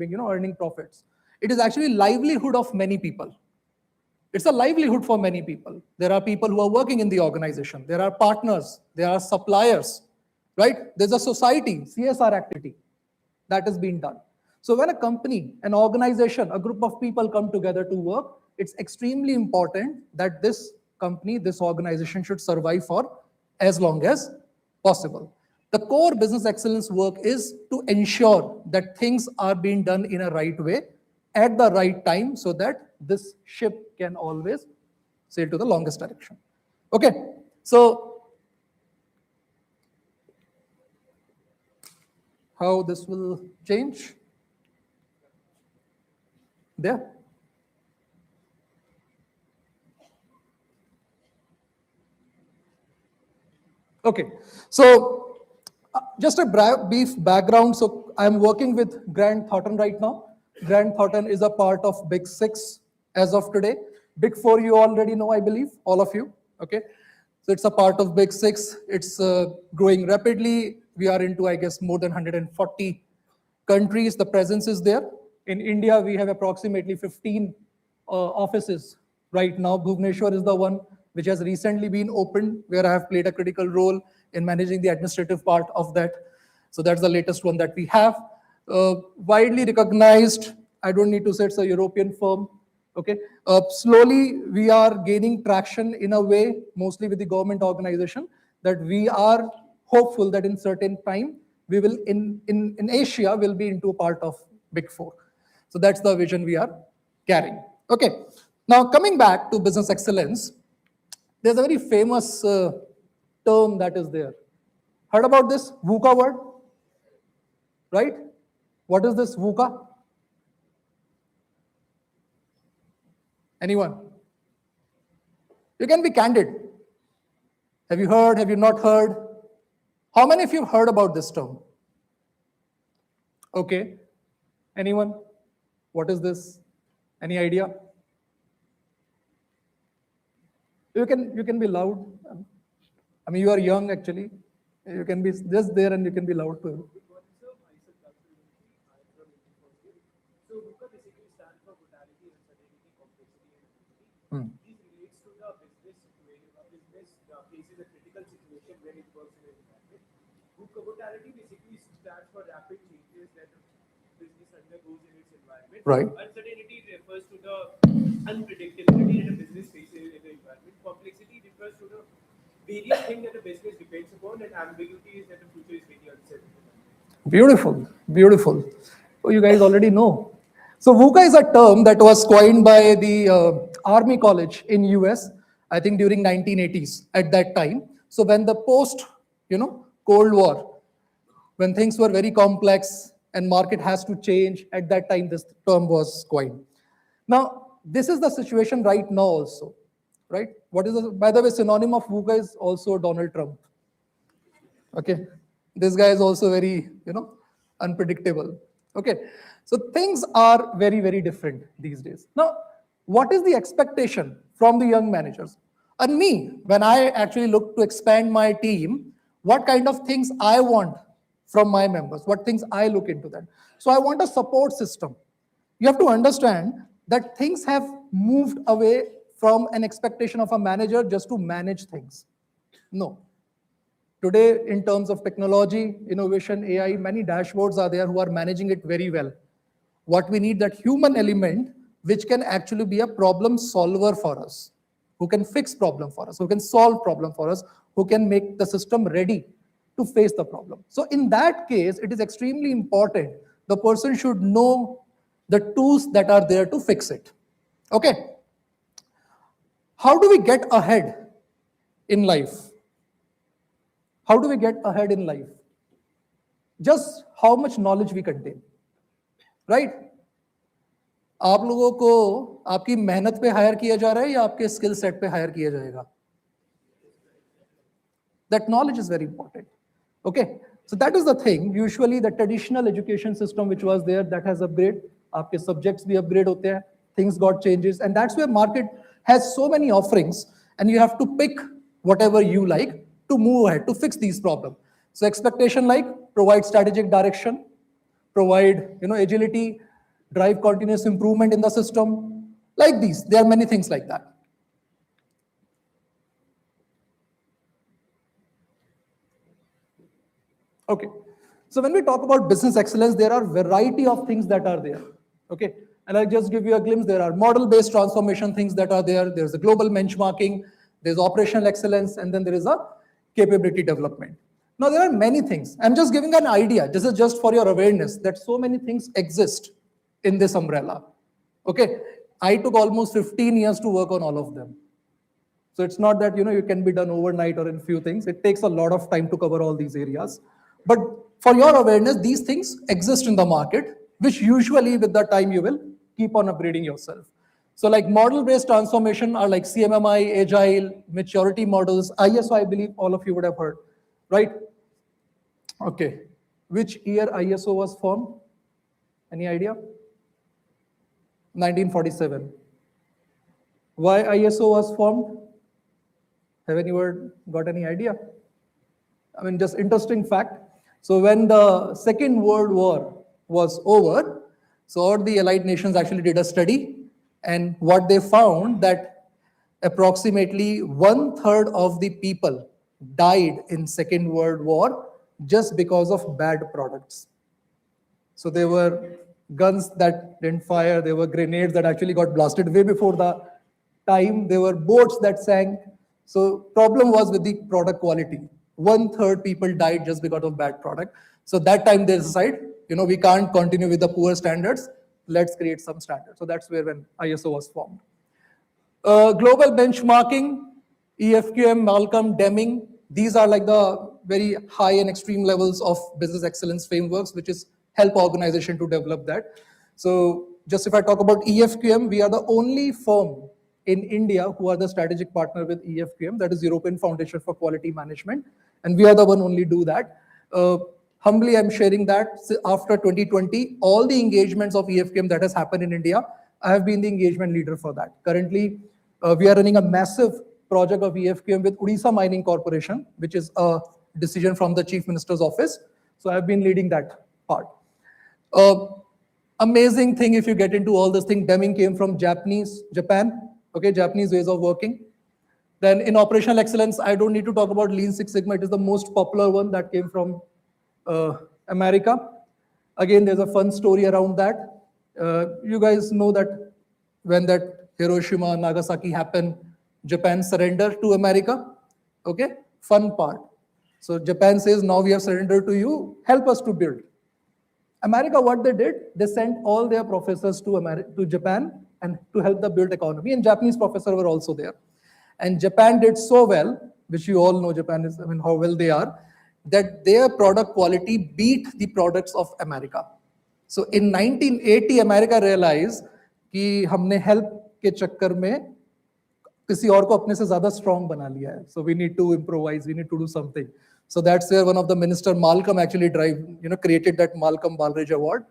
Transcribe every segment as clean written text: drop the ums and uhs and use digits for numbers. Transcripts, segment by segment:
earning profits. It is actually livelihood of many people. It's a livelihood for many people. There are people who are working in the organization. There are partners. There are suppliers, right? There's a society, CSR activity that is being done. So when a company, an organization, a group of people come together to work, it's extremely important that this company, this organization should survive for as long as possible. The core business excellence work is to ensure that things are being done in a right way at the right time so that this ship can always sail to the longest direction. Okay, so how this will change? There. Okay, so just a brief background. So I'm working with Grant Thornton right now. Grant Thornton is a part of Big Six as of today. Big Four you already know, I believe, all of you. Okay, so it's a part of Big Six. It's growing rapidly. We are into, I guess, more than 140 countries. The presence is there. In India, we have approximately 15 offices right now. Bhubaneswar is the one which has recently been opened, where I have played a critical role in managing the administrative part of that. So that's the latest one that we have. Widely recognized, I don't need to say it's a European firm. Okay. Slowly, we are gaining traction in a way, mostly with the government organization, that we are hopeful that in certain time, we will, in Asia, will be into a part of Big Four. So that's the vision we are carrying. Okay. Now, coming back to business excellence, there's a very famous term that is there. Heard about this VUCA word? Right? What is this VUCA? Anyone? You can be candid. Have you heard? Have you not heard? How many of you have heard about this term? Okay. Anyone? What is this? Any idea? You can be loud. I mean, you are young actually. You can be just there and you can be loud too. So VUCA basically stands for brutality, uncertainty, complexity, and ambiguity. This relates to the business where a business faces a critical situation when it works in an environment. VUCA brutality basically stands for rapid changes that a business undergoes in its environment. Right. Uncertainty refers to the unpredictability that a business faces in the environment. Complexity refers to the various things that a business depends upon, and ambiguity is that the future is very uncertain. Beautiful, beautiful. Oh, you guys already know. So VUCA is a term that was coined by the Army College in US, I think during 1980s at that time. So when the post, Cold War, when things were very complex and market has to change, at that time this term was coined. Now, this is the situation right now also, right? What is by the way, synonym of VUCA is also Donald Trump. Okay. This guy is also very, unpredictable. Okay. So things are very, very different these days. Now, what is the expectation from the young managers? And me, when I actually look to expand my team, what kind of things I want from my members, what things I look into that. So I want a support system. You have to understand that things have moved away from an expectation of a manager just to manage things. No. Today, in terms of technology, innovation, AI, many dashboards are there who are managing it very well. What we need, that human element, which can actually be a problem solver for us, who can fix problem for us, who can solve problem for us, who can make the system ready to face the problem. So in that case, it is extremely important. The person should know the tools that are there to fix it. Okay. How do we get ahead in life? How do we get ahead in life? Just how much knowledge we contain, right? आप लोगों को आपकी मेहनत पे higher किया जा रहा है या आपके स्किल सेट पे हायर किया जाएगा? That knowledge is very important. Okay, so that is the thing. Usually the traditional education system which was there, that has upgraded. आपके subjects भी upgrade होते हैं. Things got changes, and that's where market has so many offerings, and you have to pick whatever you like to move ahead, to fix these problems. So expectation like provide strategic direction, provide agility, drive continuous improvement in the system, like these. There are many things like that. Okay, so when we talk about business excellence, there are variety of things that are there. Okay, and I'll just give you a glimpse. There are model-based transformation things that are there. There's a global benchmarking, there's operational excellence, and then there is a capability development. Now, there are many things. I'm just giving an idea. This is just for your awareness that so many things exist in this umbrella. Okay, I took almost 15 years to work on all of them. So it's not that you can be done overnight or in few things. It takes a lot of time to cover all these areas. But for your awareness, these things exist in the market, which usually with the time you will keep on upgrading yourself. So like model-based transformation are like CMMI, Agile, maturity models, ISO, I believe all of you would have heard, right? Okay. Which year ISO was formed? Any idea? 1947. Why ISO was formed? Have anyone got any idea? I mean, just interesting fact. So when the Second World War was over, so all the Allied nations actually did a study, and what they found that approximately 1/3 of the people died in Second World War just because of bad products. So there were guns that didn't fire, there were grenades that actually got blasted way before the time, there were boats that sank. So problem was with the product quality. 1/3 people died just because of bad product. So that time they decide, we can't continue with the poor standards. Let's create some standards. So that's where when ISO was formed. Global benchmarking, EFQM, Malcolm, Deming. These are like the very high and extreme levels of business excellence frameworks, which is help organization to develop that. So just if I talk about EFQM, we are the only firm in India who are the strategic partner with EFQM, that is European Foundation for Quality Management. And we are the one only do that. Humbly, I'm sharing that after 2020, all the engagements of EFQM that has happened in India, I have been the engagement leader for that. Currently, we are running a massive project of EFQM with Odisha Mining Corporation, which is a decision from the Chief Minister's office. So I've been leading that part. Amazing thing if you get into all this thing, Deming came from Japan, okay, Japanese ways of working. Then in operational excellence, I don't need to talk about Lean Six Sigma. It is the most popular one that came from America. Again, there's a fun story around that. You guys know that when that Hiroshima, Nagasaki happened, Japan surrendered to America. Okay, fun part. So Japan says, now we have surrendered to you, help us to build. America, what they did, they sent all their professors to Japan and to help the build economy. And Japanese professors were also there. And Japan did so well, which you all know Japan is, how well they are, that their product quality beat the products of America. So in 1980, America realized कि हमने help के चक्कर में किसी और को अपने से ज़्यादा strong बना लिया है. So we need to improvise, we need to do something. So that's where one of the minister, Malcolm, actually created that Malcolm Baldrige Award.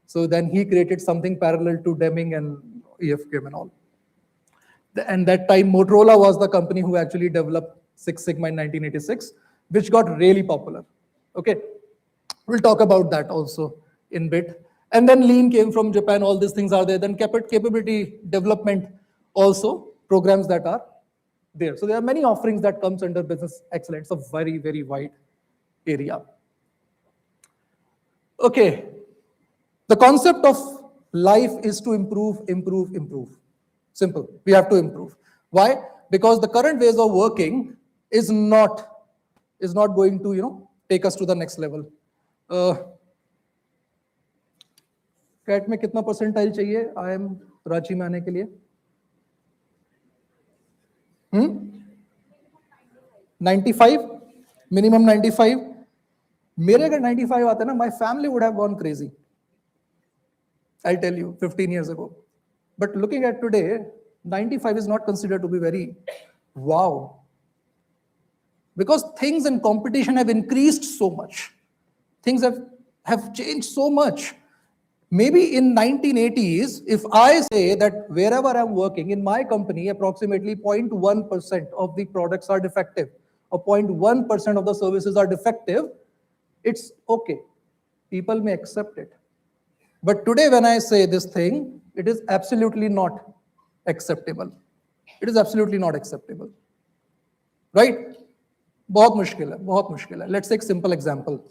So then he created something parallel to Deming and EFQM and all. And that time, Motorola was the company who actually developed Six Sigma in 1986, which got really popular. Okay, we'll talk about that also in bit. And then Lean came from Japan, all these things are there. Then capability development also, programs that are there. So there are many offerings that comes under business excellence, a very, very wide area. Okay, the concept of life is to improve, improve, improve. Simple, we have to improve. Why? Because the current ways of working is not going to, take us to the next level. CAT में कितना percentile चाहिए IIM Ranchi में आने के लिए? 95, minimum 95. मेरे अगर 95 आता ना, my family would have gone crazy. I'll tell you, 15 years ago. But looking at today, 95 is not considered to be very wow. Because things in competition have increased so much. Things have changed so much. Maybe in 1980s, if I say that wherever I'm working in my company, approximately 0.1% of the products are defective, or 0.1% of the services are defective, it's okay. People may accept it. But today when I say this thing, it is absolutely not acceptable. It is absolutely not acceptable. Right? बहुत मुश्किल है, बहुत मुश्किल है. Let's take simple example.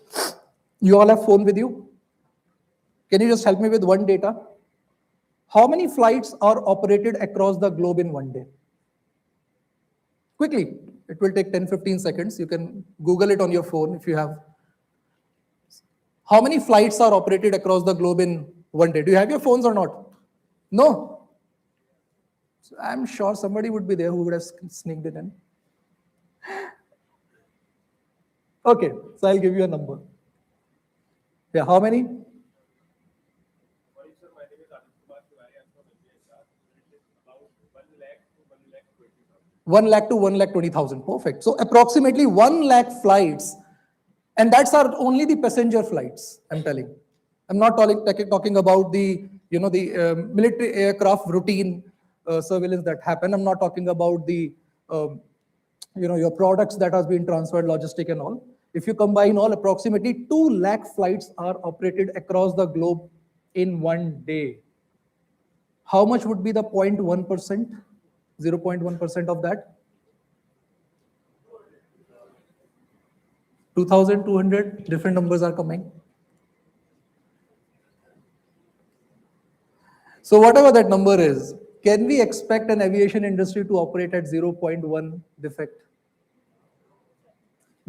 You all have phone with you? Can you just help me with one data? How many flights are operated across the globe in one day? Quickly, it will take 10-15 seconds. You can Google it on your phone if you have. How many flights are operated across the globe in one day? Do you have your phones or not? No? So I'm sure somebody would be there who would have sneaked it in. Okay, so I'll give you a number. Yeah, how many? Sorry, sir, my name is Augustus Azariah. I'm from India. It is about 1 lakh to 1 lakh 20,000. 1 lakh to 1 lakh 20,000. Perfect. So approximately 1 lakh flights, and that's our only the passenger flights. I'm telling. I'm not talking about the military aircraft routine surveillance that happen. I'm not talking about the your products that has been transferred, logistic and all. If you combine all, approximately 2 lakh flights are operated across the globe in one day. How much would be the 0.1%, 0.1% of that? 2,200, different numbers are coming. So whatever that number is, can we expect an aviation industry to operate at 0.1 defect?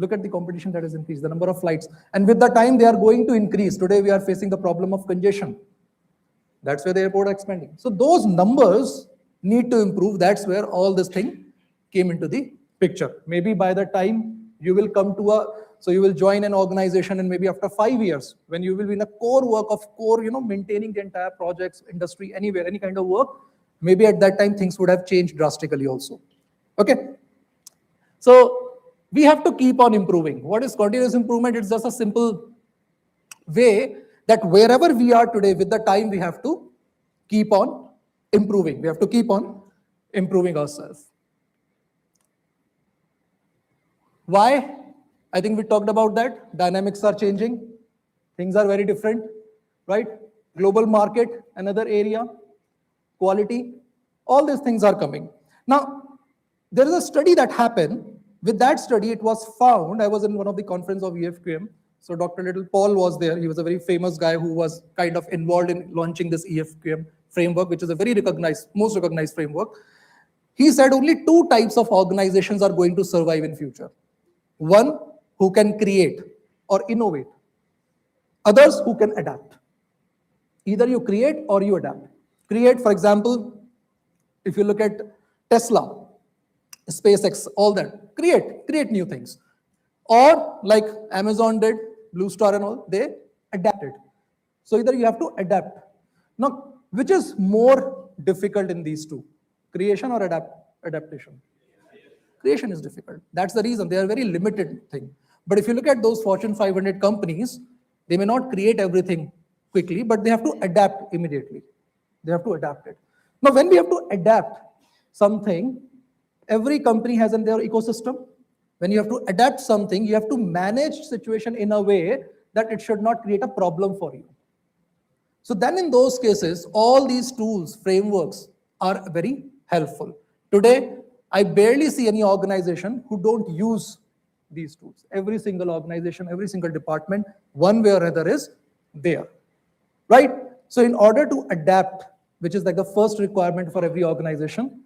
Look at the competition that has increased, the number of flights. And with the time, they are going to increase. Today, we are facing the problem of congestion. That's where the airport are expanding. So those numbers need to improve. That's where all this thing came into the picture. Maybe by the time you will come to so you will join an organization, and maybe after 5 years, when you will be in a core work of maintaining the entire projects, industry, anywhere, any kind of work, maybe at that time, things would have changed drastically also. Okay? So we have to keep on improving. What is continuous improvement? It's just a simple way that wherever we are today, with the time, we have to keep on improving. We have to keep on improving ourselves. Why? I think we talked about that. Dynamics are changing. Things are very different, right? Global market, another area. Quality, all these things are coming. Now, there is a study that happened. With that study, it was found, I was in one of the conference of EFQM. So Dr. Little Paul was there. He was a very famous guy who was kind of involved in launching this EFQM framework, which is a very recognized, most recognized framework. He said only 2 types of organizations are going to survive in future. One, who can create or innovate. Others who can adapt. Either you create or you adapt. Create, for example, if you look at Tesla, SpaceX, all that, create new things. Or like Amazon did, Blue Star and all, they adapted. So either you have to adapt. Now, which is more difficult in these two? Creation or adaptation? Creation is difficult. That's the reason. They are very limited thing. But if you look at those Fortune 500 companies, they may not create everything quickly, but they have to adapt immediately. They have to adapt it. Now, when we have to adapt something, every company has in their ecosystem. When you have to adapt something, you have to manage situation in a way that it should not create a problem for you. So then in those cases, all these tools, frameworks are very helpful. Today, I barely see any organization who don't use these tools. Every single organization, every single department, one way or other is there, right? So in order to adapt, which is like the first requirement for every organization,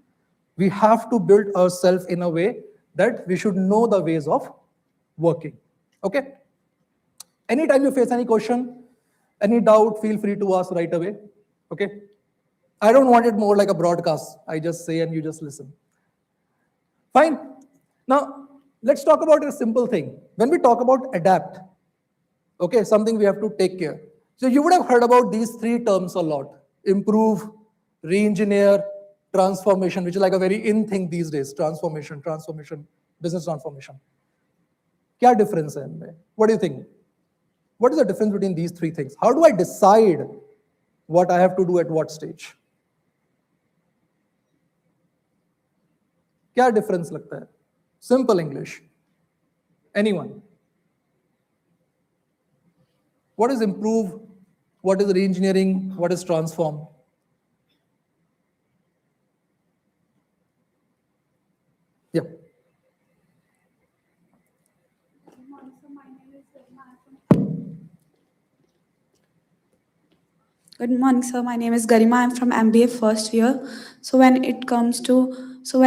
we have to build ourselves in a way that we should know the ways of working, okay? Anytime you face any question, any doubt, feel free to ask right away, okay? I don't want it more like a broadcast. I just say and you just listen. Fine. Now, let's talk about a simple thing. When we talk about adapt, okay, something we have to take care. So you would have heard about these 3 terms a lot. Improve, re-engineer, transformation, which is like a very in thing these days. Transformation, business transformation. Kya difference hai inme? What do you think? What is the difference between these 3 things? How do I decide what I have to do at what stage? क्या difference लगता है? Simple English. Anyone? What is improve? What is re-engineering? What is transform? Yeah. Good morning, sir. My name is Garima. I'm from MBA first year. So when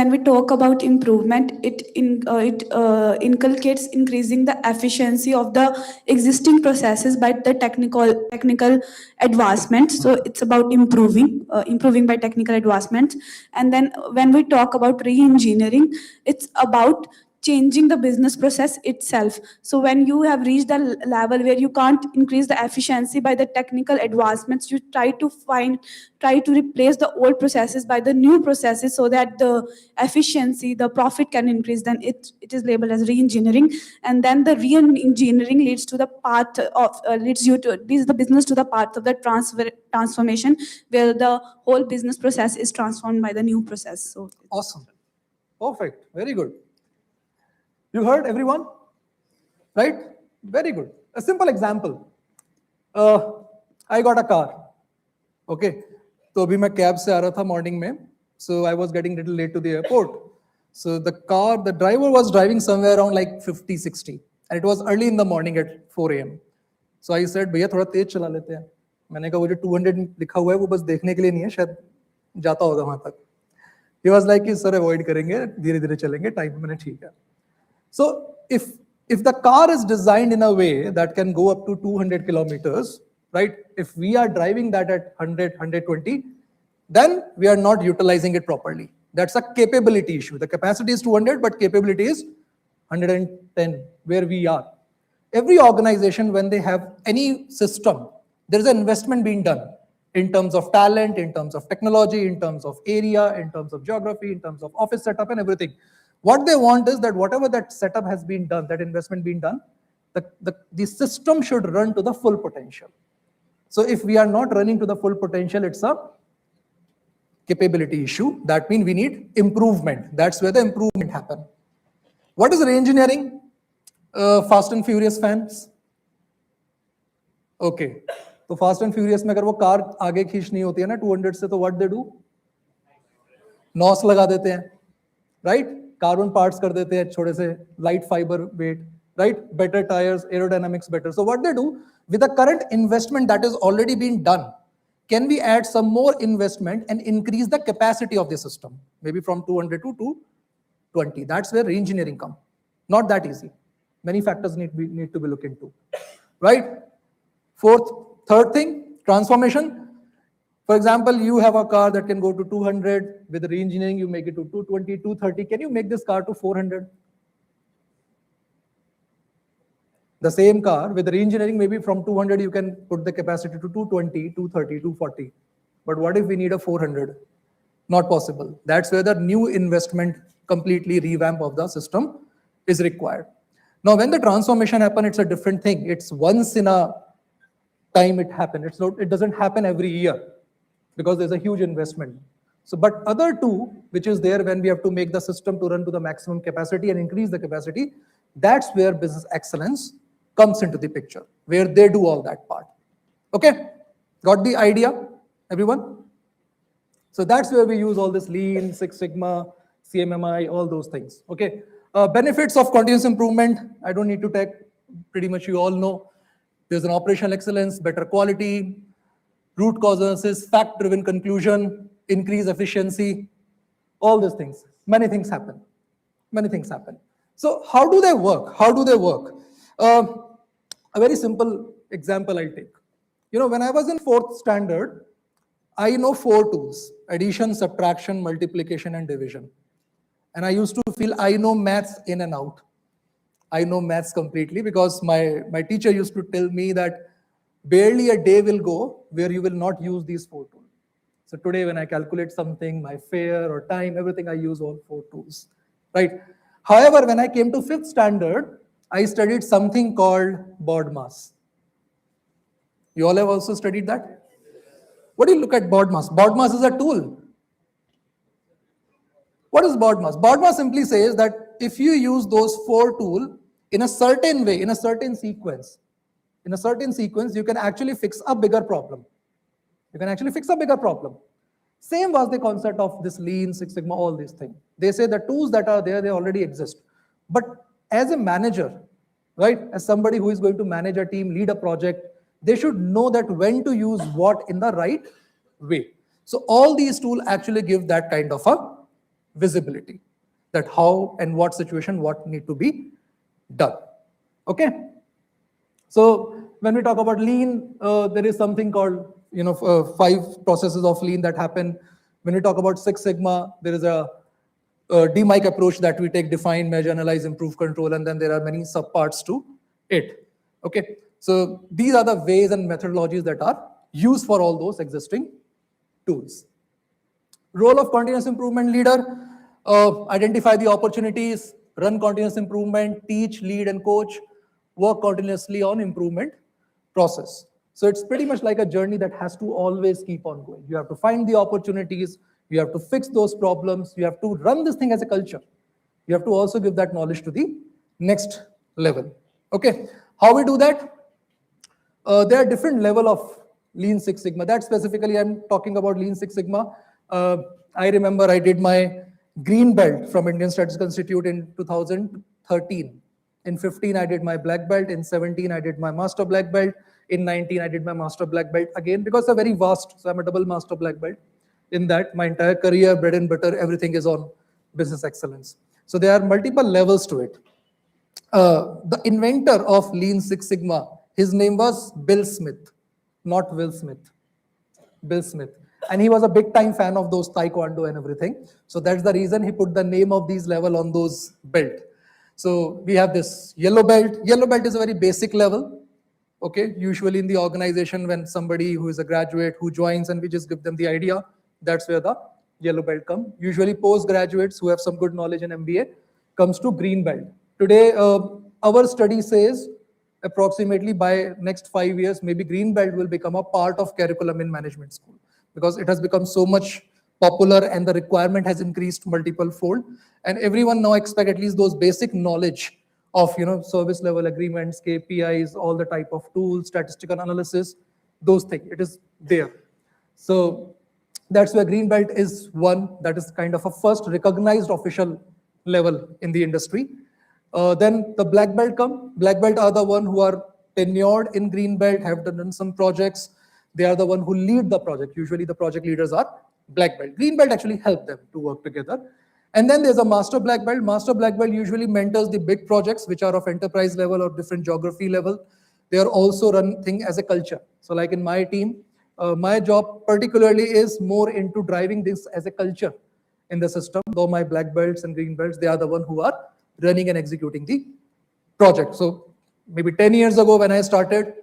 we talk about improvement, it inculcates increasing the efficiency of the existing processes by the technical advancements. So it's about improving by technical advancements. And then when we talk about re-engineering, it's about changing the business process itself. So when you have reached the level where you can't increase the efficiency by the technical advancements, you try to replace the old processes by the new processes so that the efficiency, the profit can increase. Then it is labeled as re-engineering. And then the re-engineering leads to the path of leads the business to the path of the transformation, where the whole business process is transformed by the new process. So Awesome. Perfect. Very good. You heard everyone? Right? Very good. A simple example. I got a car. Okay. तो अभी मैं cab से आ रहा था morning में. So I was getting a little late to the airport. So the driver was driving somewhere around like 50, 60. And it was early in the morning at 4 a.m. So I said, भैया थोड़ा तेज चला लेते हैं. मैंने कहा वो जो 200 लिखा हुआ है वो बस देखने के लिए नहीं है, शायद जाता होगा वहां तक. He was like, sir, avoid करेंगे, धीरे धीरे चलेंगे, टाइम मैंने ठीक है. So if the car is designed in a way that can go up to 200 kilometers, right? If we are driving that at 100, 120, then we are not utilizing it properly. That's a capability issue. The capacity is 200, but capability is 110, where we are. Every organization, when they have any system, there is an investment being done in terms of talent, in terms of technology, in terms of area, in terms of geography, in terms of office setup and everything. What they want is that whatever that setup has been done, that investment being done, the system should run to the full potential. So if we are not running to the full potential, it's a capability issue. That means we need improvement. That's where the improvement happen. What is re-engineering? Fast and Furious fans? Okay. तो Fast and Furious में अगर वो car आगे खींचनी होती है ना 200 से, तो what they do? नॉस लगा देते हैं, right? Carbon parts कर देते हैं छोटे से, light fiber weight, right? Better tires, aerodynamics better. So what they do with the current investment that is already being done, can we add some more investment and increase the capacity of the system? Maybe from 200 to 220. That's where re-engineering comes. Not that easy. Many factors need to be looked into, right? Third thing, transformation. For example, you have a car that can go to 200. With re-engineering, you make it to 220, 230. Can you make this car to 400? The same car, with re-engineering, maybe from 200, you can put the capacity to 220, 230, 240. But what if we need a 400? Not possible. That's where the new investment, completely revamp of the system is required. Now, when the transformation happens, it's a different thing. It's once in a time it happens. It doesn't happen every year, because there's a huge investment. So, but other two, which is there when we have to make the system to run to the maximum capacity and increase the capacity, that's where business excellence comes into the picture, where they do all that part. Okay, got the idea, everyone? So that's where we use all this Lean, Six Sigma, CMMI, all those things. Okay, benefits of continuous improvement, I don't need to take, pretty much you all know. There's an operational excellence, better quality, root cause analysis, fact-driven conclusion, increase efficiency, all these things. Many things happen. Many things happen. So how do they work? How do they work? A very simple example I'll take. You know, when I was in 4th standard, I know 4 tools: addition, subtraction, multiplication, and division. And I used to feel I know maths in and out. I know maths completely, because my teacher used to tell me that barely a day will go where you will not use these 4 tools. So today when I calculate something, my fare or time, everything, I use all 4 tools, right? However, when I came to 5th standard, I studied something called board mass. You all have also studied that? What do you look at board mass? Board mass is a tool. What is board mass? Board mass simply says that if you use those 4 tools in a certain way, in a certain sequence, in a certain sequence, you can actually fix a bigger problem. You can actually fix a bigger problem. Same was the concept of this Lean, Six Sigma, all these things. They say the tools that are there, they already exist. But as a manager, right, as somebody who is going to manage a team, lead a project, they should know that when to use what in the right way. So all these tools actually give that kind of a visibility, that how and what situation, what need to be done. Okay. So when we talk about Lean, there is something called 5 processes of Lean that happen. When we talk about Six Sigma, there is a DMIC approach that we take: define, measure, analyze, improve, control, and then there are many subparts to it. Okay, so these are the ways and methodologies that are used for all those existing tools. Role of continuous improvement leader: identify the opportunities, run continuous improvement, teach, lead, and coach, work continuously on improvement process. So it's pretty much like a journey that has to always keep on going. You have to find the opportunities, you have to fix those problems, you have to run this thing as a culture. You have to also give that knowledge to the next level. Okay, how we do that? There are different level of Lean Six Sigma. That specifically, I'm talking about Lean Six Sigma. I remember I did my green belt from Indian Statistical Institute in 2013. In 15, I did my black belt. In 17, I did my master black belt. In 19, I did my master black belt again, because they're very vast. So I'm a double master black belt. In that, my entire career, bread and butter, everything is on business excellence. So there are multiple levels to it. The inventor of Lean Six Sigma, his name was Bill Smith, not Will Smith. Bill Smith. And he was a big time fan of those taekwondo and everything. So that's the reason he put the name of these level on those belt. So we have this yellow belt. Yellow belt is a very basic level. Okay, usually in the organization, when somebody who is a graduate who joins and we just give them the idea, that's where the yellow belt come. Usually postgraduates who have some good knowledge in MBA comes to green belt. Today, our study says approximately by next 5 years, maybe green belt will become a part of curriculum in management school, because it has become so much popular and the requirement has increased multiple fold, and everyone now expect at least those basic knowledge of service level agreements, KPIs, all the type of tools, statistical analysis, those things. It is there. So that's where green belt is one. That is kind of a first recognized official level in the industry. Then the black belt come. Black belt are the one who are tenured in green belt, have done some projects. They are the one who lead the project. Usually the project leaders are black belt. Green belt actually help them to work together. And then there's a master black belt. Master black belt usually mentors the big projects which are of enterprise level or different geography level. They are also run thing as a culture. So like in my team, my job particularly is more into driving this as a culture in the system. Though my black belts and green belts, they are the one who are running and executing the project. So maybe 10 years ago when I started,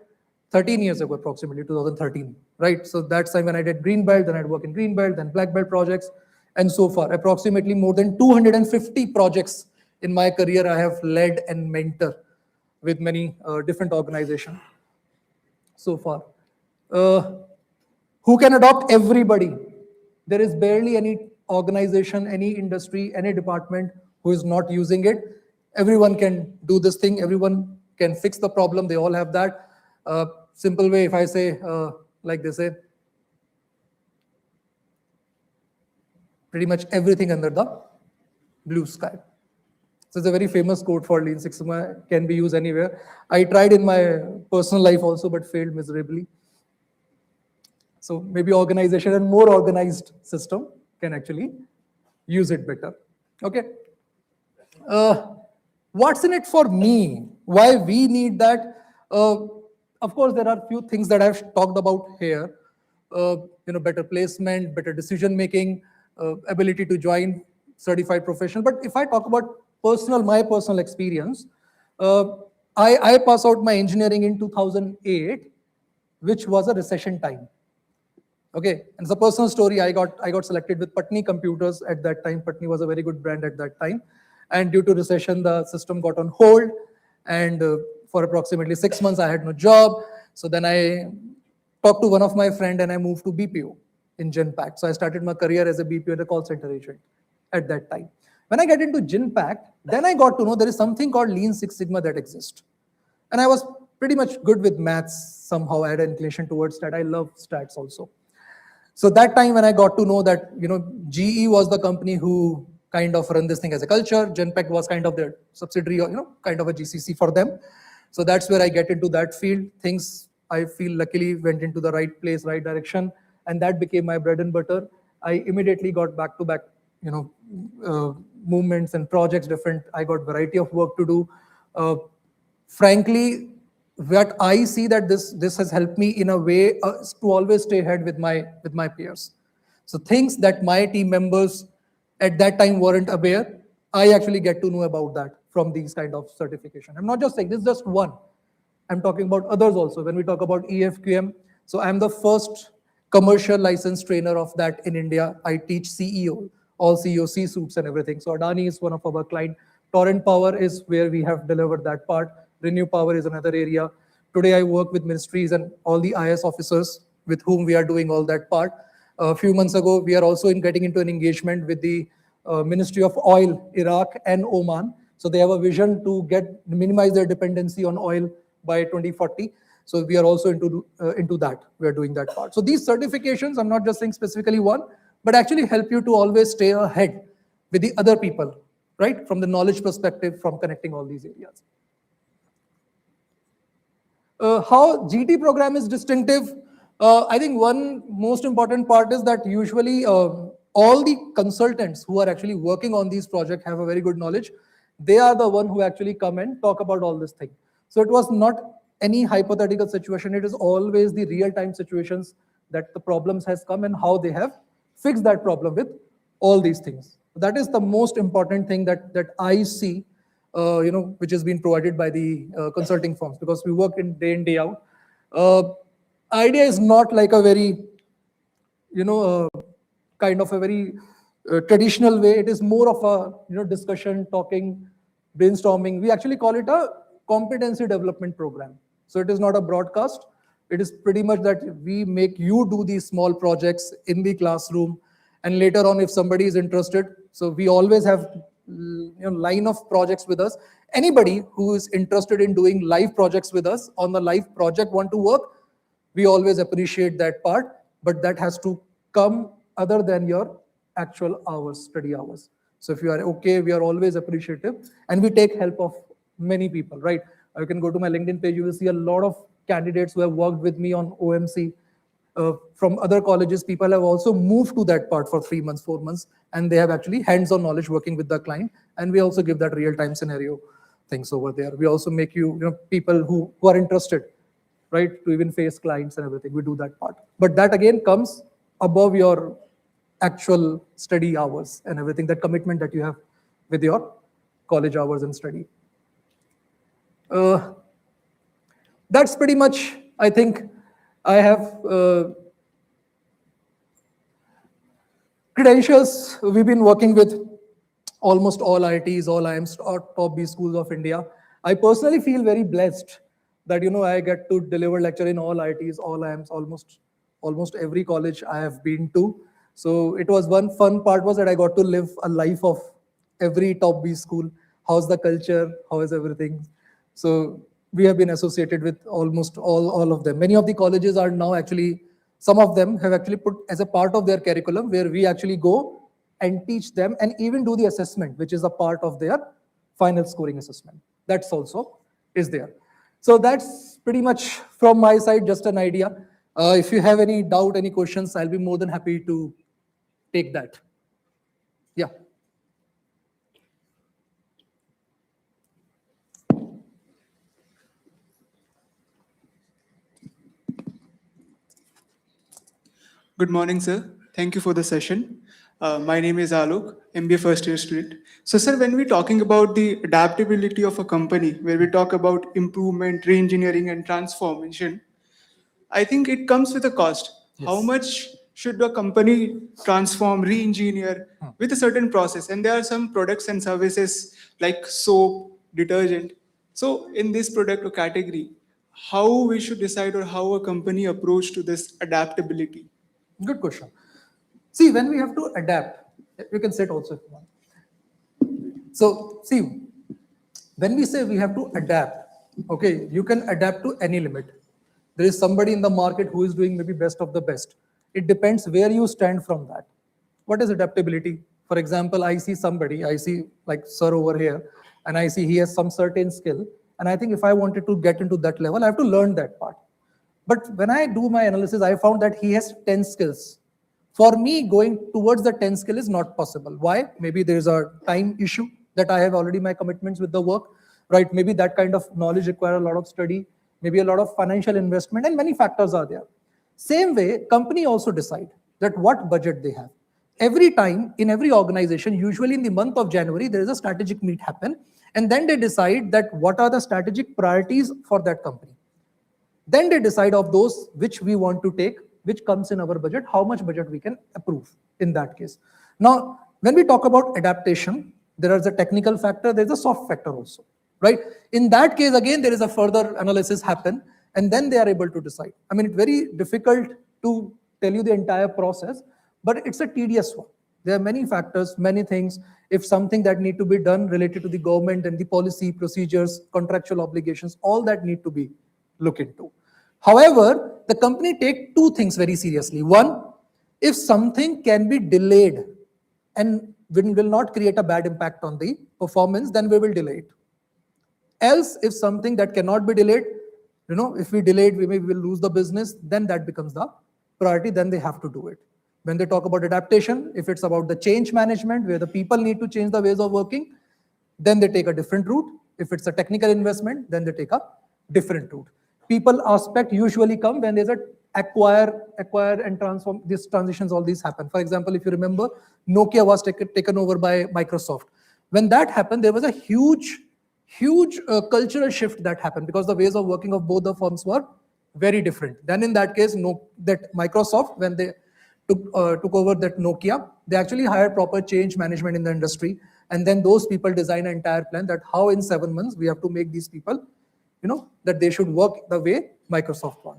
13 years ago approximately, 2013, right? So that's time when I did green belt, then I'd work in green belt, then black belt projects, and so far. Approximately more than 250 projects in my career I have led and mentored with many different organizations so far. Who can adopt? Everybody. There is barely any organization, any industry, any department who is not using it. Everyone can do this thing. Everyone can fix the problem. They all have that. Simple way, if I say, like they say, pretty much everything under the blue sky. So it's a very famous quote for Lean Six Sigma, can be used anywhere. I tried in my personal life also, but failed miserably. So maybe organization and more organized system can actually use it better. Okay. What's in it for me? Why we need that? Of course, there are few things that I've talked about here. Better placement, better decision making, ability to join certified professional. But if I talk about my personal experience, I passed out my engineering in 2008, which was a recession time. Okay, and it's a personal story. I got selected with Patni Computers at that time. Patni was a very good brand at that time, and due to recession, the system got on hold, and for approximately 6 months, I had no job. So then I talked to one of my friend, and I moved to BPO in Genpact. So I started my career as a BPO and a call center agent at that time. When I get into Genpact, then I got to know there is something called Lean Six Sigma that exists, and I was pretty much good with maths. Somehow I had an inclination towards that. I love stats also. So that time when I got to know that, GE was the company who kind of run this thing as a culture, Genpact was kind of their subsidiary, or, kind of a GCC for them. So that's where I get into that field. Things I feel luckily went into the right place, right direction, and that became my bread and butter. I immediately got back to back, movements and projects different. I got variety of work to do. Frankly, what I see that this has helped me in a way to always stay ahead with my peers. So things that my team members at that time weren't aware, I actually get to know about that from these kind of certification. I'm not just saying this is just one. I'm talking about others also. When we talk about EFQM, so I'm the first commercial license trainer of that in India. I teach CEO, all CEO C-suits and everything. So Adani is one of our client. Torrent Power is where we have delivered that part. Renew Power is another area. Today I work with ministries and all the IS officers with whom we are doing all that part. A few months ago, we are also getting into an engagement with the Ministry of Oil, Iraq and Oman. So they have a vision to minimize their dependency on oil by 2040. So we are also into that. We are doing that part. So these certifications, I'm not just saying specifically one, but actually help you to always stay ahead with the other people, right? From the knowledge perspective, from connecting all these areas. How GT program is distinctive? I think one most important part is that usually all the consultants who are actually working on these projects have a very good knowledge. They are the one who actually come and talk about all this thing. So it was not any hypothetical situation. It is always the real-time situations that the problems has come and how they have fixed that problem with all these things. That is the most important thing that I see, which has been provided by the consulting firms, because we work in day out. Idea is not like a very, kind of a very traditional way. It is more of a, discussion, talking, brainstorming. We actually call it a competency development program. So it is not a broadcast. It is pretty much that we make you do these small projects in the classroom. And later on, if somebody is interested, so we always have line of projects with us. Anybody who is interested in doing live projects with us on the live project want to work, we always appreciate that part, but that has to come other than your actual hours, study hours. So if you are okay, we are always appreciative, and we take help of many people, right? You can go to my LinkedIn page, you will see a lot of candidates who have worked with me on OMC. From other colleges, people have also moved to that part for 3 months, 4 months, and they have actually hands-on knowledge working with the client. And we also give that real-time scenario things over there. We also make people who are interested, right, to even face clients and everything. We do that part. But that again comes above your actual study hours and everything, that commitment that you have with your college hours and study. That's pretty much, I think, I have credentials. We've been working with almost all IITs, all IIMs, or top B schools of India. I personally feel very blessed that I get to deliver lecture in all IITs, all IIMs, almost every college I have been to. So it was one fun part was that I got to live a life of every top B school. How's the culture? How is everything? So we have been associated with almost all of them. Many of the colleges are now actually, some of them have actually put as a part of their curriculum where we actually go and teach them and even do the assessment, which is a part of their final scoring assessment. That's also is there. So that's pretty much from my side, just an idea. If you have any doubt, any questions, I'll be more than happy to take that. Yeah. Good morning, sir. Thank you for the session. My name is Alok, MBA first year student. So, sir, when we're talking about the adaptability of a company, where we talk about improvement, re-engineering, and transformation, I think it comes with a cost. Yes. How much should a company transform, re-engineer with a certain process? And there are some products and services like soap, detergent. So, in this product or category, how we should decide or how a company approach to this adaptability? Good question. See, when we have to adapt, you can sit also if you want. So, see, when we say we have to adapt, Okay, you can adapt to any limit. There is somebody in the market who is doing maybe best of the best. It depends where you stand from that. What is adaptability? For example, I see somebody, I see like sir over here, and I see he has some certain skill. And I think if I wanted to get into that level, I have to learn that part. But when I do my analysis, I found that he has 10 skills. For me, going towards the 10 skill is not possible. Why? Maybe there is a time issue that I have already my commitments with the work, right? Maybe that kind of knowledge require a lot of study, maybe a lot of financial investment, and many factors are there. Same way, company also decide that what budget they have. Every time in every organization, usually in the month of January, there is a strategic meet happen, and then they decide that what are the strategic priorities for that company. Then they decide of those which we want to take, which comes in our budget, how much budget we can approve in that case. Now, when we talk about adaptation, there is a technical factor, there is a soft factor also, right? In that case, again, there is a further analysis happen, and then they are able to decide. I mean, it's very difficult to tell you the entire process, but it's a tedious one. There are many factors, many things. If something that need to be done related to the government and the policy, procedures, contractual obligations, all that need to be looked into. However, the company take two things very seriously. One, if something can be delayed and will not create a bad impact on the performance, then we will delay it. Else, if something that cannot be delayed, if we delay it, we will lose the business, then that becomes the priority, then they have to do it. When they talk about adaptation, if it's about the change management, where the people need to change the ways of working, then they take a different route. If it's a technical investment, then they take a different route. People aspect usually come when there's a acquire and transform, these transitions, all these happen. For example, if you remember, Nokia was taken over by Microsoft. When that happened, there was a huge cultural shift that happened because the ways of working of both the firms were very different. Then in that case, that Microsoft, when they took over that Nokia, they actually hired proper change management in the industry. And then those people design an entire plan that how in 7 months we have to make these people, that they should work the way Microsoft want.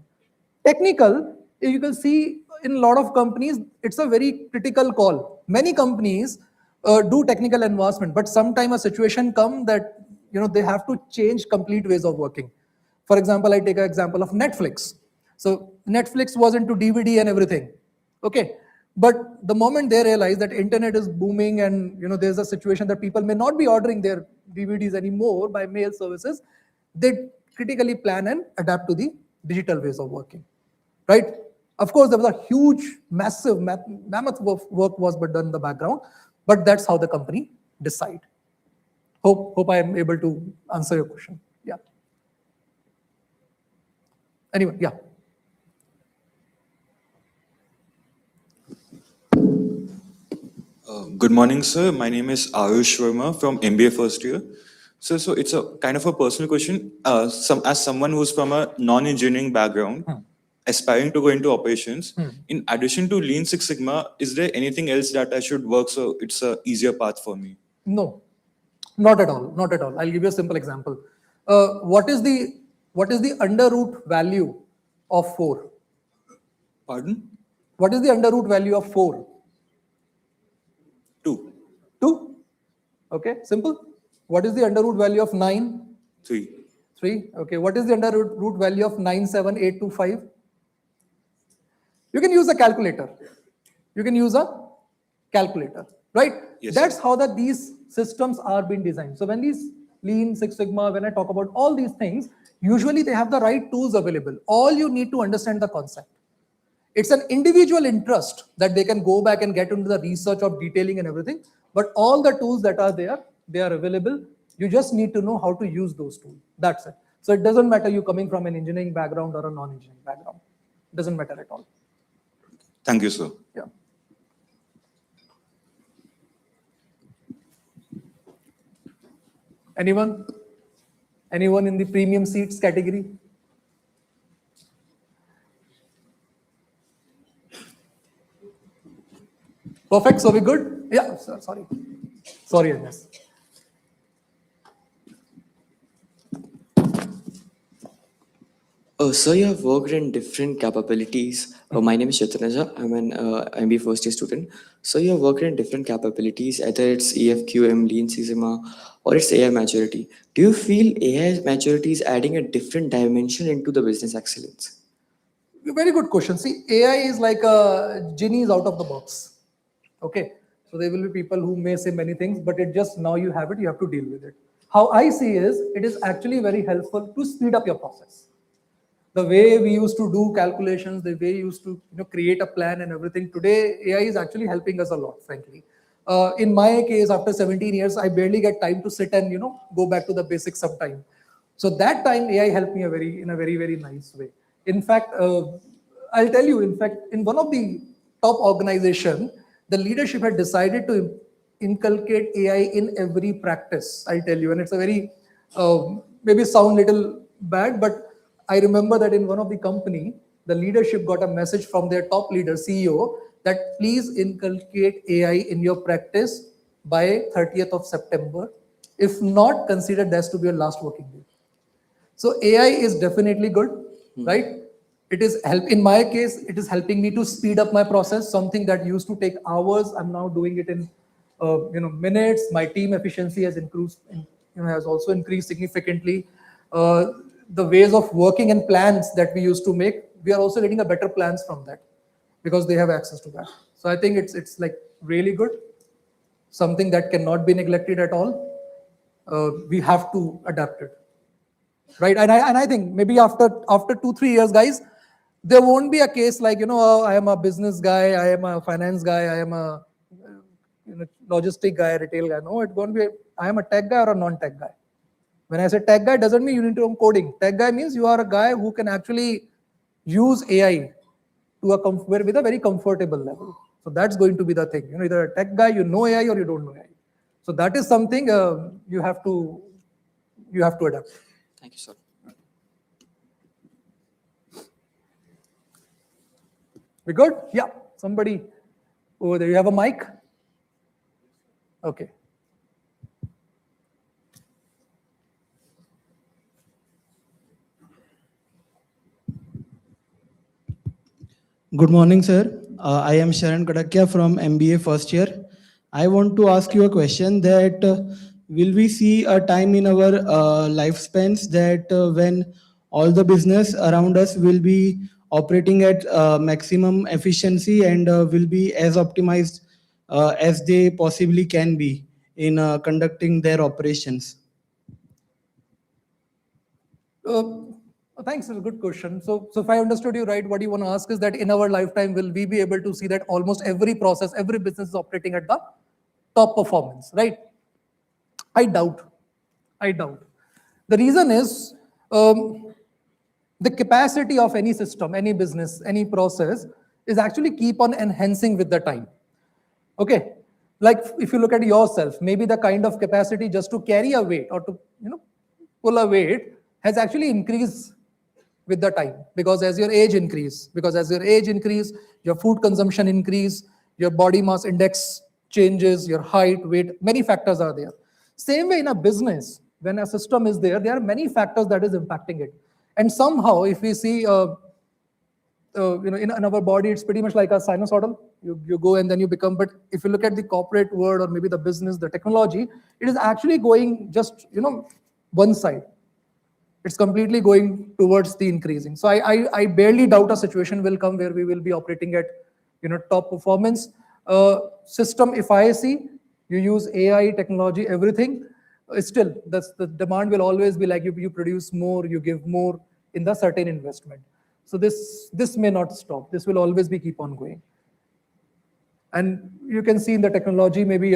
Technical, you can see in a lot of companies, it's a very critical call. Many companies do technical advancement, but sometimes a situation come that, they have to change complete ways of working. For example, I take an example of Netflix. So Netflix was into DVD and everything. Okay. But the moment they realize that internet is booming and, there's a situation that people may not be ordering their DVDs anymore by mail services, they critically plan and adapt to the digital ways of working, right? Of course, there was a huge, massive, mammoth work was done in the background, but that's how the company decide. Hope I am able to answer your question. Yeah. Anyway, yeah. Good morning, sir. My name is Ayush Verma from MBA first year. So it's a kind of a personal question. As someone who's from a non-engineering background, aspiring to go into operations, in addition to Lean Six Sigma, is there anything else that I should work so it's a easier path for me? No, not at all. Not at all. I'll give you a simple example. What is the under root value of 4? Pardon? What is the under root value of 4? 2. 2? Okay, simple. What is the under root value of 9? 3. 3. Okay, what is the under root value of 9, 7, 8, 2, 5? You can use a calculator. Right? Yes, That's how these systems are being designed. So when these Lean, Six Sigma, when I talk about all these things, usually they have the right tools available. All you need to understand the concept. It's an individual interest that they can go back and get into the research of detailing and everything. But all the tools that are there, they are available. You just need to know how to use those tools. That's it. So it doesn't matter you coming from an engineering background or a non-engineering background. It doesn't matter at all. Thank you, sir. Yeah. Anyone? Anyone in the premium seats category? Perfect. So we good? Yeah. Sorry. Sorry, Agnes. So you have worked in different capabilities. My name is Chaitanya. I'm an MBA first year student. So you have worked in different capabilities, either it's EFQM, Lean Sigma, or it's AI maturity. Do you feel AI maturity is adding a different dimension into the business excellence? Very good question. See, AI is like a genie is out of the box. Okay. So there will be people who may say many things, but it just now you have it, you have to deal with it. How I see is it is actually very helpful to speed up your process. The way we used to do calculations, the way we used to create a plan and everything. Today, AI is actually helping us a lot, frankly. In my case, after 17 years, I barely get time to sit and go back to the basics sometime. So that time, AI helped me in a very very nice way. In fact, I'll tell you. In fact, in one of the top organization, the leadership had decided to inculcate AI in every practice. I'll tell you, and it's a very maybe sound little bad, but I remember that in one of the company, the leadership got a message from their top leader, CEO, that please inculcate AI in your practice by 30th of September. If not, consider this to be your last working day. So AI is definitely good, right? It is help. In my case, it is helping me to speed up my process. Something that used to take hours, I'm now doing it in minutes. My team efficiency has increased, has also increased significantly. The ways of working and plans that we used to make, we are also getting a better plans from that because they have access to that. So I think it's like really good, something that cannot be neglected at all. We have to adapt it, right? And I think maybe after 2-3 years, guys, there won't be a case like I am a business guy, I am a finance guy, I am a logistic guy, retail guy. No, it's going to be I am a tech guy or a non-tech guy. When I say tech guy, doesn't mean you need to know coding. Tech guy means you are a guy who can actually use AI to with a very comfortable level. So that's going to be the thing. Either a tech guy, you know AI, or you don't know AI. So that is something you have to adapt. Thank you, sir. We good? Yeah. Somebody over there. You have a mic? Okay. Good morning, sir. I am Sharan Kadakia from MBA first year. I want to ask you a question that will we see a time in our lifespans that when all the business around us will be operating at maximum efficiency and will be as optimized as they possibly can be in conducting their operations? Thanks, it's a good question. So if I understood you right, what you want to ask is that in our lifetime, will we be able to see that almost every process, every business is operating at the top performance, right? I doubt. The reason is the capacity of any system, any business, any process is actually keep on enhancing with the time. Okay, like if you look at yourself, maybe the kind of capacity just to carry a weight or to pull a weight has actually increased with the time, because as your age increase, your food consumption increase, your body mass index changes, your height, weight, many factors are there. Same way in a business, when a system is there are many factors that is impacting it. And somehow, if we see, in our body, it's pretty much like a sinusoidal. You go and then you become. But if you look at the corporate world or maybe the business, the technology, it is actually going just one side. It's completely going towards the increasing. So I barely doubt a situation will come where we will be operating at top performance system. If I see you use AI technology, everything, still the demand will always be like you produce more, you give more in the certain investment. So this may not stop. This will always be keep on going. And you can see in the technology, maybe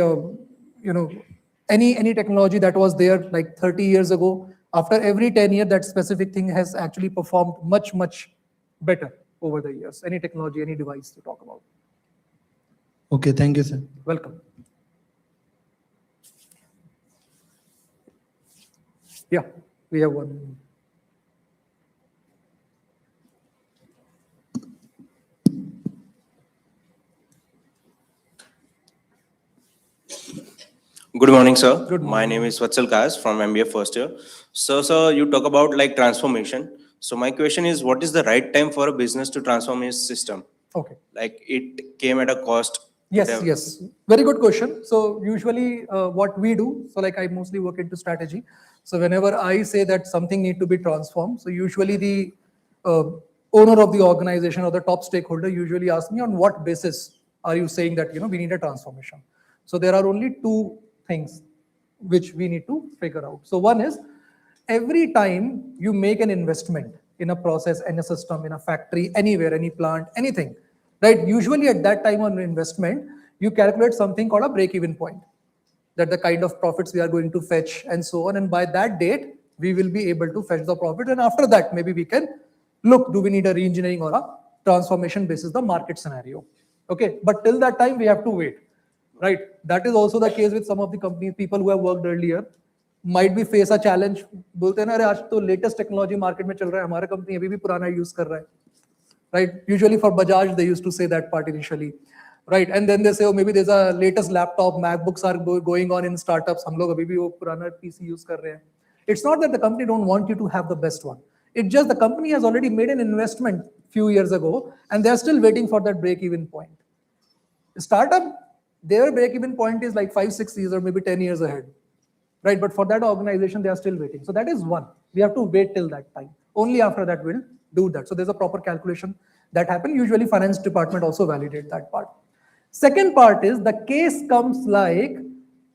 any technology that was there like 30 years ago, after every 10 years, that specific thing has actually performed much, much better over the years. Any technology, any device to talk about. Okay, thank you, sir. Welcome. Yeah, we have one. Good morning, sir. Good My morning. name is Vatsal Kas from MBA first year. So, sir, you talk about like transformation. So my question is, what is the right time for a business to transform its system? Okay. Like it came at a cost. Yes, whatever. yes. Very good question. So usually what we do, so like I mostly work into strategy. So whenever I say that something need to be transformed, so usually the uh, owner of the organization or the top stakeholder usually asks me, on what basis are you saying that, we need a transformation? So there are only two things which we need to figure out. So one is, every time you make an investment in a process, in a system, in a factory, anywhere, any plant, anything, right? Usually at that time on investment, you calculate something called a break-even point, that the kind of profits we are going to fetch and so on. And by that date, we will be able to fetch the profit. And after that, maybe we can look, do we need a re-engineering or a transformation basis the market scenario? Okay, but till that time, we have to wait, right? That is also the case with some of the companies, people who have worked earlier, might be face a challenge. बोलते हैं ना, अरे आज तो latest technology market में चल रहा है, हमारा company अभी भी पुराना use कर रहा है, right? Usually for Bajaj, they used to say that part initially, right? And then they say, oh, maybe there's a latest laptop, MacBooks are going on in startups. हम लोग अभी भी वो पुराना PC use कर रहे हैं. It's not that the company don't want you to have the best one. It's just the company has already made an investment few years ago, and they're still waiting for that break-even point. Startup, their break-even point is like 5-6 years or maybe 10 years ahead, right? But for that organization, they are still waiting. So that is one. We have to wait till that time. Only after that we'll do that. So there's a proper calculation that happen. Usually finance department also validate that part. Second part is, the case comes like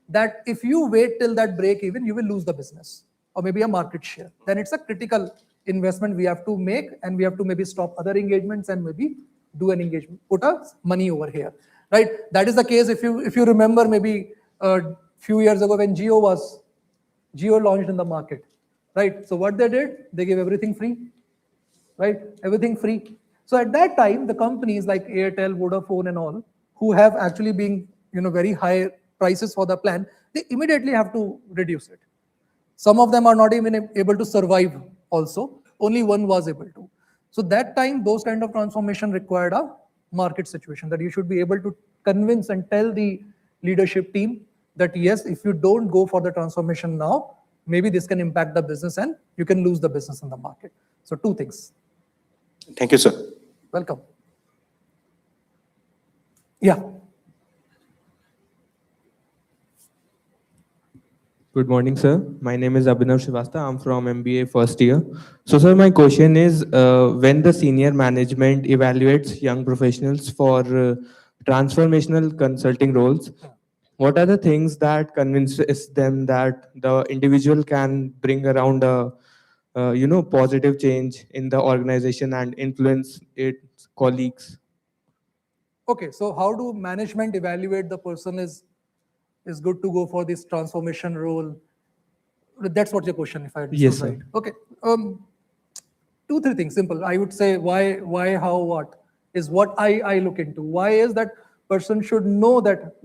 that if you wait till that break even, you will lose the business or maybe a market share. Then it's a critical investment we have to make, and we have to maybe stop other engagements and maybe do an engagement, put a money over here, right? That is the case if you remember maybe a few years ago when Jio launched in the market, right? So what they did, they gave everything free, right? Everything free. So at that time, the companies like Airtel, Vodafone and all, who have actually been, very high prices for the plan, they immediately have to reduce it. Some of them are not even able to survive also. Only one was able to. So that time, those kind of transformation required a market situation, that you should be able to convince and tell the leadership team that yes, if you don't go for the transformation now, maybe this can impact the business and you can lose the business in the market. So two things. Thank you, sir. Welcome. Yeah. Good morning, sir. My name is Abhinav Srivastava. I'm from MBA first year. So, sir, my question is, when the senior management evaluates young professionals for transformational consulting roles, what are the things that convinces them that the individual can bring around a, positive change in the organization and influence its colleagues? Okay, so how do management evaluate the person is good to go for this transformation role? That's what your question, if I understood Yes, sir. right. Okay. 2-3 things, simple. I would say why, how, what is what I look into. Why is that person should know that,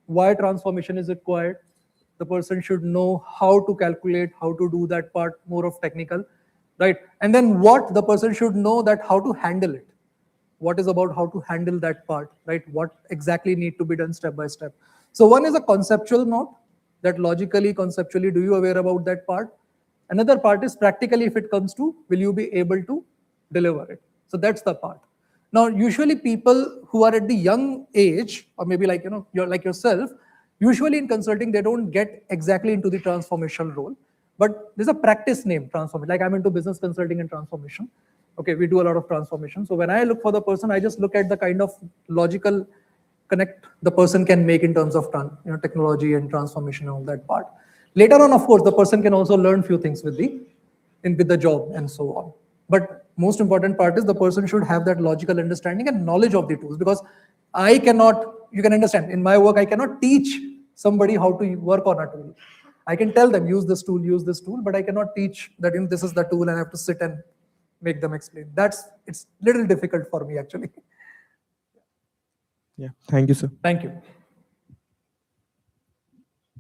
why transformation is required. The person should know how to calculate, how to do that part, more of technical, right? And then what the person should know that how to handle it. What is about how to handle that part, right? What exactly need to be done step by step. So one is a conceptual note, that logically, conceptually, do you aware about that part? Another part is practically, if it comes to, will you be able to deliver it? So that's the part. Now, usually people who are at the young age, or maybe like, you're like yourself, usually in consulting, they don't get exactly into the transformational role, but there's a practice name, transformation. Like I'm into business consulting and transformation. Okay, we do a lot of transformation. So when I look for the person, I just look at the kind of logical connect the person can make in terms of technology and transformation and all that part. Later on, of course, the person can also learn few things with the job and so on. But most important part is the person should have that logical understanding and knowledge of the tools, because you can understand, in my work, I cannot teach somebody how to work on a tool. I can tell them, use this tool, but I cannot teach that this is the tool and I have to sit and make them explain. It's little difficult for me actually. Yeah, thank you, sir. Thank you.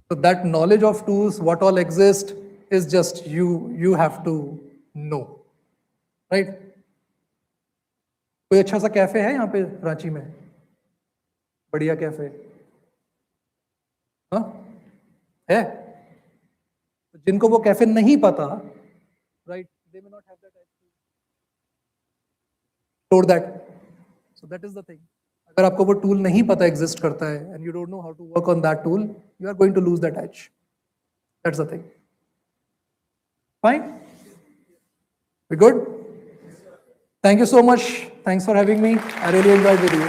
So that knowledge of tools, what all exist, is just you have to know, right? कोई अच्छा सा cafe है यहाँ पे रांची में? बढ़िया cafe? हाँ? है? जिनको वो कैफे नहीं पता, right? They may not have that attitude. explore that. So that is the thing. अगर आपको वो tool नहीं पता exist करता है and you don't know how to work on that tool, you are going to lose that edge. That's the thing. Fine? We good? Thank you so much. Thanks for having me. I really enjoyed with you.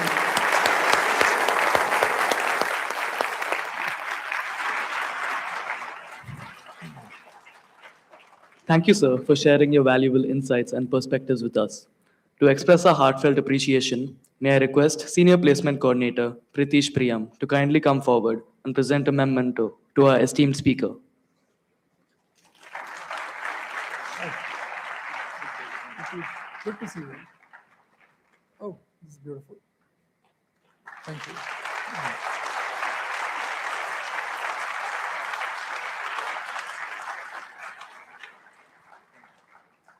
Thank you, sir, for sharing your valuable insights and perspectives with us. To express our heartfelt appreciation, may I request Senior Placement Coordinator Pritish Priyam to kindly come forward and present a memento to our esteemed speaker. Good to see you. Oh, this is beautiful. Thank you.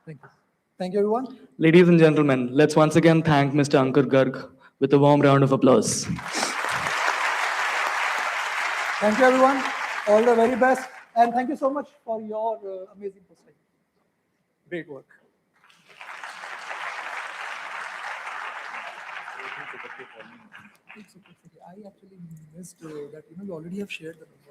Thank you. Thank you, everyone. Ladies and gentlemen, let's once again thank Mr. Ankur Garg with a warm round of applause. Thank you, everyone. All the very best. And thank you so much for your amazing perspective. Great work. It's okay. I actually missed that, you already have shared the number.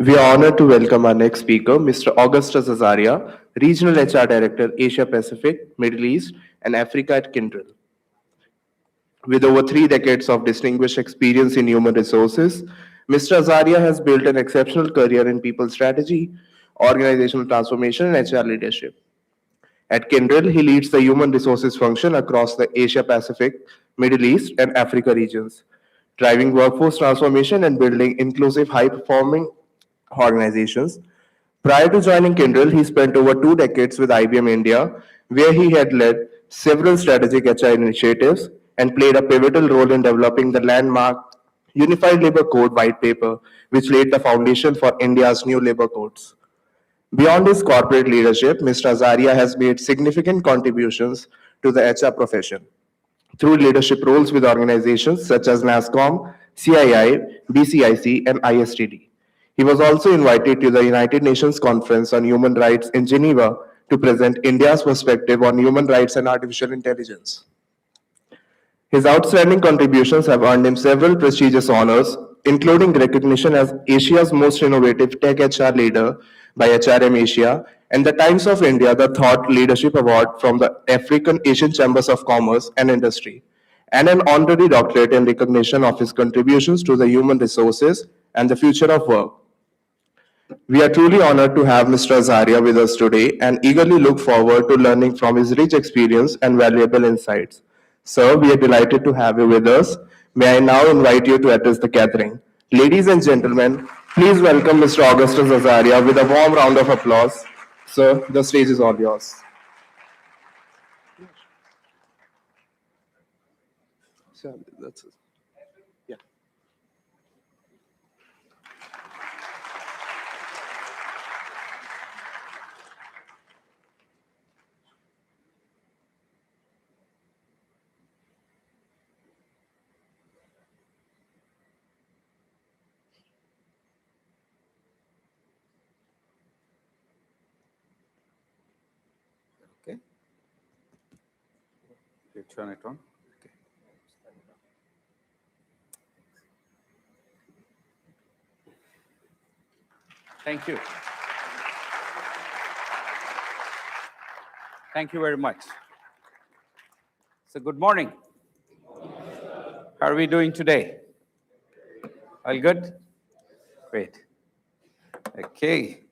We are honored to welcome our next speaker, Mr. Augustus Azariah, Regional HR Director, Asia Pacific, Middle East, and Africa at Kyndryl. With over 3 decades of distinguished experience in human resources, Mr. Azariah has built an exceptional career in people strategy, organizational transformation, and HR leadership. At Kyndryl, he leads the human resources function across the Asia Pacific, Middle East, and Africa regions, driving workforce transformation and building inclusive, high-performing organizations. Prior to joining Kyndryl, he spent over 2 decades with IBM India, where he had led several strategic HR initiatives and played a pivotal role in developing the landmark Unified Labour Code white paper, which laid the foundation for India's new labour codes. Beyond his corporate leadership, Mr. Azariah has made significant contributions to the HR profession through leadership roles with organizations such as NASSCOM, CII, BCIC, and ISTD. He was also invited to the United Nations Conference on Human Rights in Geneva to present India's perspective on human rights and artificial intelligence. His outstanding contributions have earned him several prestigious honors, including recognition as Asia's most innovative tech HR leader by HRM Asia and the Times of India the Thought Leadership Award from the African Asian Chambers of Commerce and Industry, and an honorary doctorate in recognition of his contributions to the human resources and the future of work. We are truly honored to have Mr. Azariah with us today and eagerly look forward to learning from his rich experience and valuable insights. Sir, we are delighted to have you with us. May I now invite you to address the gathering. Ladies and gentlemen, please welcome Mr. Augustus Azariah with a warm round of applause. Sir, the stage is all yours. Sir, that's it. Yeah. Okay. You turn it on. Okay. Thank you. Thank you very much. So good morning. How are we doing today? All good? Great. Okay.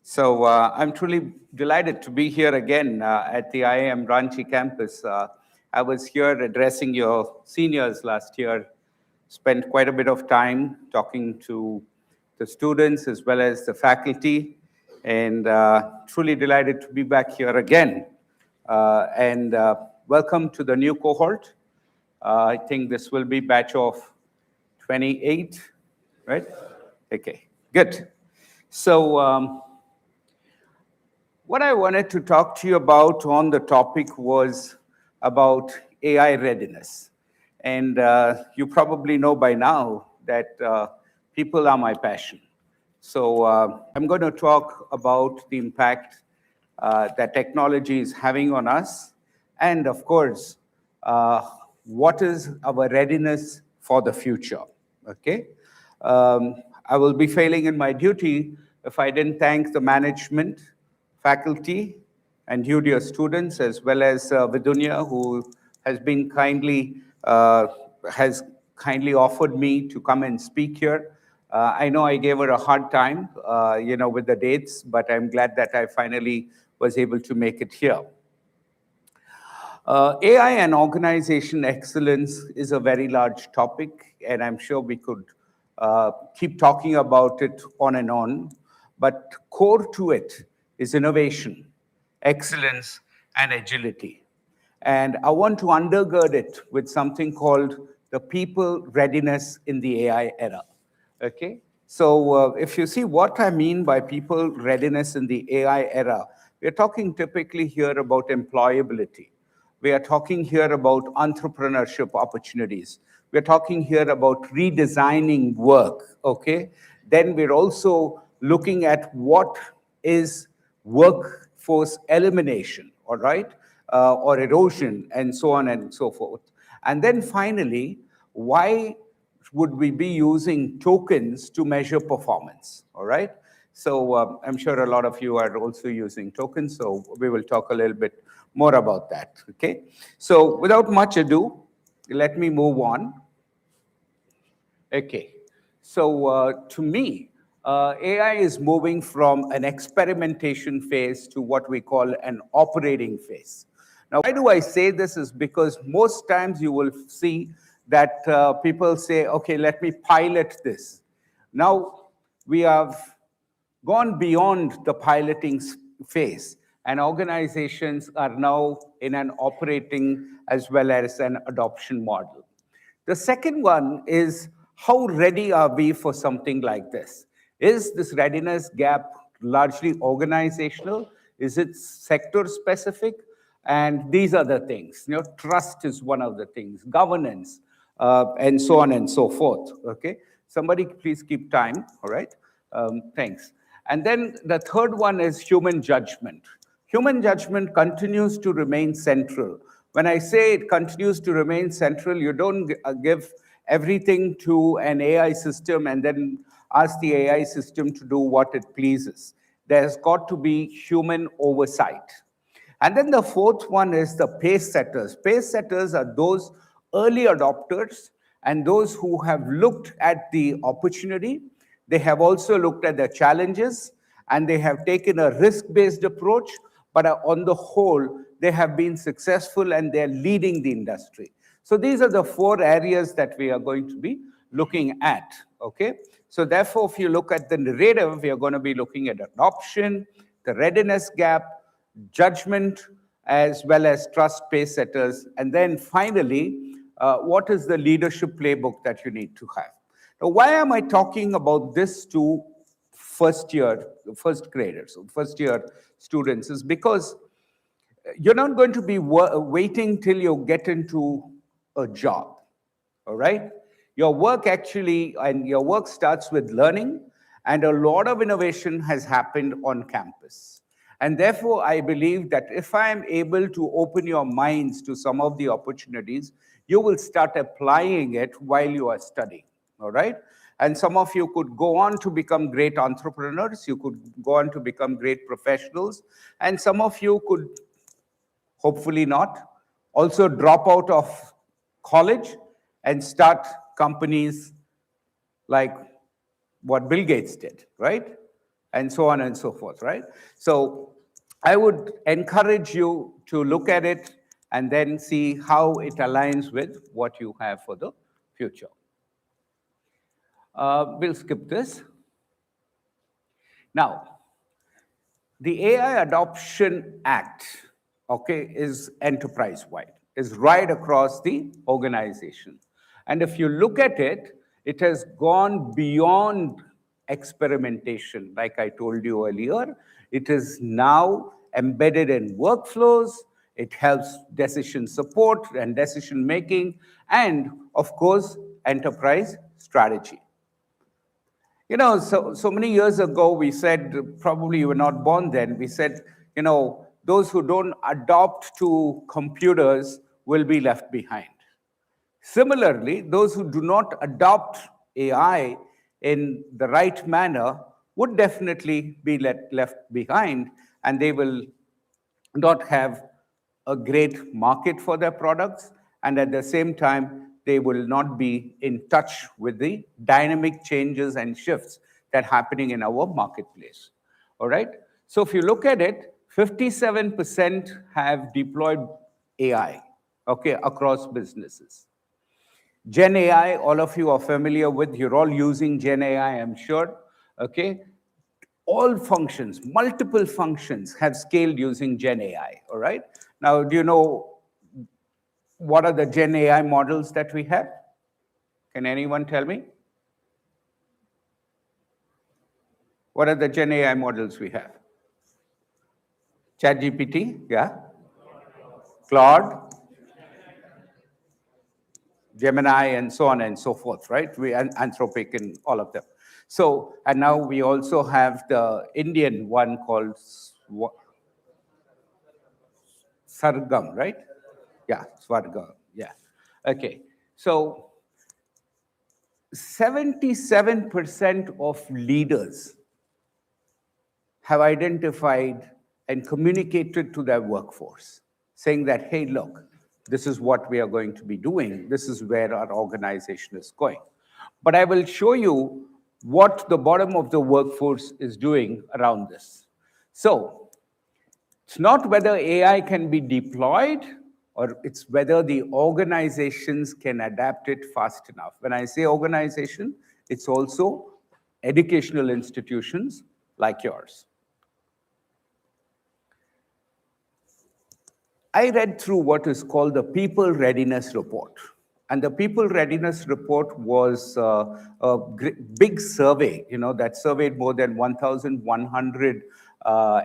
So I'm truly delighted to be here again at the IIM Ranchi campus. I was here addressing your seniors last year, spent quite a bit of time talking to the students as well as the faculty, and truly delighted to be back here again. And welcome to the new cohort. I think this will be batch of 28, right? Okay, good. So what I wanted to talk to you about on the topic was about AI readiness. And you probably know by now that people are my passion. So I'm going to talk about the impact that technology is having on us, and of course, what is our readiness for the future, okay? I will be failing in my duty if I didn't thank the management, faculty, and you dear students, as well as Vidunya, who has been kindly offered me to come and speak here. I know I gave her a hard time, with the dates, but I'm glad that I finally was able to make it here. AI and organization excellence is a very large topic, and I'm sure we could keep talking about it on and on. But core to it is innovation, excellence, and agility. And I want to undergird it with something called the people readiness in the AI era. Okay? So if you see what I mean by people readiness in the AI era, we're talking typically here about employability. We are talking here about entrepreneurship opportunities. We're talking here about redesigning work, okay? Then we're also looking at what is workforce elimination, all right? Or erosion, and so on and so forth. And then finally, why would we be using tokens to measure performance, all right? So I'm sure a lot of you are also using tokens, so we will talk a little bit more about that, okay? So without much ado, let me move on. Okay, so to me, AI is moving from an experimentation phase to what we call an operating phase. Now, why do I say this is because most times you will see that people say, okay, let me pilot this. Now, we have gone beyond the piloting phase, and organizations are now in an operating as well as an adoption model. The second one is, how ready are we for something like this? Is this readiness gap largely organizational? Is it sector specific? And these are the things. You know, trust is one of the things, governance, and so on and so forth. Okay, somebody please keep time. All right, thanks. And then the third one is human judgment. Human judgment continues to remain central. When I say it continues to remain central, you don't give everything to an AI system and then ask the AI system to do what it pleases. There's got to be human oversight. And then the fourth one is the pace setters. Pace setters are those early adopters and those who have looked at the opportunity. They have also looked at the challenges and they have taken a risk-based approach, but on the whole, they have been successful and they're leading the industry. So these are the four areas that we are going to be looking at, okay? So therefore, if you look at the narrative, we are going to be looking at adoption, the readiness gap, judgment, as well as trust pace setters, and then finally, what is the leadership playbook that you need to have? Now, why am I talking about this to first graders, or first year students? Is because you're not going to be waiting till you get into a job, all right? Your work starts with learning, and a lot of innovation has happened on campus. And therefore, I believe that if I am able to open your minds to some of the opportunities, you will start applying it while you are studying, all right? And some of you could go on to become great entrepreneurs, you could go on to become great professionals, and some of you could, hopefully not, also drop out of college and start companies like what Bill Gates did, right? And so on and so forth, right? So I would encourage you to look at it and then see how it aligns with what you have for the future. We'll skip this. Now, the AI Adoption Act, okay, is enterprise-wide, is right across the organization. And if you look at it, it has gone beyond experimentation, like I told you earlier. It is now embedded in workflows. It helps decision support and decision making, and of course, enterprise strategy. You know, so many years ago, we said, probably you were not born then, we said, you know, those who don't adopt to computers will be left behind. Similarly, those who do not adopt AI in the right manner would definitely be left behind, and they will not have a great market for their products, and at the same time, they will not be in touch with the dynamic changes and shifts that are happening in our marketplace. All right? So if you look at it, 57% have deployed AI, okay, across businesses. Gen AI, all of you are familiar with, you're all using Gen AI, I'm sure, okay? All functions, multiple functions have scaled using Gen AI, all right? Now, do you know what are the Gen AI models that we have? Can anyone tell me? What are the Gen AI models we have? ChatGPT, yeah? Claude, Gemini, and so on and so forth, right? Anthropic and all of them. So, and now we also have the Indian one called Sargam, right? Yeah, Swargam, yeah. Okay, so 77% of leaders have identified and communicated to their workforce, saying that, hey, look, this is what we are going to be doing. This is where our organization is going. But I will show you what the bottom of the workforce is doing around this. So it's not whether AI can be deployed, or it's whether the organizations can adapt it fast enough. When I say organization, it's also educational institutions like yours. I read through what is called the People Readiness Report. And the People Readiness Report was a big survey, that surveyed more than 1,100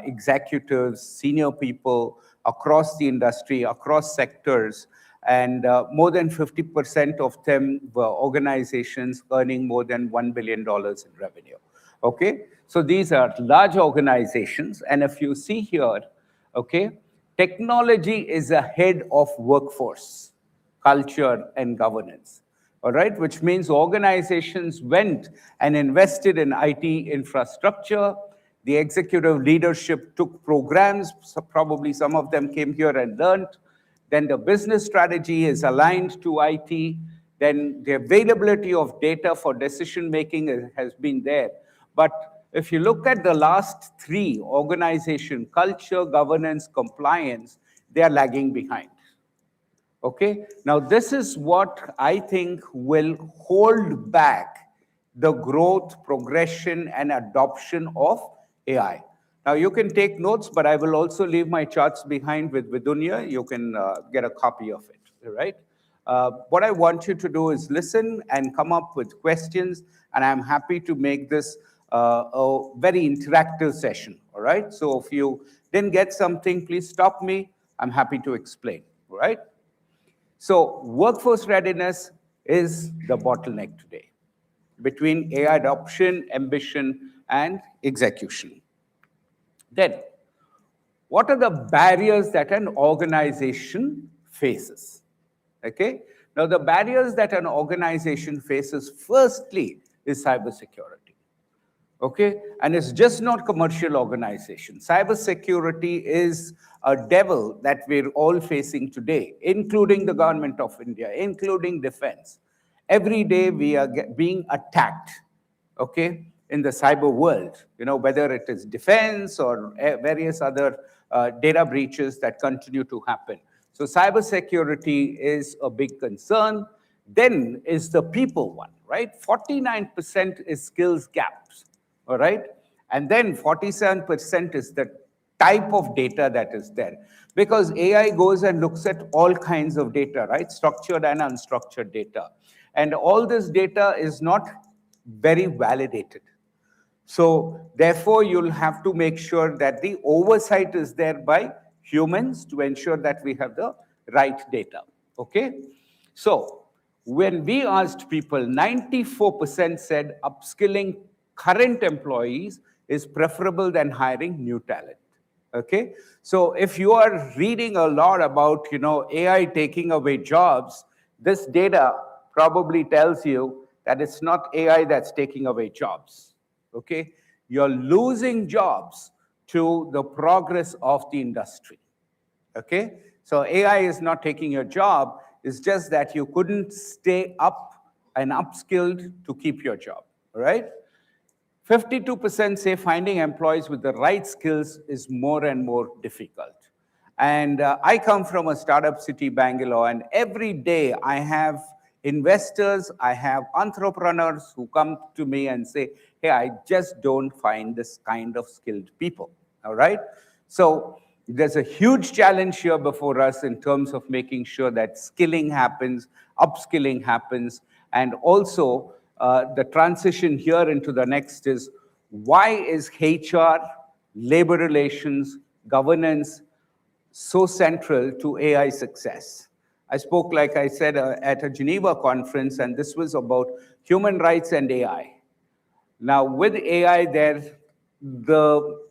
executives, senior people across the industry, across sectors, and more than 50% of them were organizations earning more than $1 billion in revenue. Okay, so these are large organizations, and if you see here, okay, technology is ahead of workforce, culture, and governance. All right, which means organizations went and invested in IT infrastructure. The executive leadership took programs, so probably some of them came here and learned. Then the business strategy is aligned to IT. Then the availability of data for decision making has been there. But if you look at the last three, organization, culture, governance, compliance, they are lagging behind. Okay, now this is what I think will hold back the growth, progression, and adoption of AI. Now you can take notes, but I will also leave my charts behind with Vidunya. You can get a copy of it, right? What I want you to do is listen and come up with questions, and I'm happy to make this a very interactive session, all right? So if you didn't get something, please stop me. I'm happy to explain, all right? So workforce readiness is the bottleneck today between AI adoption, ambition, and execution. Then, what are the barriers that an organization faces? Okay, now the barriers that an organization faces firstly is cybersecurity. Okay, and it's just not commercial organization. Cybersecurity is a devil that we're all facing today, including the government of India, including defense. Every day we are being attacked, okay, in the cyber world, whether it is defense or various other data breaches that continue to happen. So cybersecurity is a big concern. Then is the people one, right? 49% is skills gaps. All right, and then 47% is the type of data that is there, because AI goes and looks at all kinds of data, right? Structured and unstructured data. And all this data is not very validated. So therefore, you'll have to make sure that the oversight is there by humans to ensure that we have the right data, okay? So when we asked people, 94% said upskilling current employees is preferable than hiring new talent. Okay, so if you are reading a lot about AI taking away jobs, this data probably tells you that it's not AI that's taking away jobs. Okay, you're losing jobs to the progress of the industry. Okay, so AI is not taking your job, it's just that you couldn't stay up and upskilled to keep your job. All right. 52% say finding employees with the right skills is more and more difficult. And I come from a startup city, Bangalore, and every day I have investors, I have entrepreneurs who come to me and say, hey, I just don't find this kind of skilled people, all right? So there's a huge challenge here before us in terms of making sure that skilling happens, upskilling happens, and also the transition here into the next is, why is HR, labor relations, governance so central to AI success? I spoke, like I said, at a Geneva conference, and this was about human rights and AI. Now, with AI there, the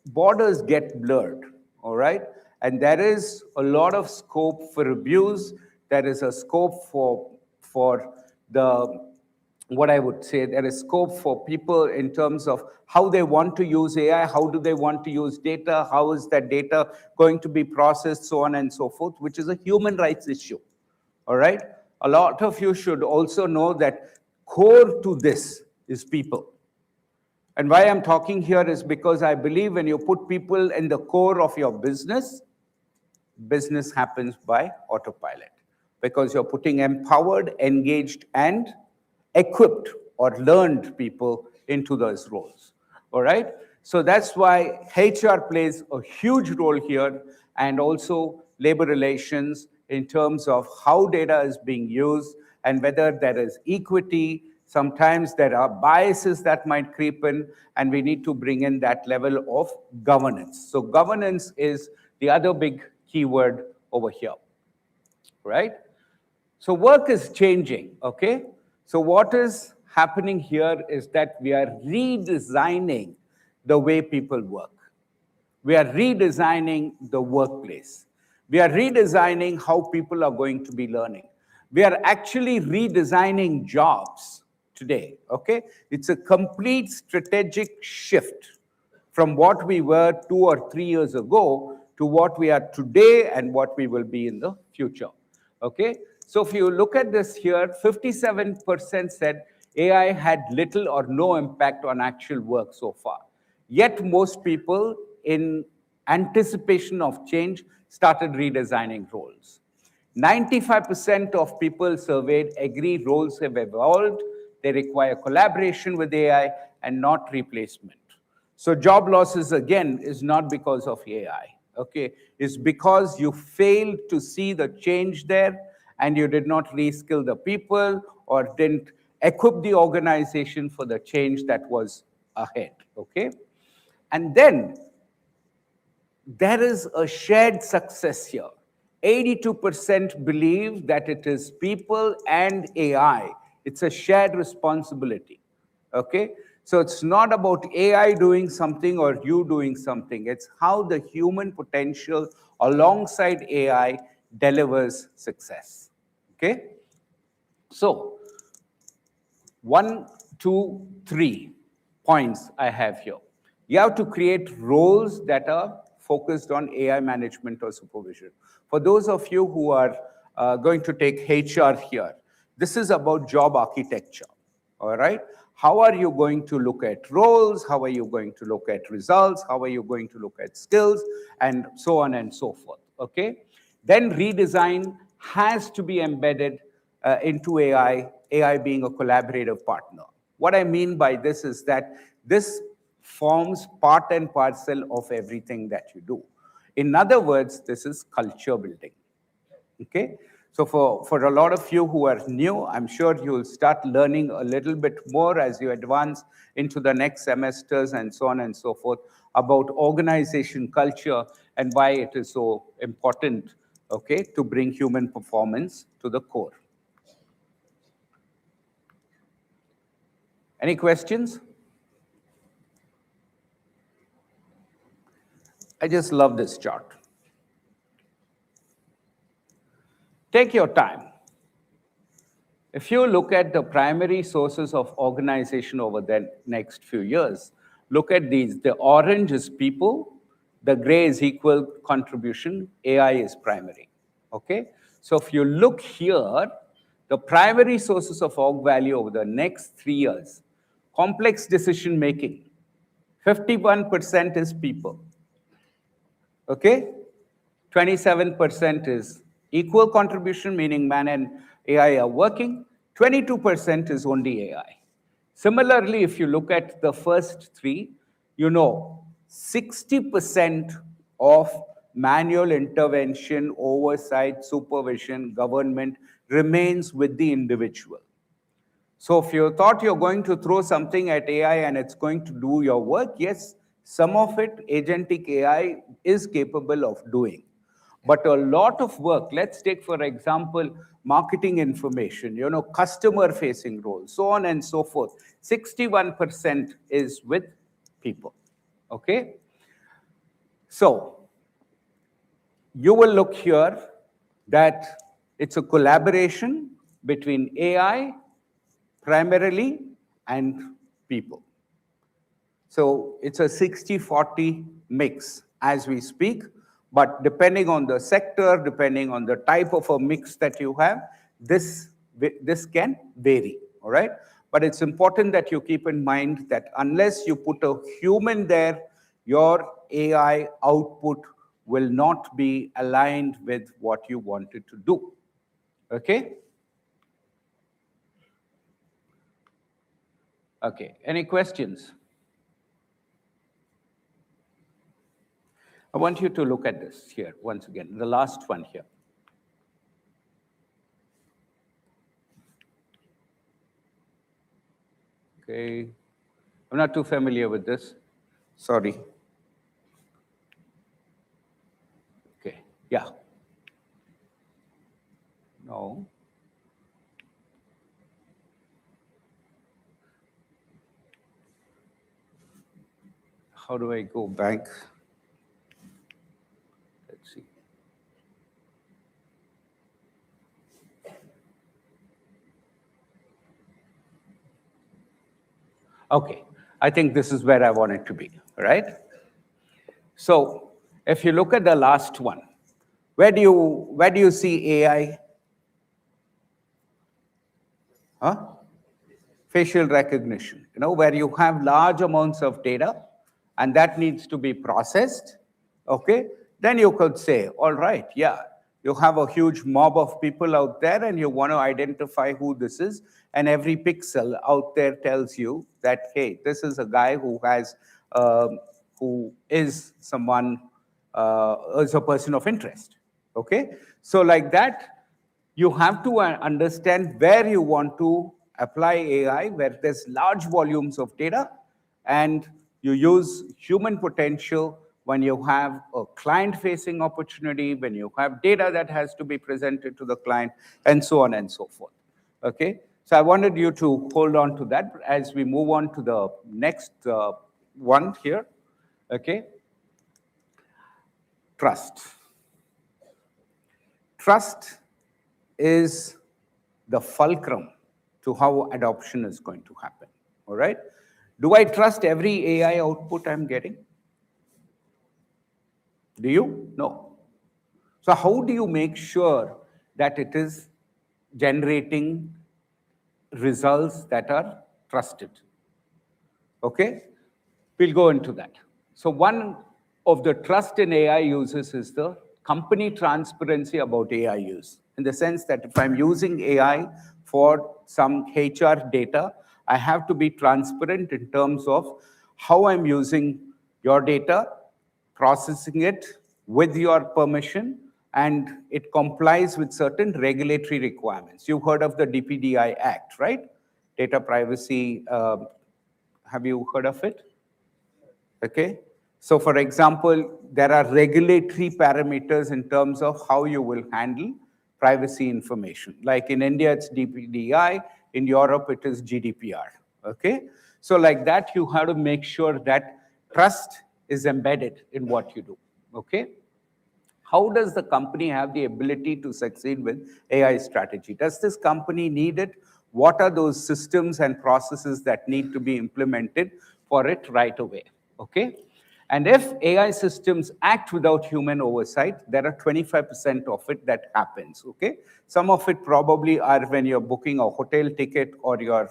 borders get blurred, all right? And there is a lot of scope for abuse. There is a scope for the what I would say, there is scope for people in terms of how they want to use AI, how do they want to use data, how is that data going to be processed, so on and so forth, which is a human rights issue. All right? A lot of you should also know that core to this is people. And why I'm talking here is because I believe when you put people in the core of your business, business happens by autopilot because you're putting empowered, engaged, and equipped or learned people into those roles. All right? So that's why HR plays a huge role here, and also labor relations in terms of how data is being used and whether there is equity. Sometimes there are biases that might creep in, and we need to bring in that level of governance. So governance is the other big keyword over here, right? So work is changing, okay? So what is happening here is that we are redesigning the way people work. We are redesigning the workplace. We are redesigning how people are going to be learning. We are actually redesigning jobs today, okay? It's a complete strategic shift from what we were 2 or 3 years ago to what we are today and what we will be in the future, okay? So if you look at this here, 57% said AI had little or no impact on actual work so far. Yet most people, in anticipation of change, started redesigning roles. 95% of people surveyed agree roles have evolved. They require collaboration with AI and not replacement. So job losses, again, is not because of AI, okay? It's because you failed to see the change there and you did not reskill the people or didn't equip the organization for the change that was ahead, okay? And then there is a shared success here. 82% believe that it is people and AI. It's a shared responsibility, okay? So it's not about AI doing something or you doing something. It's how the human potential alongside AI delivers success, okay? So 1, 2, 3 points I have here. You have to create roles that are focused on AI management or supervision. For those of you who are going to take HR here, this is about job architecture, all right? How are you going to look at roles? How are you going to look at results? How are you going to look at skills? And so on and so forth, okay? Then redesign has to be embedded into AI, AI being a collaborative partner. What I mean by this is that this forms part and parcel of everything that you do. In other words, this is culture building, okay? So for a lot of you who are new, I'm sure you'll start learning a little bit more as you advance into the next semesters and so on and so forth about organization culture and why it is so important, okay, to bring human performance to the core. Any questions? I just love this chart. Take your time. If you look at the primary sources of organization over the next few years, look at these. The orange is people, the gray is equal contribution, AI is primary, okay? So if you look here, the primary sources of org value over the next 3 years, complex decision making, 51% is people, okay? 27% is equal contribution, meaning man and AI are working. 22% is only AI. Similarly, if you look at the first three, you know 60% of manual intervention, oversight, supervision, government remains with the individual. So if you thought you're going to throw something at AI and it's going to do your work, yes, some of it agentic AI is capable of doing. But a lot of work, let's take, for example, marketing information, you know, customer-facing roles, so on and so forth. 61% is with people, okay? So you will look here that it's a collaboration between AI, primarily, and people. So it's a 60-40 mix as we speak, but depending on the sector, depending on the type of a mix that you have, this can vary, all right? But it's important that you keep in mind that unless you put a human there, your AI output will not be aligned with what you wanted to do, okay? Okay, any questions? I want you to look at this here once again, the last one here. Okay, I'm not too familiar with this. Sorry. Okay, yeah. No. How do I go back? Let's see. Okay, I think this is where I want it to be, right? So if you look at the last one, where do you see AI? Huh? Facial recognition, where you have large amounts of data and that needs to be processed, okay? Then you could say, all right, yeah, you have a huge mob of people out there and you want to identify who this is, and every pixel out there tells you that, hey, this is a guy who has, who is someone, is a person of interest, okay? So like that, you have to understand where you want to apply AI, where there's large volumes of data, and you use human potential when you have a client-facing opportunity, when you have data that has to be presented to the client, and so on and so forth, okay? So I wanted you to hold on to that as we move on to the next one here, okay? Trust. Trust is the fulcrum to how adoption is going to happen, all right? Do I trust every AI output I'm getting? Do you? No. So how do you make sure that it is generating results that are trusted? Okay? We'll go into that. So one of the trust in AI uses is the company transparency about AI use, in the sense that if I'm using AI for some HR data, I have to be transparent in terms of how I'm using your data, processing it with your permission, and it complies with certain regulatory requirements. You've heard of the DPDI Act, right? Data privacy, have you heard of it? Okay. So for example, there are regulatory parameters in terms of how you will handle privacy information. Like in India, it's DPDI. In Europe, it is GDPR. Okay. So like that, you have to make sure that trust is embedded in what you do. Okay. How does the company have the ability to succeed with AI strategy? Does this company need it? What are those systems and processes that need to be implemented for it right away? Okay. And if AI systems act without human oversight, there are 25% of it that happens, okay? Some of it probably are when you're booking a hotel ticket or you're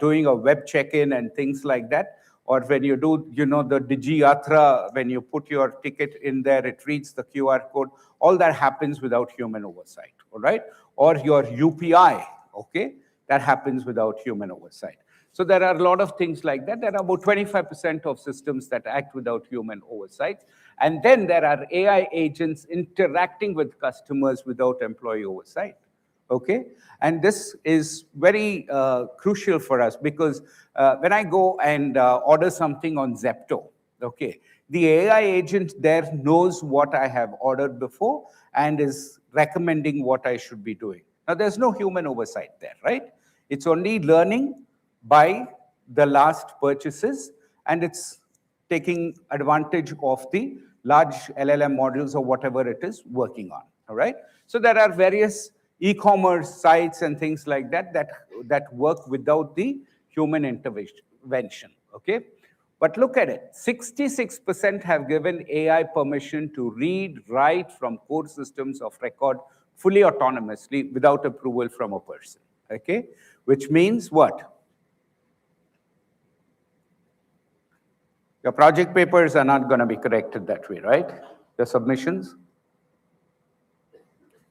doing a web check-in and things like that, or when you do, the Digi-Yatra, when you put your ticket in there, it reads the QR code. All that happens without human oversight, all right? Or your UPI, okay? That happens without human oversight. So there are a lot of things like that. There are about 25% of systems that act without human oversight. And then there are AI agents interacting with customers without employee oversight, okay? And this is very crucial for us because when I go and order something on Zepto, okay, the AI agent there knows what I have ordered before and is recommending what I should be doing. Now, there's no human oversight there, right? It's only learning by the last purchases, and it's taking advantage of the large LLM models or whatever it is working on, all right? So there are various e-commerce sites and things like that, that work without the human intervention, okay? But look at it, 66% have given AI permission to read, write from core systems of record fully autonomously without approval from a person, okay? Which means what? Your project papers are not going to be corrected that way, right? Your submissions.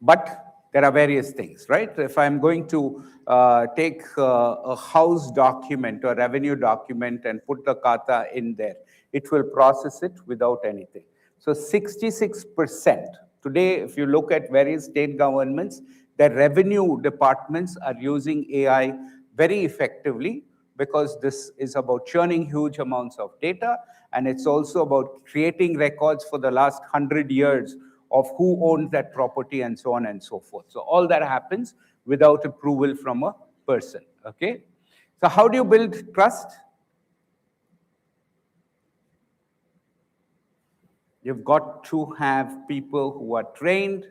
But there are various things, right? If I'm going to take a house document or revenue document and put the kata in there, it will process it without anything. So 66%. Today, if you look at various state governments, their revenue departments are using AI very effectively, because this is about churning huge amounts of data, and it's also about creating records for the last 100 years of who owned that property and so on and so forth. So all that happens without approval from a person, okay? So how do you build trust? You've got to have people who are trained,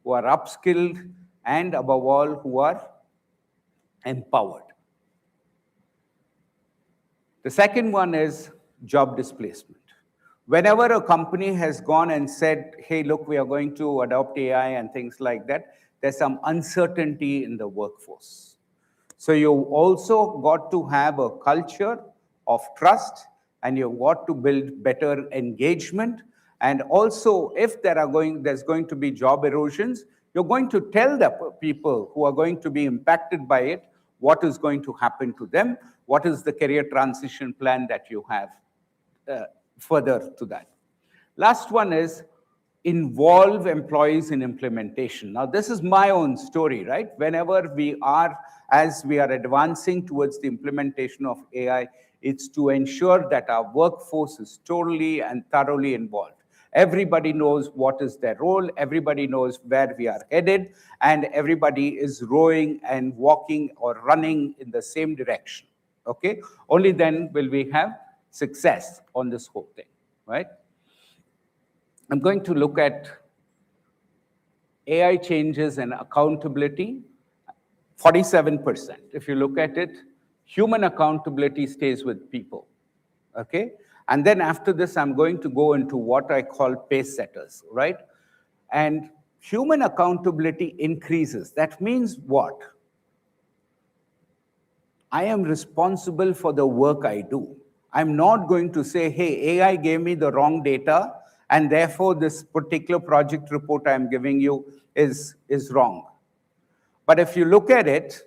who are upskilled, and above all, who are empowered. The second one is job displacement. Whenever a company has gone and said, hey, look, we are going to adopt AI and things like that, there's some uncertainty in the workforce. So you also got to have a culture of trust, and you've got to build better engagement. And also, if there's going to be job erosions, you're going to tell the people who are going to be impacted by it what is going to happen to them, what is the career transition plan that you have further to that. Last one is involve employees in implementation. Now, this is my own story, right? Whenever as we are advancing towards the implementation of AI, it's to ensure that our workforce is totally and thoroughly involved. Everybody knows what is their role, everybody knows where we are headed, and everybody is rowing and walking or running in the same direction, okay? Only then will we have success on this whole thing, right? I'm going to look at AI changes and accountability. 47%. If you look at it, human accountability stays with people, okay? And then after this, I'm going to go into what I call pace setters, right? And human accountability increases. That means what? I am responsible for the work I do. I'm not going to say, hey, AI gave me the wrong data, and therefore this particular project report I'm giving you is wrong. But if you look at it,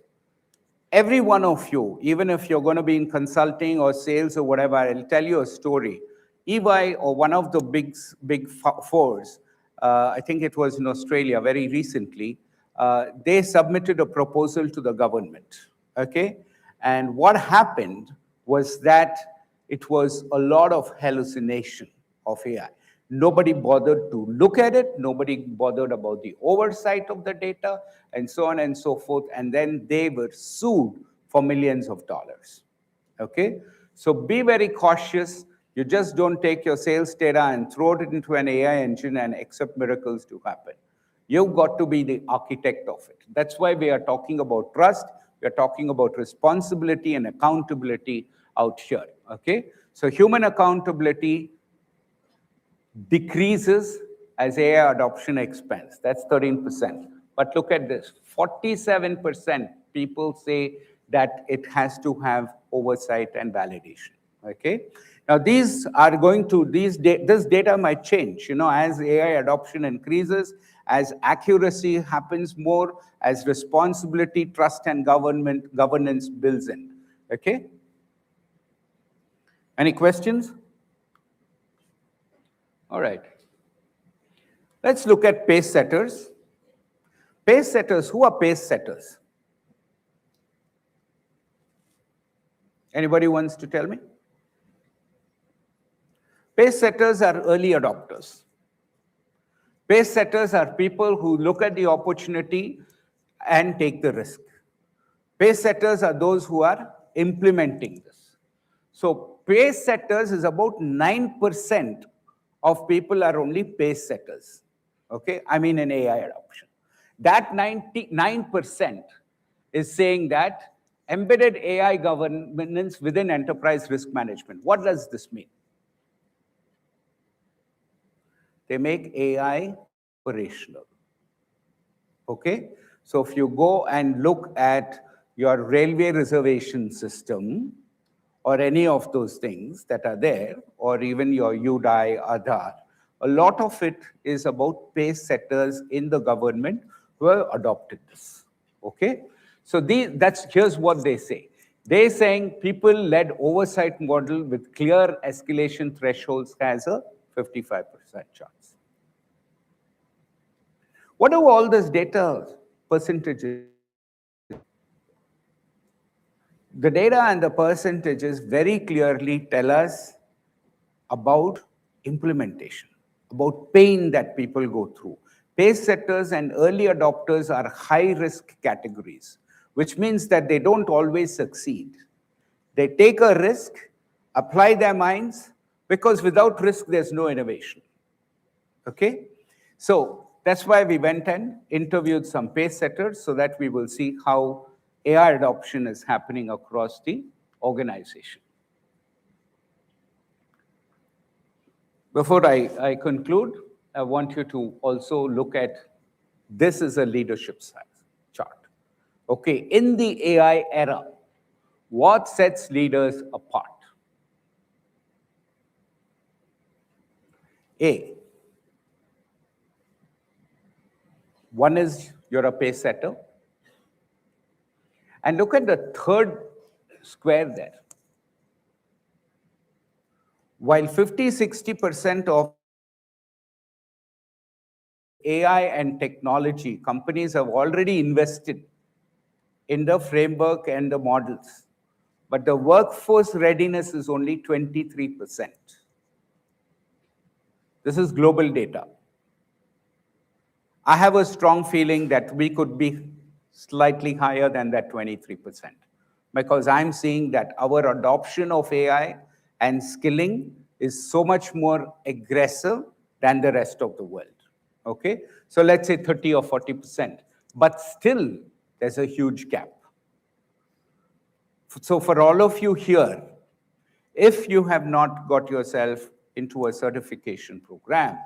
every one of you, even if you're going to be in consulting or sales or whatever, I'll tell you a story. EY, or one of the big fours, I think it was in Australia very recently, they submitted a proposal to the government, okay? And what happened was that it was a lot of hallucination of AI. Nobody bothered to look at it. Nobody bothered about the oversight of the data, and so on and so forth. And then they were sued for millions of dollars, okay? So be very cautious. You just don't take your sales data and throw it into an AI engine and expect miracles to happen. You've got to be the architect of it. That's why we are talking about trust. We are talking about responsibility and accountability out here, okay? So human accountability decreases as AI adoption expands. That's 13%. But look at this, 47% people say that it has to have oversight and validation, okay? Now these are going to, this data might change, as AI adoption increases, as accuracy happens more, as responsibility, trust, and governance builds in, okay? Any questions? All right. Let's look at pace setters. Pace setters, who are pace setters? Anybody wants to tell me? Pace setters are early adopters. Pace setters are people who look at the opportunity and take the risk. Pace setters are those who are implementing this. So pace setters is about 9% of people are only pace setters, okay? I mean in AI adoption. That 99% is saying that embedded AI governance within enterprise risk management. What does this mean? They make AI operational. Okay? So if you go and look at your railway reservation system or any of those things that are there, or even your UDI, Aadhaar, a lot of it is about pace setters in the government who have adopted this. Okay? So here's what they say. They're saying people-led oversight model with clear escalation thresholds has a 55% chance. What do all this data percentages? The data and the percentages very clearly tell us about implementation, about pain that people go through. Pace setters and early adopters are high-risk categories, which means that they don't always succeed. They take a risk, apply their minds, because without risk, there's no innovation. Okay? So that's why we went and interviewed some pace setters so that we will see how AI adoption is happening across the organization. Before I conclude, I want you to also look at this is a leadership chart. Okay, in the AI era, what sets leaders apart? One is you're a pace setter. And look at the third square there. While 50-60% of AI and technology, companies have already invested in the framework and the models, but the workforce readiness is only 23%. This is global data. I have a strong feeling that we could be slightly higher than that 23%, because I'm seeing that our adoption of AI and skilling is so much more aggressive than the rest of the world. Okay? So let's say 30 or 40%, but still there's a huge gap. So for all of you here, if you have not got yourself into a certification program,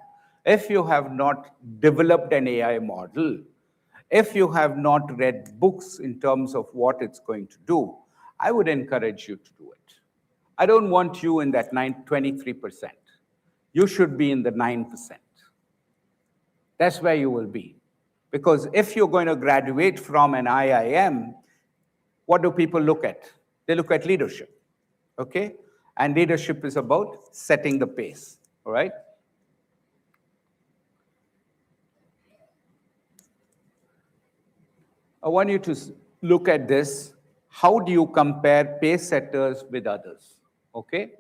if you have not developed an AI model, if you have not read books in terms of what it's going to do, I would encourage you to do it. I don't want you in that 23%. You should be in the 9%. That's where you will be. Because if you're going to graduate from an IIM, what do people look at? They look at leadership, okay? And leadership is about setting the pace, all right? I want you to look at this. How do you compare pace setters with others, okay?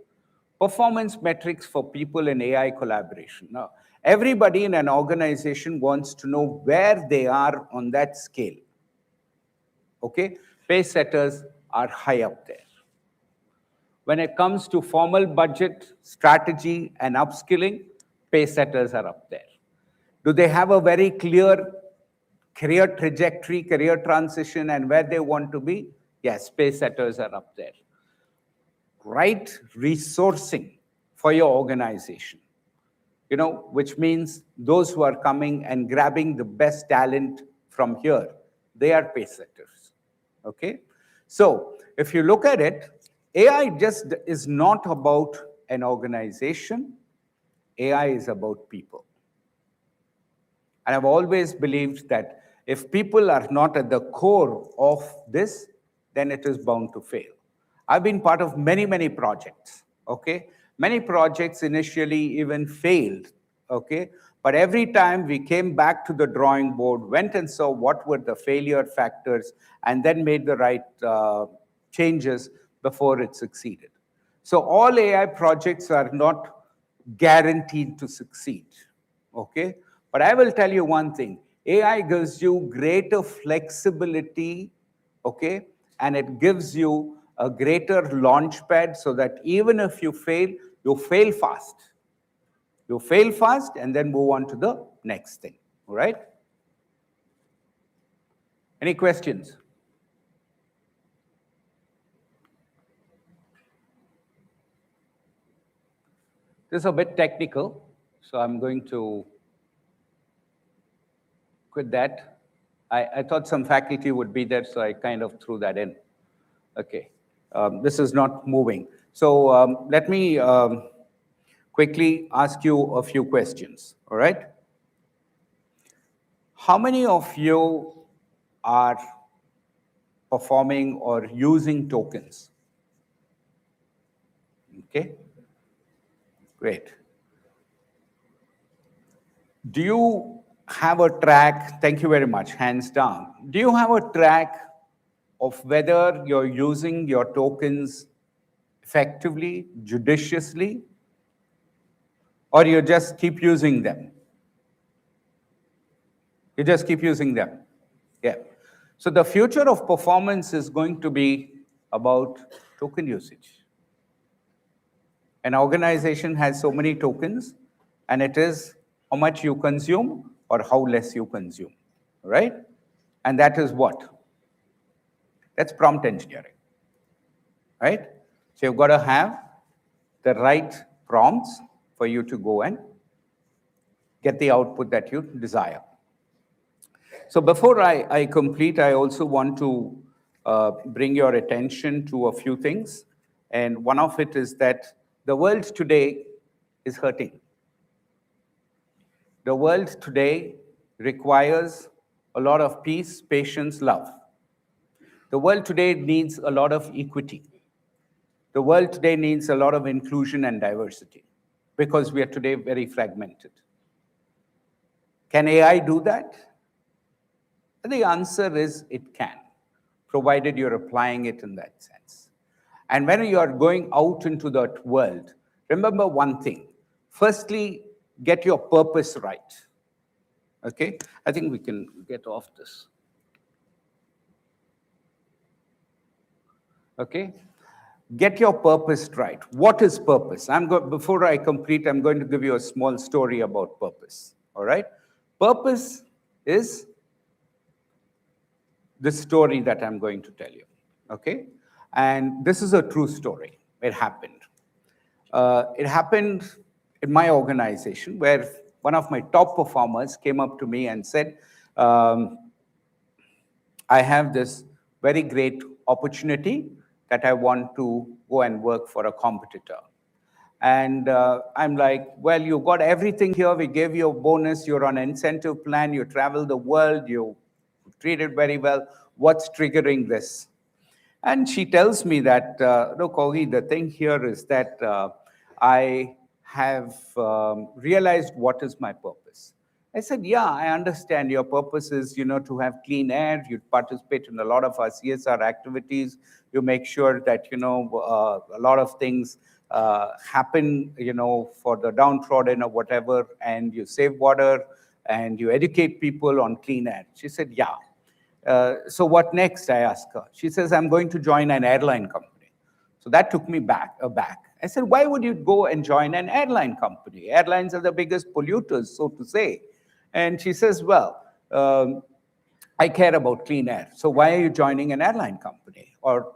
Performance metrics for people in AI collaboration. Now, everybody in an organization wants to know where they are on that scale, okay? Pace setters are high up there. When it comes to formal budget, strategy, and upskilling, pace setters are up there. Do they have a very clear career trajectory, career transition, and where they want to be? Yes, pace setters are up there. Right resourcing for your organization, which means those who are coming and grabbing the best talent from here, they are pace setters, okay? So if you look at it, AI just is not about an organization. AI is about people. And I've always believed that if people are not at the core of this, then it is bound to fail. I've been part of many, many projects, okay? Many projects initially even failed, okay? But every time we came back to the drawing board, went and saw what were the failure factors, and then made the right changes before it succeeded. So all AI projects are not guaranteed to succeed, okay? But I will tell you one thing, AI gives you greater flexibility, okay? And it gives you a greater launch pad so that even if you fail fast. You fail fast and then move on to the next thing, all right? Any questions? This is a bit technical, so I'm going to quit that. I thought some faculty would be there, so I kind of threw that in. Okay, this is not moving. So let me quickly ask you a few questions, all right? How many of you are performing or using tokens? Okay, great. Do you have a track? Thank you very much, hands down. Do you have a track of whether you're using your tokens effectively, judiciously, or you just keep using them? You just keep using them. Yeah. So the future of performance is going to be about token usage. An organization has so many tokens, and it is how much you consume or how less you consume, right? And that is what? That's prompt engineering, right? So you've got to have the right prompts for you to go and get the output that you desire. So before I complete, I also want to bring your attention to a few things. And one of it is that the world today is hurting. The world today requires a lot of peace, patience, love. The world today needs a lot of equity. The world today needs a lot of inclusion and diversity because we are today very fragmented. Can AI do that? The answer is it can, provided you're applying it in that sense. And when you are going out into that world, remember one thing. Firstly, get your purpose right. Okay? I think we can get off this. Okay? Get your purpose right. What is purpose? Before I complete, I'm going to give you a small story about purpose. All right? Purpose is the story that I'm going to tell you. Okay? And this is a true story. It happened. It happened in my organization where one of my top performers came up to me and said, I have this very great opportunity that I want to go and work for a competitor. And I'm like, well, you got everything here. We gave you a bonus. You're on an incentive plan. You travel the world. You treated very well. What's triggering this? And she tells me that, look, Augie, the thing here is that I have realized what is my purpose. I said, yeah, I understand your purpose is, to have clean air. You participate in a lot of our CSR activities. You make sure that, a lot of things happen, for the downtrodden or whatever, and you save water and you educate people on clean air. She said, yeah. So what next, I asked her. She says, I'm going to join an airline company. So that took me aback. I said, why would you go and join an airline company? Airlines are the biggest polluters, so to say. And she says, well, I care about clean air. So why are you joining an airline company or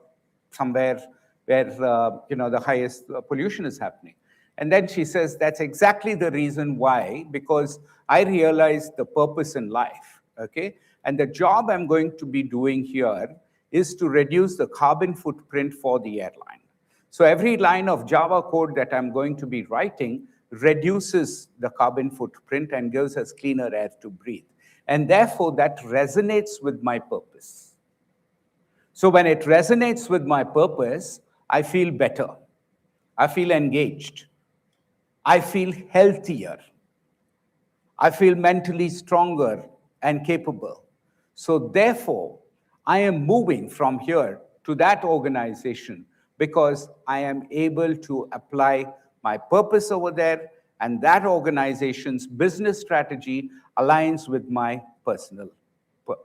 somewhere where, the highest pollution is happening? And then she says, that's exactly the reason why, because I realized the purpose in life, okay? And the job I'm going to be doing here is to reduce the carbon footprint for the airline. So every line of Java code that I'm going to be writing reduces the carbon footprint and gives us cleaner air to breathe. And therefore, that resonates with my purpose. So when it resonates with my purpose, I feel better. I feel engaged. I feel healthier. I feel mentally stronger and capable. So therefore, I am moving from here to that organization because I am able to apply my purpose over there, and that organization's business strategy aligns with my personal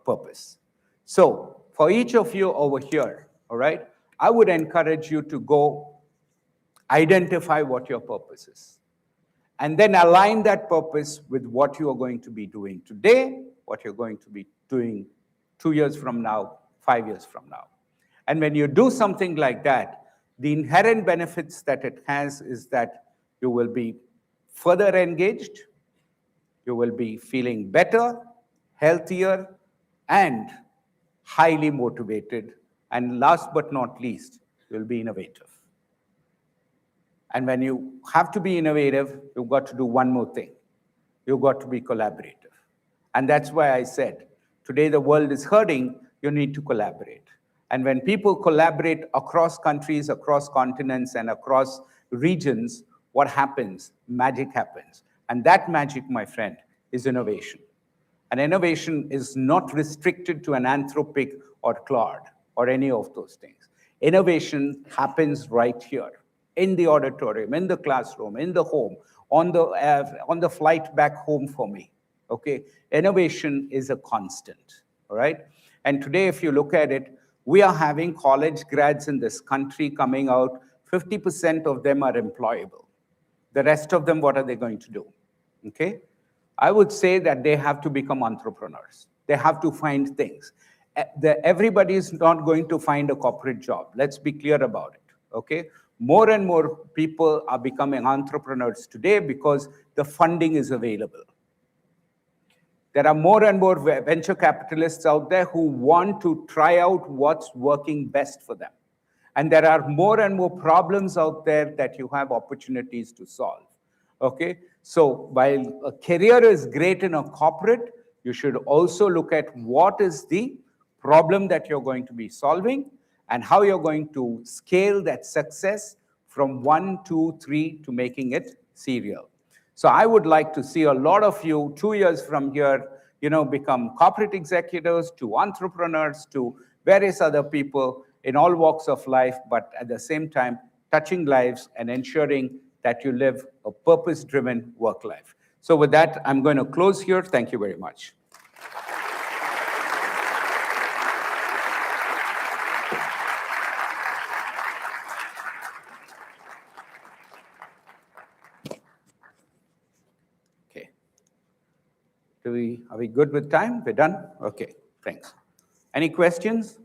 purpose. So for each of you over here, all right, I would encourage you to go identify what your purpose is, and then align that purpose with what you are going to be doing today, what you're going to be doing 2 years from now, 5 years from now. And when you do something like that, the inherent benefits that it has is that you will be further engaged, you will be feeling better, healthier, and highly motivated. And last but not least, you'll be innovative. And when you have to be innovative, you've got to do one more thing. You've got to be collaborative. And that's why I said, today the world is hurting, you need to collaborate. And when people collaborate across countries, across continents, and across regions, what happens? Magic happens. And that magic, my friend, is innovation. And innovation is not restricted to an Anthropic or Claude or any of those things. Innovation happens right here, in the auditorium, in the classroom, in the home, on the flight back home for me. Okay, innovation is a constant. All right. And today, if you look at it, we are having college grads in this country coming out. 50% of them are employable. The rest of them, what are they going to do? Okay. I would say that they have to become entrepreneurs. They have to find things. Everybody is not going to find a corporate job. Let's be clear about it. Okay. More and more people are becoming entrepreneurs today because the funding is available. There are more and more venture capitalists out there who want to try out what's working best for them. And there are more and more problems out there that you have opportunities to solve. Okay? So while a career is great in a corporate, you should also look at what is the problem that you're going to be solving and how you're going to scale that success from 1, 2, 3 to making it serial. So I would like to see a lot of you 2 years from here, become corporate executives, to entrepreneurs, to various other people in all walks of life, but at the same time, touching lives and ensuring that you live a purpose-driven work life. So with that, I'm going to close here. Thank you very much. Are we good with time? We're done? Okay, thanks. Any questions?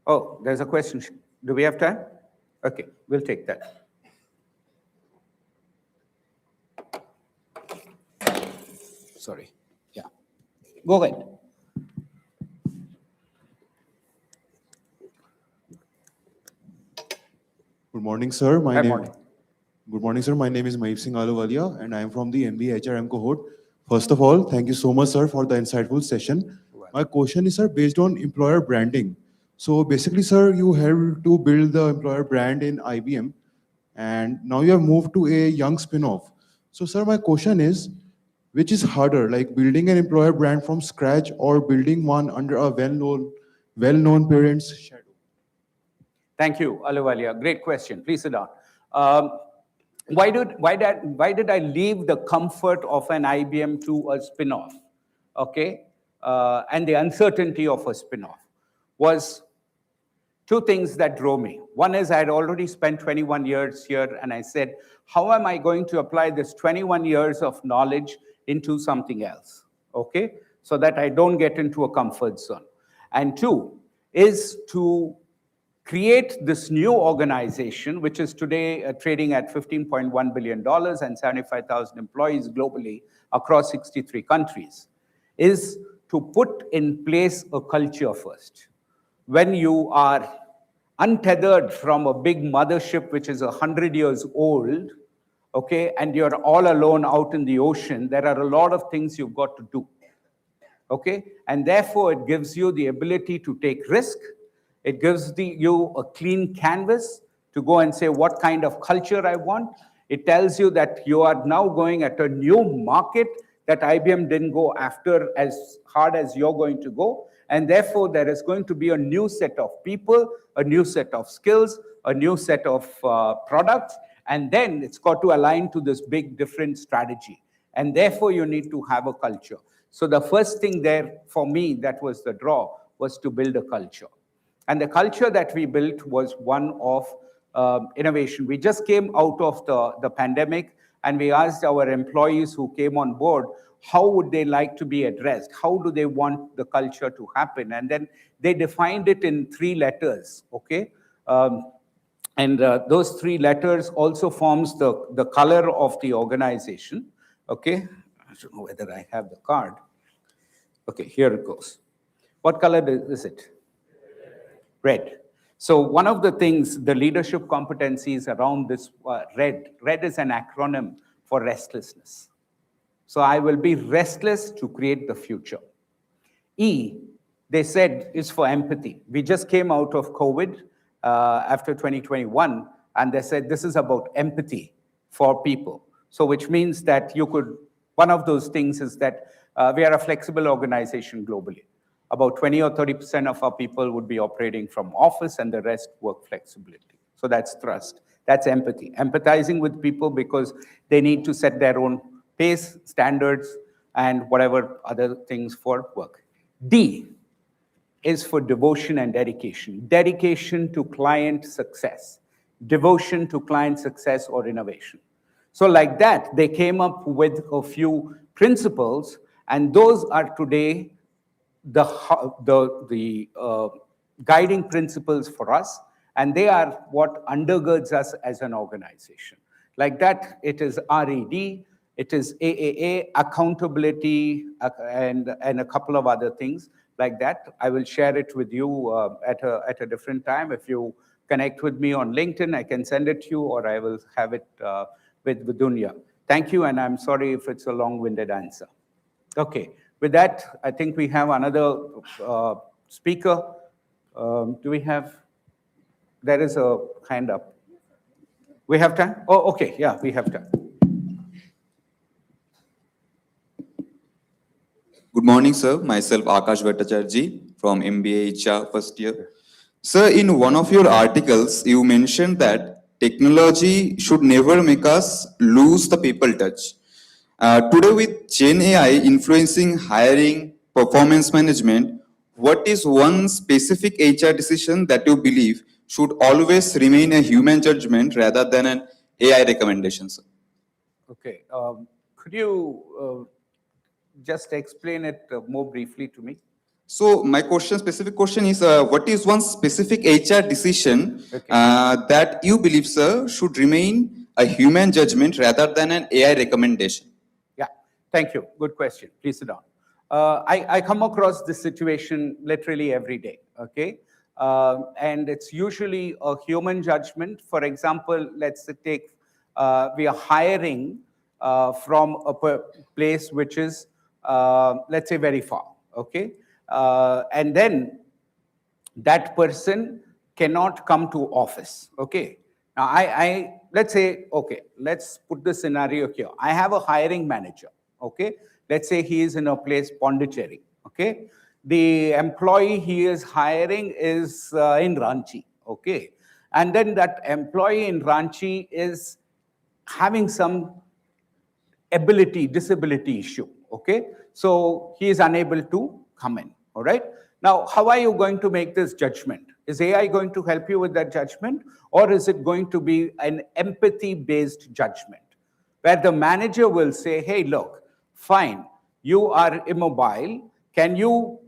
Oh, there's a question. Do we have time? Okay, we'll take that. Sorry. Yeah. Go ahead. Good morning, sir. Morning. Good morning, sir. My name is Mahib Singh Aluwalia, and I am from the MBA HRM cohort. First of all, thank you so much, sir, for the insightful session. My question is, sir, based on employer branding. So basically, sir, you helped to build the employer brand in IBM, and now you have moved to a young spin-off. So, sir, my question is, which is harder, like building an employer brand from scratch or building one under a well-known parent's shadow? Thank you, Aluwalia. Great question. Please sit down. Why did I leave the comfort of an IBM to a spin-off? Okay, and the uncertainty of a spin-off was two things that drove me. One is I had already spent 21 years here, and I said, how am I going to apply this 21 years of knowledge into something else? Okay, so that I don't get into a comfort zone. And two is to create this new organization, which is today trading at $15.1 billion and 75,000 employees globally across 63 countries, is to put in place a culture first. When you are untethered from a big mothership, which is 100 years old, okay, and you're all alone out in the ocean, there are a lot of things you've got to do, okay? And therefore, it gives you the ability to take risk. It gives you a clean canvas to go and say what kind of culture I want. It tells you that you are now going at a new market that IBM didn't go after as hard as you're going to go. And therefore, there is going to be a new set of people, a new set of skills, a new set of products. And then it's got to align to this big different strategy. And therefore, you need to have a culture. So the first thing there for me that was the draw was to build a culture. And the culture that we built was one of innovation. We just came out of the pandemic, and we asked our employees who came on board, how would they like to be addressed? How do they want the culture to happen? And then they defined it in 3 letters, okay? And those 3 letters also forms the color of the organization, okay? I don't know whether I have the card. Okay, here it goes. What color is it? Red. So one of the things, the leadership competencies around this red is an acronym for restlessness. So I will be restless to create the future. E, they said, is for empathy. We just came out of COVID after 2021, and they said this is about empathy for people. So which means that you could, one of those things is that we are a flexible organization globally. About 20 or 30% of our people would be operating from office and the rest work flexibility. So that's trust. That's empathy. Empathizing with people because they need to set their own pace, standards, and whatever other things for work. D is for devotion and dedication. Dedication to client success. Devotion to client success or innovation. So like that, they came up with a few principles, and those are today the guiding principles for us, and they are what undergirds us as an organization. Like that, it is RED, it is AAA, accountability, and a couple of other things like that. I will share it with you at a different time. If you connect with me on LinkedIn, I can send it to you, or I will have it with Dunya. Thank you, and I'm sorry if it's a long-winded answer. Okay. With that, I think we have another speaker. Do we have? There is a hand up. We have time? Oh, okay. Yeah, we have time. Good morning, sir. Myself, Akash Bhattacharjee from MBA HR first year. Sir, in one of your articles, you mentioned that technology should never make us lose the people touch. Today, with Gen AI influencing hiring, performance management, what is one specific HR decision that you believe should always remain a human judgment rather than an AI recommendation, sir? Okay. Could you just explain it more briefly to me? So my specific question is, what is one specific HR decision that you believe, sir, should remain a human judgment rather than an AI recommendation? Yeah, thank you. Good question. Please sit down. I come across this situation literally every day, okay? And it's usually a human judgment. For example, let's take, we are hiring from a place which is, let's say, very far, okay? And then that person cannot come to office, okay? Now, let's say, okay, let's put the scenario here. I have a hiring manager, okay? Let's say he is in a place, Pondicherry, okay? The employee he is hiring is in Ranchi, okay? And then that employee in Ranchi is having some disability issue, okay? So he is unable to come in, all right? Now, how are you going to make this judgment? Is AI going to help you with that judgment, or is it going to be an empathy-based judgment where the manager will say, hey, look, fine, you are immobile. Can you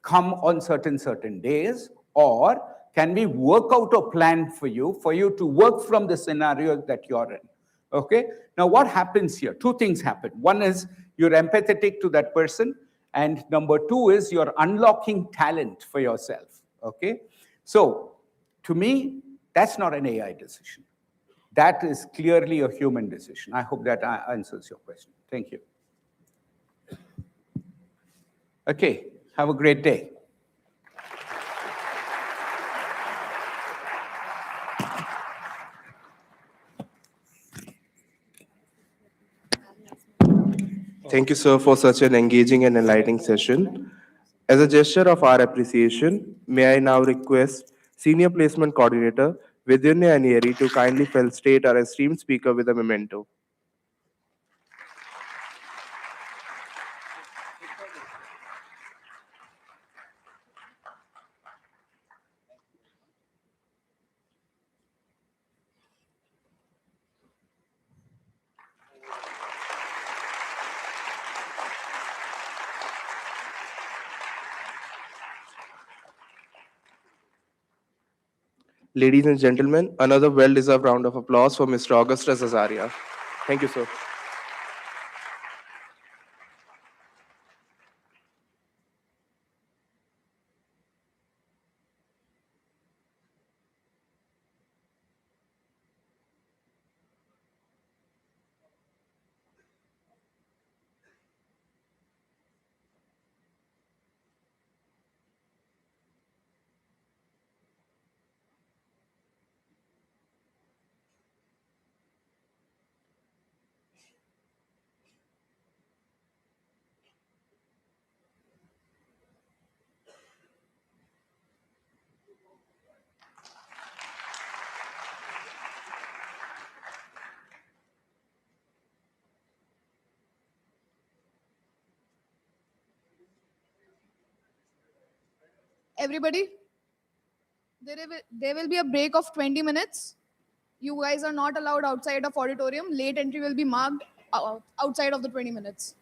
come on certain days, or can we work out a plan for you to work from the scenario that you're in? Okay. Now, what happens here? 2 things happen. One is you're empathetic to that person, and number 2 is you're unlocking talent for yourself. Okay. So, to me, that's not an AI decision. That is clearly a human decision. I hope that answers your question. Thank you. Okay. Have a great day. Thank you, sir, for such an engaging and enlightening session. As a gesture of our appreciation, may I now request Senior Placement Coordinator Vidyanya Anieri to kindly felicitate our esteemed speaker with a memento. Ladies and gentlemen, another well-deserved round of applause for Mr. Augustus Azariah. Thank you, sir. Everybody, there will be a break of 20 minutes. You guys are not allowed outside of auditorium. Late entry will be marked outside of the 20 minutes.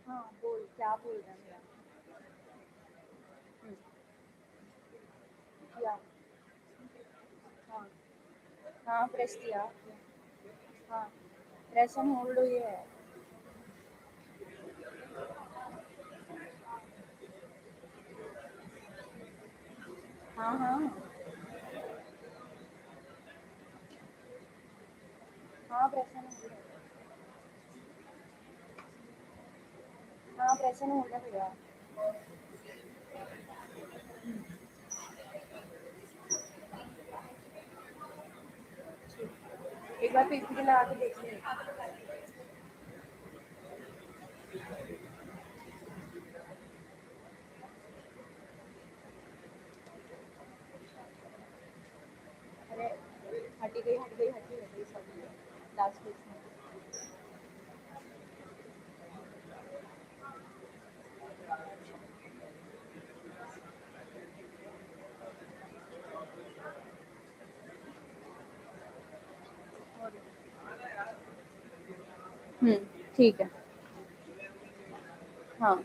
हाँ बोल क्या बोल रहा है मेरा किया हाँ हाँ प्रेस किया हाँ प्रेस एंड होल्ड हुई है हाँ हाँ हाँ प्रेस एंड होल्ड हाँ प्रेस एंड होल्ड है भैया एक बार पीपीटी लगा के देख लें अरे हटी गई सब लास्ट पेज में ठीक है हाँ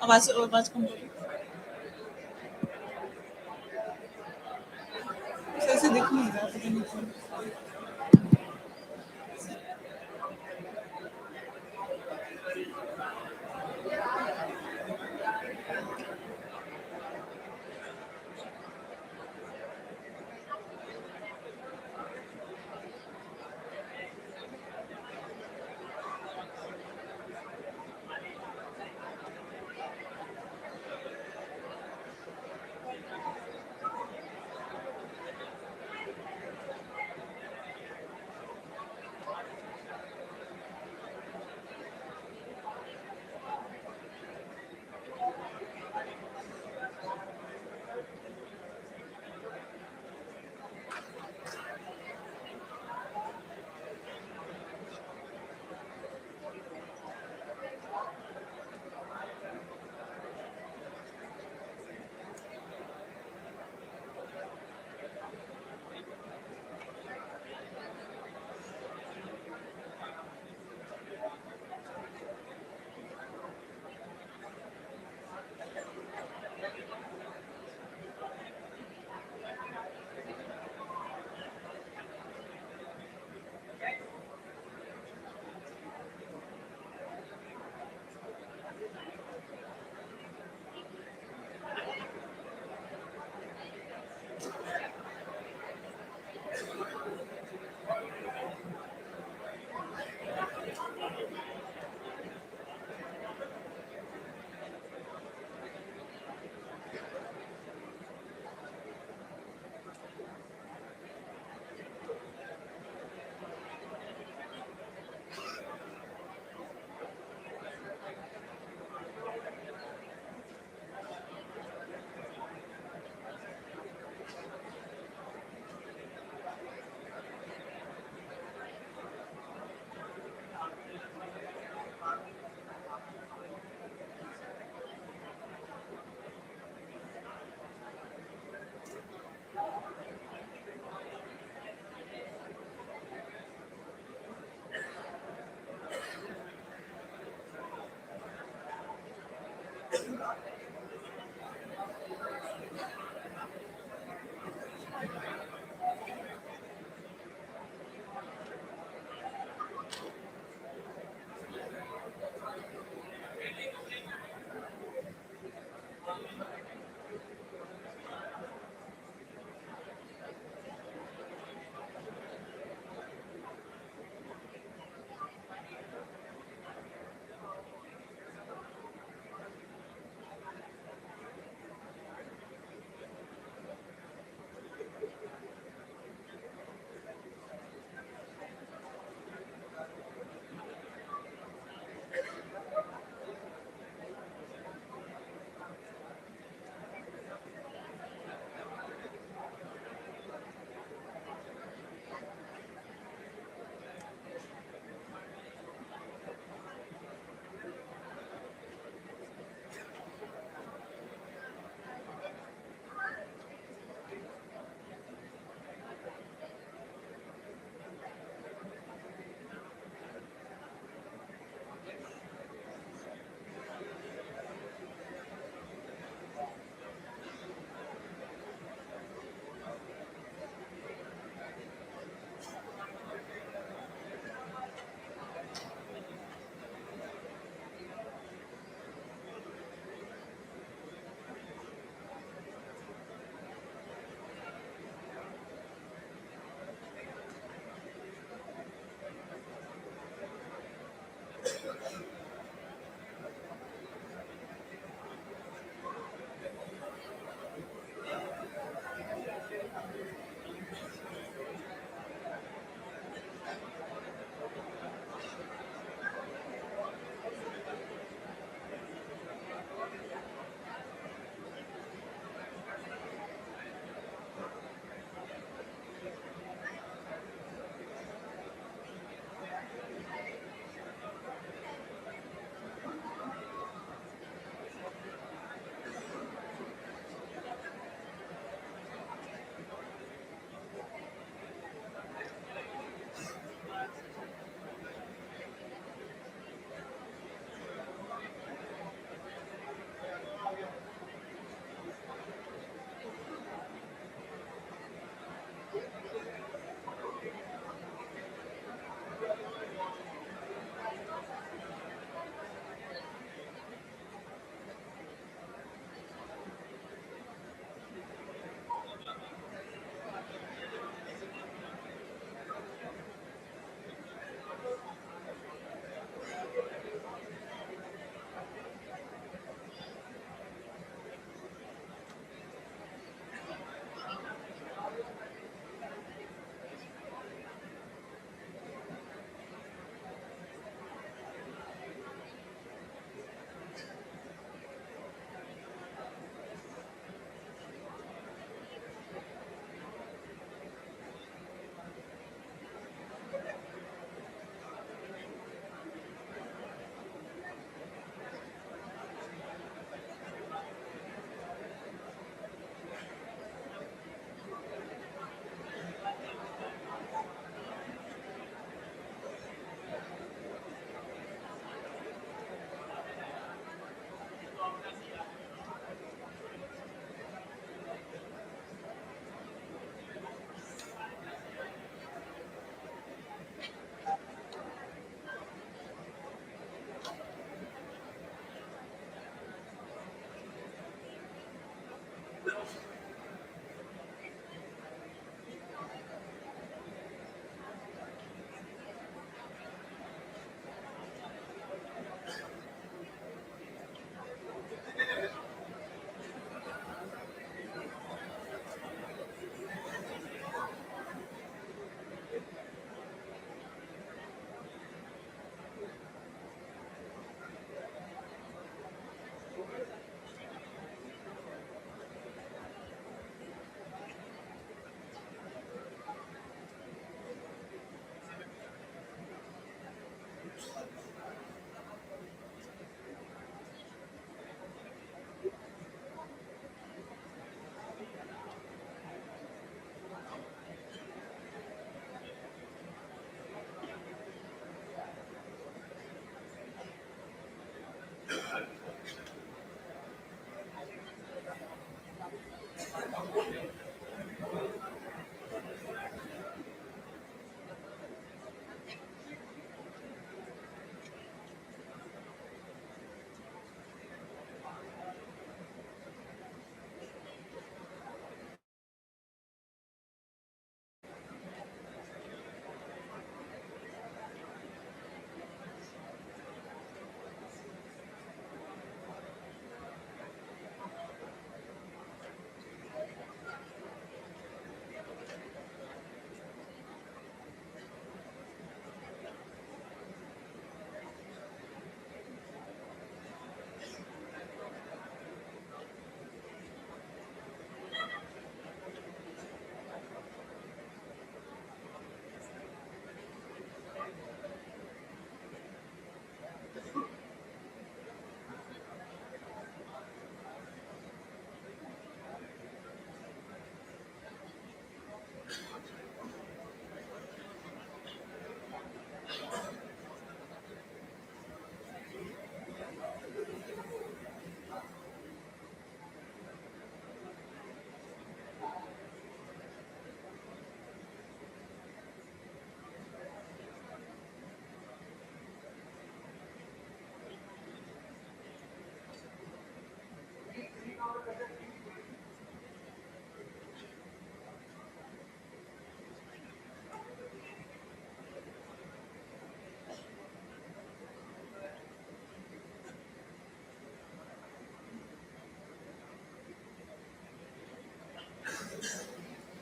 आवाज आवाज कम ऐसे दिख नहीं रहा पता नहीं क्यों।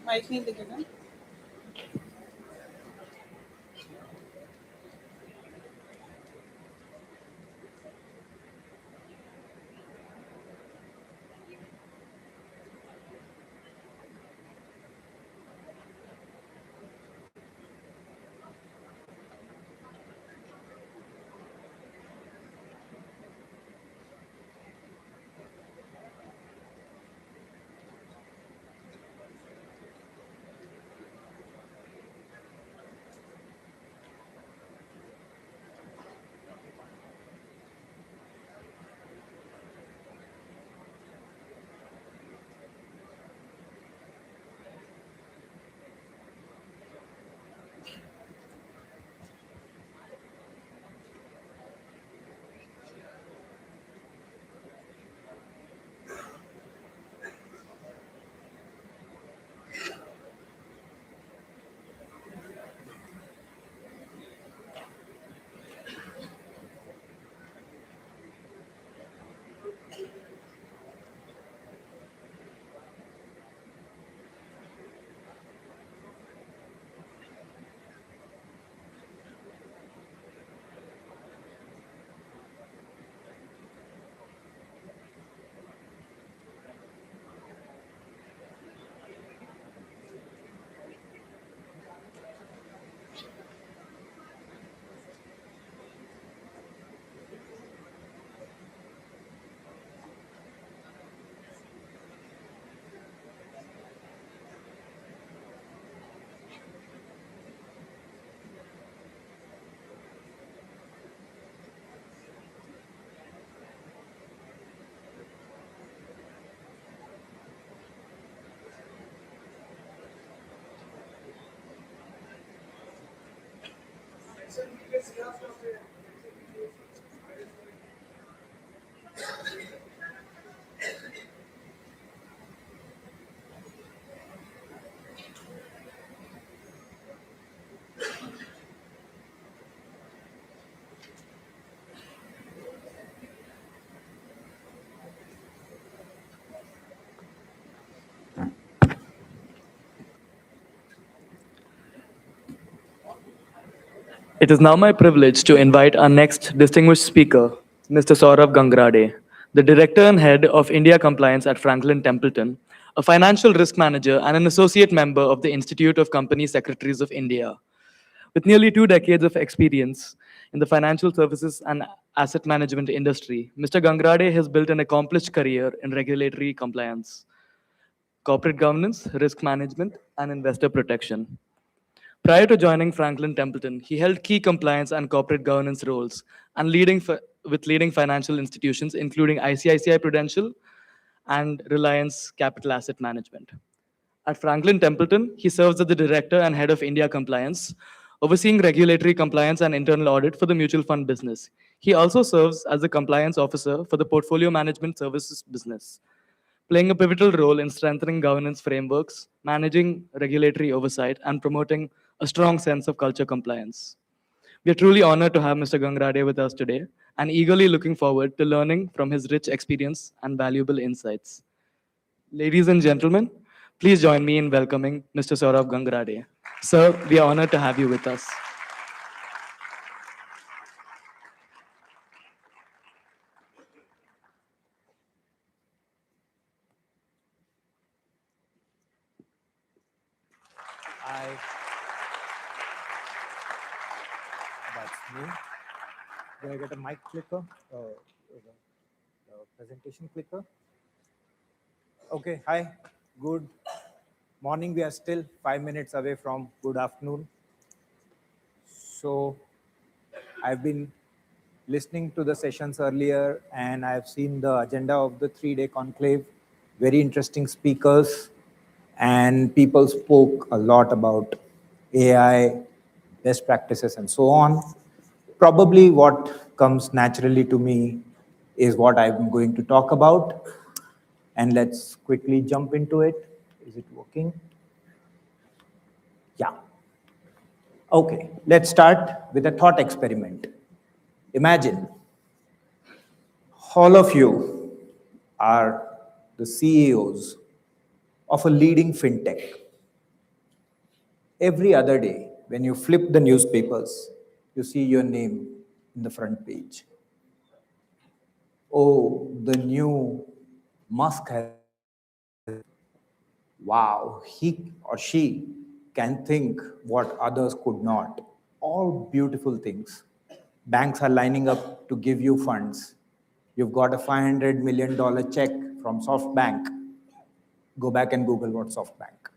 माइक नहीं दिखेगा. It is now my privilege to invite our next distinguished speaker, Mr. Saurabh Gangrade, the Director and Head of India Compliance at Franklin Templeton, a financial risk manager and an associate member of the Institute of Company Secretaries of India. With nearly 2 decades of experience in the financial services and asset management industry, Mr. Gangrade has built an accomplished career in regulatory compliance, corporate governance, risk management, and investor protection. Prior to joining Franklin Templeton, he held key compliance and corporate governance roles and with leading financial institutions, including ICICI Prudential and Reliance Capital Asset Management. At Franklin Templeton, he serves as the Director and Head of India Compliance, overseeing regulatory compliance and internal audit for the mutual fund business. He also serves as the Compliance Officer for the Portfolio Management Services business, playing a pivotal role in strengthening governance frameworks, managing regulatory oversight, and promoting a strong sense of culture compliance. We are truly honored to have Mr. Gangrade with us today and eagerly looking forward to learning from his rich experience and valuable insights. Ladies and gentlemen, please join me in welcoming Mr. Saurabh Gangrade. Sir, we are honored to have you with us. That's me. Do I get a mic clicker? Presentation clicker? Okay, hi. Good morning. We are still 5 minutes away from good afternoon. So I've been listening to the sessions earlier and I've seen the agenda of the 3-day conclave. Very interesting speakers, and people spoke a lot about AI, best practices, and so on. Probably what comes naturally to me is what I'm going to talk about. And let's quickly jump into it. Is it working? Yeah. Okay, let's start with a thought experiment. Imagine all of you are the CEOs of a leading fintech. Every other day, when you flip the newspapers, you see your name in the front page. Oh, the new Musk has. Wow, he or she can think what others could not. All beautiful things. Banks are lining up to give you funds. You've got a $500 million check from SoftBank. Go back and Google what SoftBank.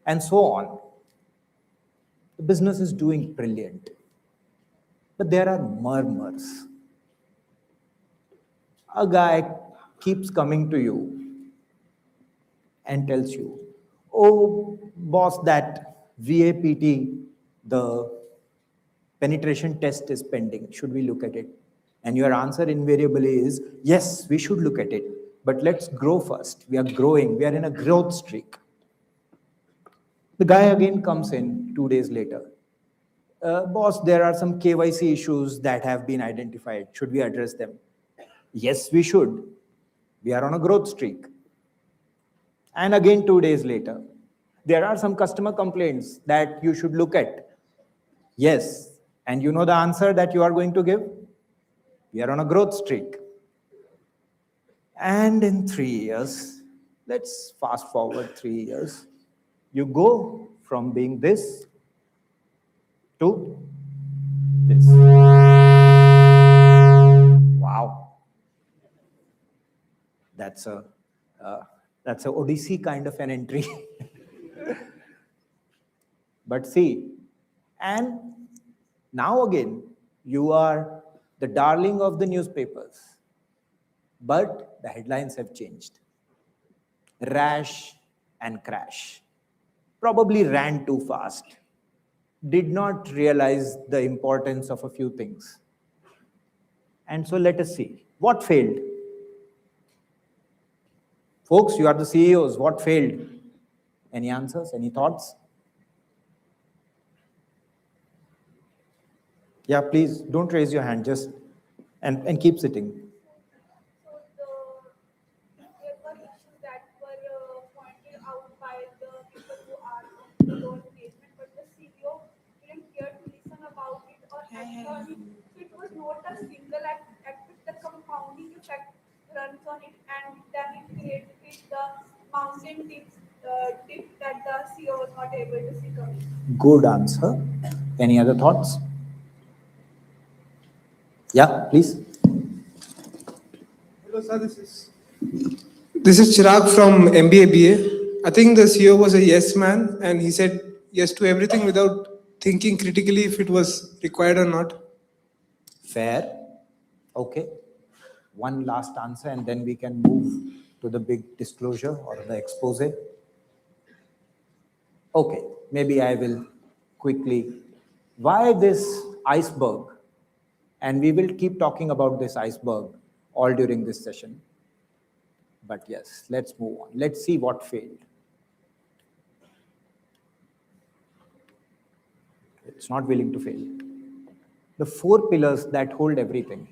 And so on. The business is doing brilliant. But there are murmurs. A guy keeps coming to you and tells you, oh, boss, that VAPT, the penetration test is pending. Should we look at it? And your answer invariably is, yes, we should look at it. But let's grow first. We are growing. We are in a growth streak. The guy again comes in 2 days later. Boss, there are some KYC issues that have been identified. Should we address them? Yes, we should. We are on a growth streak. And again 2 days later, there are some customer complaints that you should look at. Yes. And you know the answer that you are going to give? We are on a growth streak. And in 3 years, let's fast forward 3 years, you go from being this to this. Wow. That's a Odyssey kind of an entry. But see, and now again, you are the darling of the newspapers. But the headlines have changed. Rash and crash. Probably ran too fast. Did not realize the importance of a few things. And so let us see. What failed? Folks, you are the CEOs. What failed? Any answers? Any thoughts? Yeah, please don't raise your hand. Just and keep sitting. It was not a single act, the compounding effect runs on it, and then it creates the mountain tip that the CEO was not able to see coming. Good answer. Any other thoughts? Yeah, please. Hello, sir. This is Chirag from MBA BA. I think the CEO was a yes man, and he said yes to everything without thinking critically if it was required or not. Fair. Okay. One last answer, and then we can move to the big disclosure or the expose. Okay, maybe I will quickly. Why this iceberg? And we will keep talking about this iceberg all during this session. But yes, let's move on. Let's see what failed. It's not willing to fail. The 4 pillars that hold everything: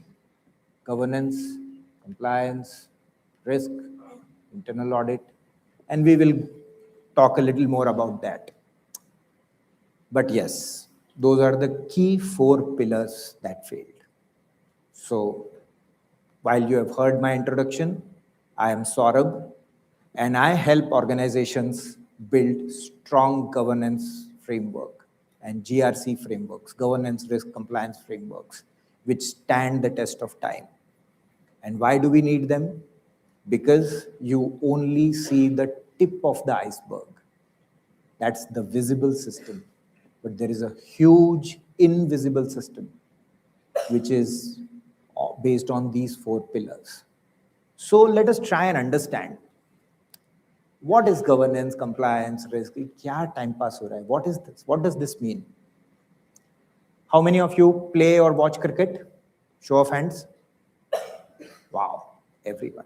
governance, compliance, risk, internal audit, and we will talk a little more about that. But yes, those are the key 4 pillars that failed. So while you have heard my introduction, I am Saurabh, and I help organizations build strong governance framework and GRC frameworks, governance, risk, compliance frameworks, which stand the test of time. And why do we need them? Because you only see the tip of the iceberg. That's the visible system. But there is a huge invisible system, which is based on these 4 pillars. So let us try and understand. What is governance, compliance, risk? Kya time pass ho raha hai? What is this? What does this mean? How many of you play or watch cricket? Show of hands. Wow, everyone.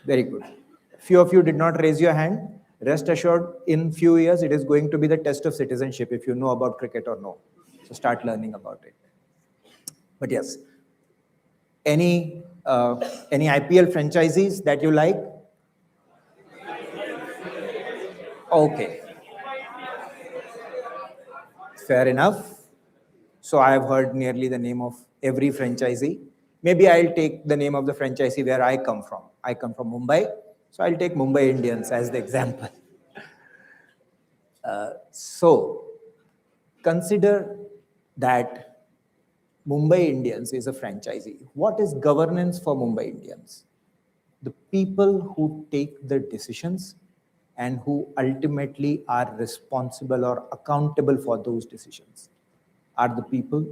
Very good. Few of you did not raise your hand. Rest assured, in few years, it is going to be the test of citizenship if you know about cricket or no. So start learning about it. But yes, any IPL franchisees that you like? Okay. Fair enough. So I have heard nearly the name of every franchisee. Maybe I'll take the name of the franchisee where I come from. I come from Mumbai, so I'll take Mumbai Indians as the example. So consider that Mumbai Indians is a franchisee. What is governance for Mumbai Indians? The people who take the decisions and who ultimately are responsible or accountable for those decisions are the people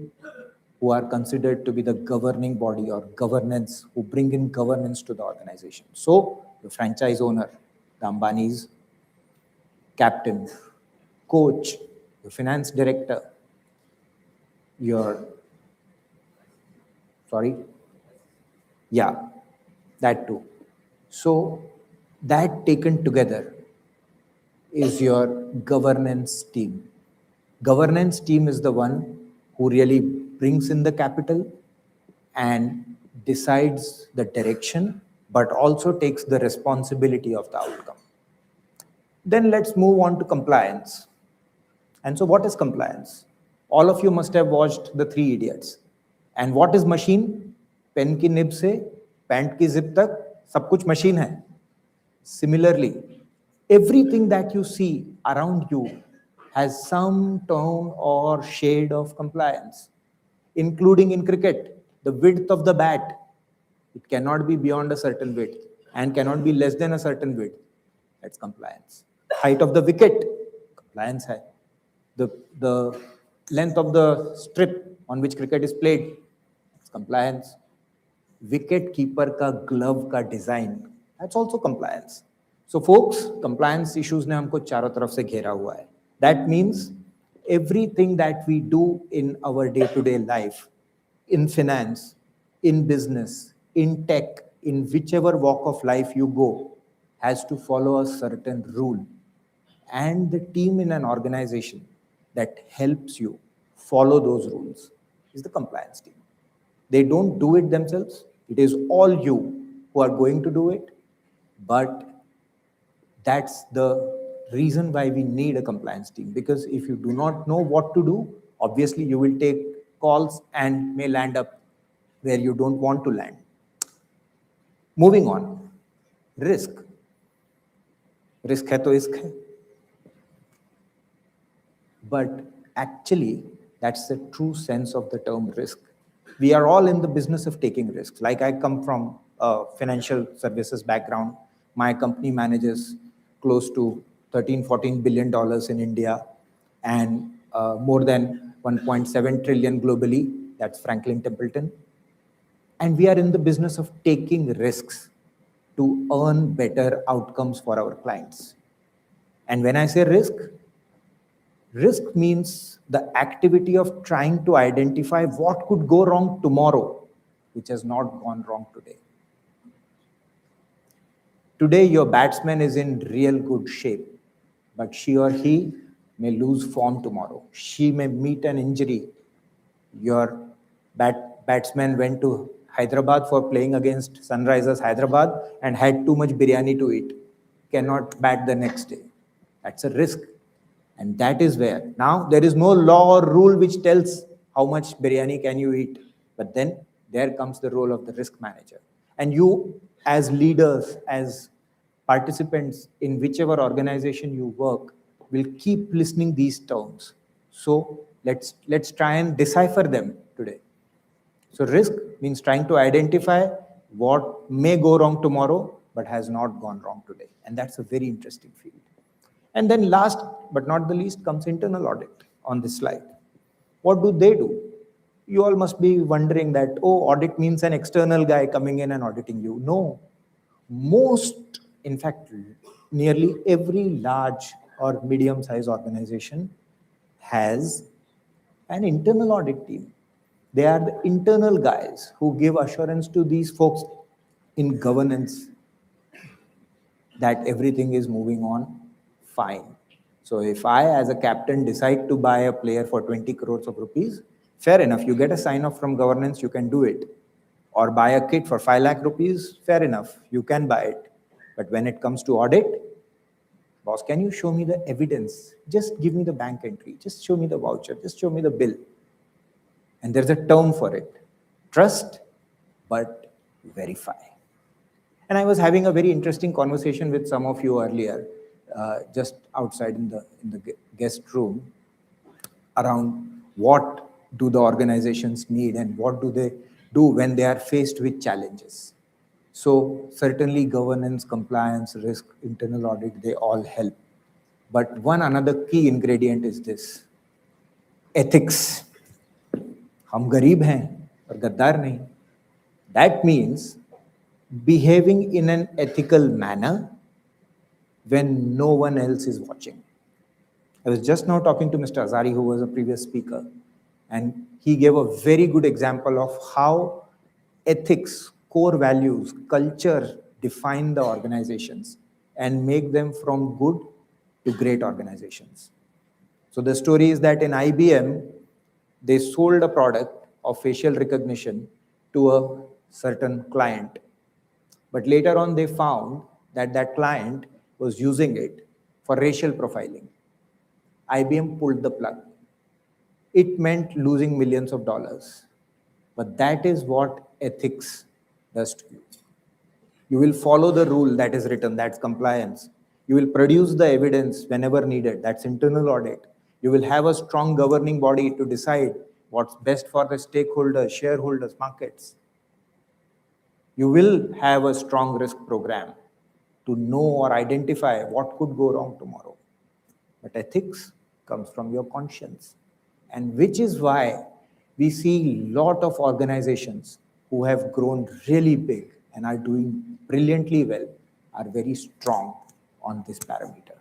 who are considered to be the governing body or governance, who bring in governance to the organization. So the franchise owner, the Ambanis, captain, coach, the finance director, that too. So that taken together is your governance team. Governance team is the one who really brings in the capital and decides the direction, but also takes the responsibility of the outcome. Then let's move on to compliance. And so what is compliance? All of you must have watched The Three Idiots. And what is machine? Pen ki nib se, pant ki zip tak, sab kuch machine hai. Similarly, everything that you see around you has some tone or shade of compliance, including in cricket, the width of the bat. It cannot be beyond a certain width and cannot be less than a certain width. That's compliance. Height of the wicket, compliance hai. The length of the strip on which cricket is played, it's compliance. Wicket keeper ka glove ka design, that's also compliance. So folks, compliance issues ne humko charo taraf se ghera hua hai. That means everything that we do in our day-to-day life, in finance, in business, in tech, in whichever walk of life you go, has to follow a certain rule. And the team in an organization that helps you follow those rules is the compliance team. They don't do it themselves. It is all you who are going to do it. But that's the reason why we need a compliance team. Because if you do not know what to do, obviously you will take calls and may land up where you don't want to land. Moving on, risk. Risk hai to isk hai. But actually, that's the true sense of the term risk. We are all in the business of taking risks. Like I come from a financial services background. My company manages close to $13-14 billion in India and more than 1.7 trillion globally. That's Franklin Templeton. And we are in the business of taking risks to earn better outcomes for our clients. And when I say risk means the activity of trying to identify what could go wrong tomorrow, which has not gone wrong today. Today, your batsman is in real good shape, but she or he may lose form tomorrow. She may meet an injury. Your batsman went to Hyderabad for playing against Sunrisers Hyderabad and had too much biryani to eat. Cannot bat the next day. That's a risk. And that is where, now there is no law or rule which tells how much biryani can you eat. But then there comes the role of the risk manager. And you as leaders, as participants in whichever organization you work, will keep listening these terms. So let's try and decipher them today. So risk means trying to identify what may go wrong tomorrow, but has not gone wrong today. And that's a very interesting field. And then last but not the least comes internal audit on this slide. What do they do? You all must be wondering that, oh, audit means an external guy coming in and auditing you. No. In fact, nearly every large or medium-sized organization has an internal audit team. They are the internal guys who give assurance to these folks in governance that everything is moving on fine. So if I, as a captain, decide to buy a player for 20 crores of rupees, fair enough, you get a sign-off from governance, you can do it. Or buy a kit for 5 lakh rupees, fair enough, you can buy it. But when it comes to audit, Boss, can you show me the evidence? Just give me the bank entry. Just show me the voucher. Just show me the bill. And there's a term for it. Trust, but verify. And I was having a very interesting conversation with some of you earlier, just outside in the guest room, around what do the organizations need and what do they do when they are faced with challenges. So certainly governance, compliance, risk, internal audit, they all help. But one another key ingredient is this, ethics. हम गरीब हैं और गद्दार नहीं. That means behaving in an ethical manner when no one else is watching. I was just now talking to Mr. Azari, who was a previous speaker, and he gave a very good example of how ethics, core values, culture define the organizations and make them from good to great organizations. So the story is that in IBM, they sold a product of facial recognition to a certain client. But later on, they found that that client was using it for racial profiling. IBM pulled the plug. It meant losing millions of dollars. But that is what ethics does to you. You will follow the rule that is written, that's compliance. You will produce the evidence whenever needed, that's internal audit. You will have a strong governing body to decide what's best for the stakeholders, shareholders, markets. You will have a strong risk program to know or identify what could go wrong tomorrow. But ethics comes from your conscience. And which is why we see a lot of organizations who have grown really big and are doing brilliantly well are very strong on this parameter.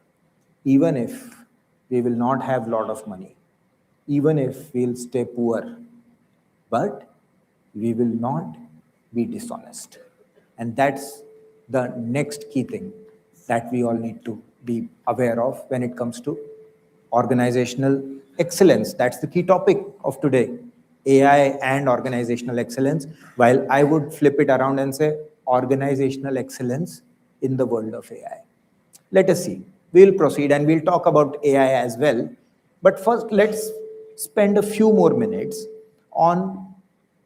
Even if we will not have a lot of money, even if we'll stay poor, but we will not be dishonest. And that's the next key thing that we all need to be aware of when it comes to organizational excellence. That's the key topic of today, AI and organizational excellence, while I would flip it around and say organizational excellence in the world of AI. Let us see. We'll proceed and we'll talk about AI as well. But first, let's spend a few more minutes on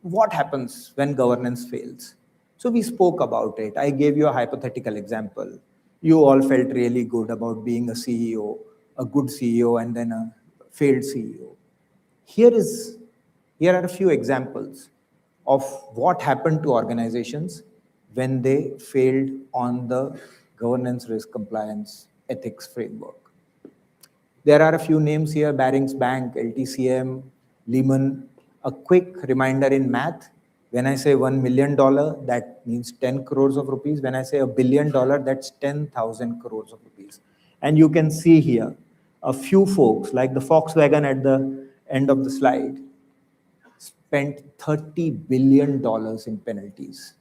what happens when governance fails. So we spoke about it. I gave you a hypothetical example. You all felt really good about being a CEO, a good CEO, and then a failed CEO. Here are a few examples of what happened to organizations when they failed on the governance, risk, compliance, ethics framework. There are a few names here, Barings Bank, LTCM, Lehman. A quick reminder in math, when I say $1 million, that means 10 crores of rupees. When I say $1 billion, that's 10,000 crores of rupees. And you can see here, a few folks, like the Volkswagen at the end of the slide, spent $30 billion in penalties.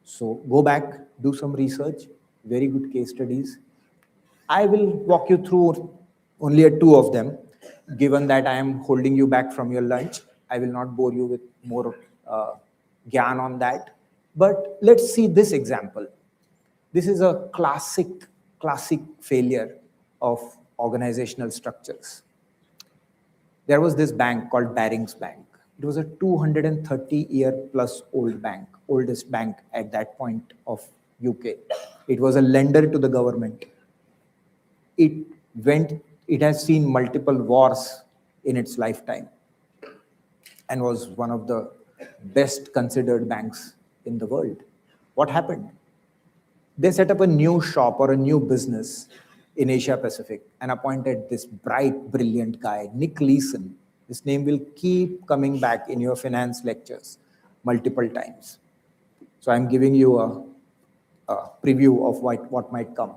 So go back, do some research, very good case studies. I will walk you through only two of them, given that I am holding you back from your lunch. I will not bore you with more gyan on that. But let's see this example. This is a classic failure of organizational structures. There was this bank called Barings Bank. It was a 230-year-plus old bank, oldest bank at that point of UK. It was a lender to the government. It has seen multiple wars in its lifetime and was one of the best considered banks in the world. What happened? They set up a new shop or a new business in Asia Pacific and appointed this bright, brilliant guy, Nick Leeson. His name will keep coming back in your finance lectures multiple times. So I'm giving you a preview of what might come.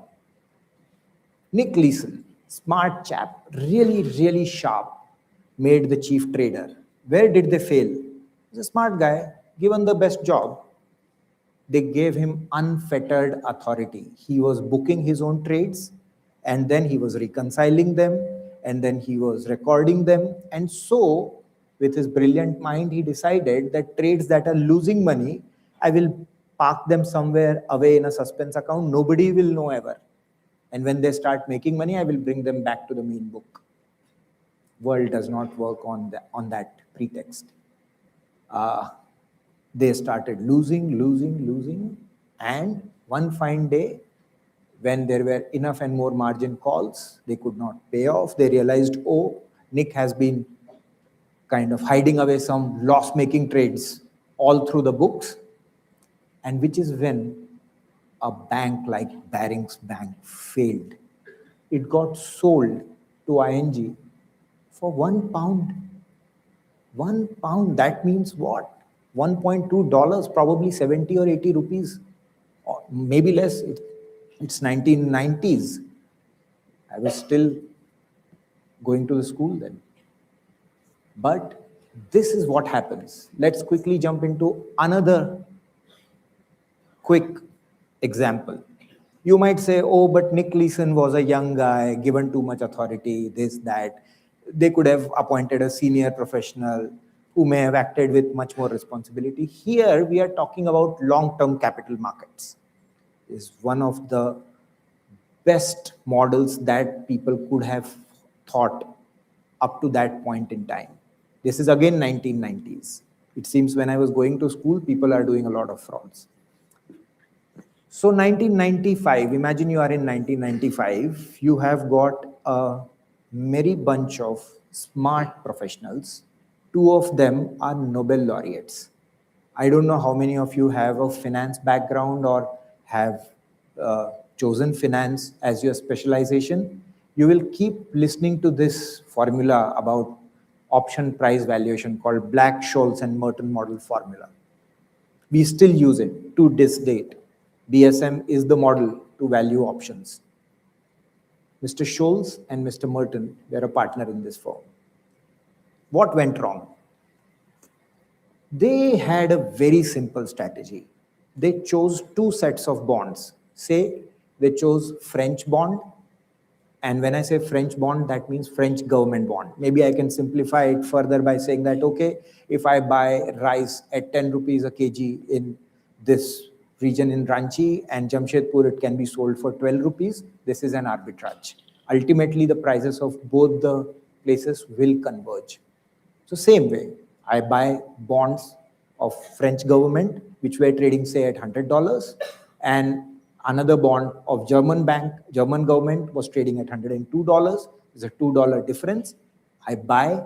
Nick Leeson, smart chap, really, really sharp, made the chief trader. Where did they fail? He's a smart guy, given the best job. They gave him unfettered authority. He was booking his own trades, and then he was reconciling them, and then he was recording them. And so, with his brilliant mind, he decided that trades that are losing money, I will park them somewhere away in a suspense account. Nobody will know ever. And when they start making money, I will bring them back to the mean book. World does not work on that pretext. They started losing, and one fine day, when there were enough and more margin calls, they could not pay off. They realized, oh, Nick has been kind of hiding away some loss-making trades all through the books, and which is when a bank like Barings Bank failed. It got sold to ING for £1. £1, that means what? $1.2, probably 70 or 80 rupees, or maybe less. It's 1990s. I was still going to the school then. But this is what happens. Let's quickly jump into another quick example. You might say, oh, but Nick Leeson was a young guy, given too much authority, this, that. They could have appointed a senior professional who may have acted with much more responsibility. Here, we are talking about long-term capital markets. Is one of the best models that people could have thought up to that point in time. This is again 1990s. It seems when I was going to school, people are doing a lot of frauds. So 1995, imagine you are in 1995, you have got a merry bunch of smart professionals. Two of them are Nobel laureates. I don't know how many of you have a finance background or have chosen finance as your specialization. You will keep listening to this formula about option price valuation called Black-Scholes and Merton model formula. We still use it to this date. BSM is the model to value options. Mr. Scholes and Mr. Merton were a partner in this firm. What went wrong? They had a very simple strategy. They chose two sets of bonds. Say they chose French bond. And when I say French bond, that means French government bond. Maybe I can simplify it further by saying that, okay, if I buy rice at 10 rupees a kg in this region in Ranchi and Jamshedpur, it can be sold for 12 rupees. This is an arbitrage. Ultimately, the prices of both the places will converge. So same way, I buy bonds of French government, which were trading, say, at $100, and another bond of German government was trading at $102. There's a $2 difference. I buy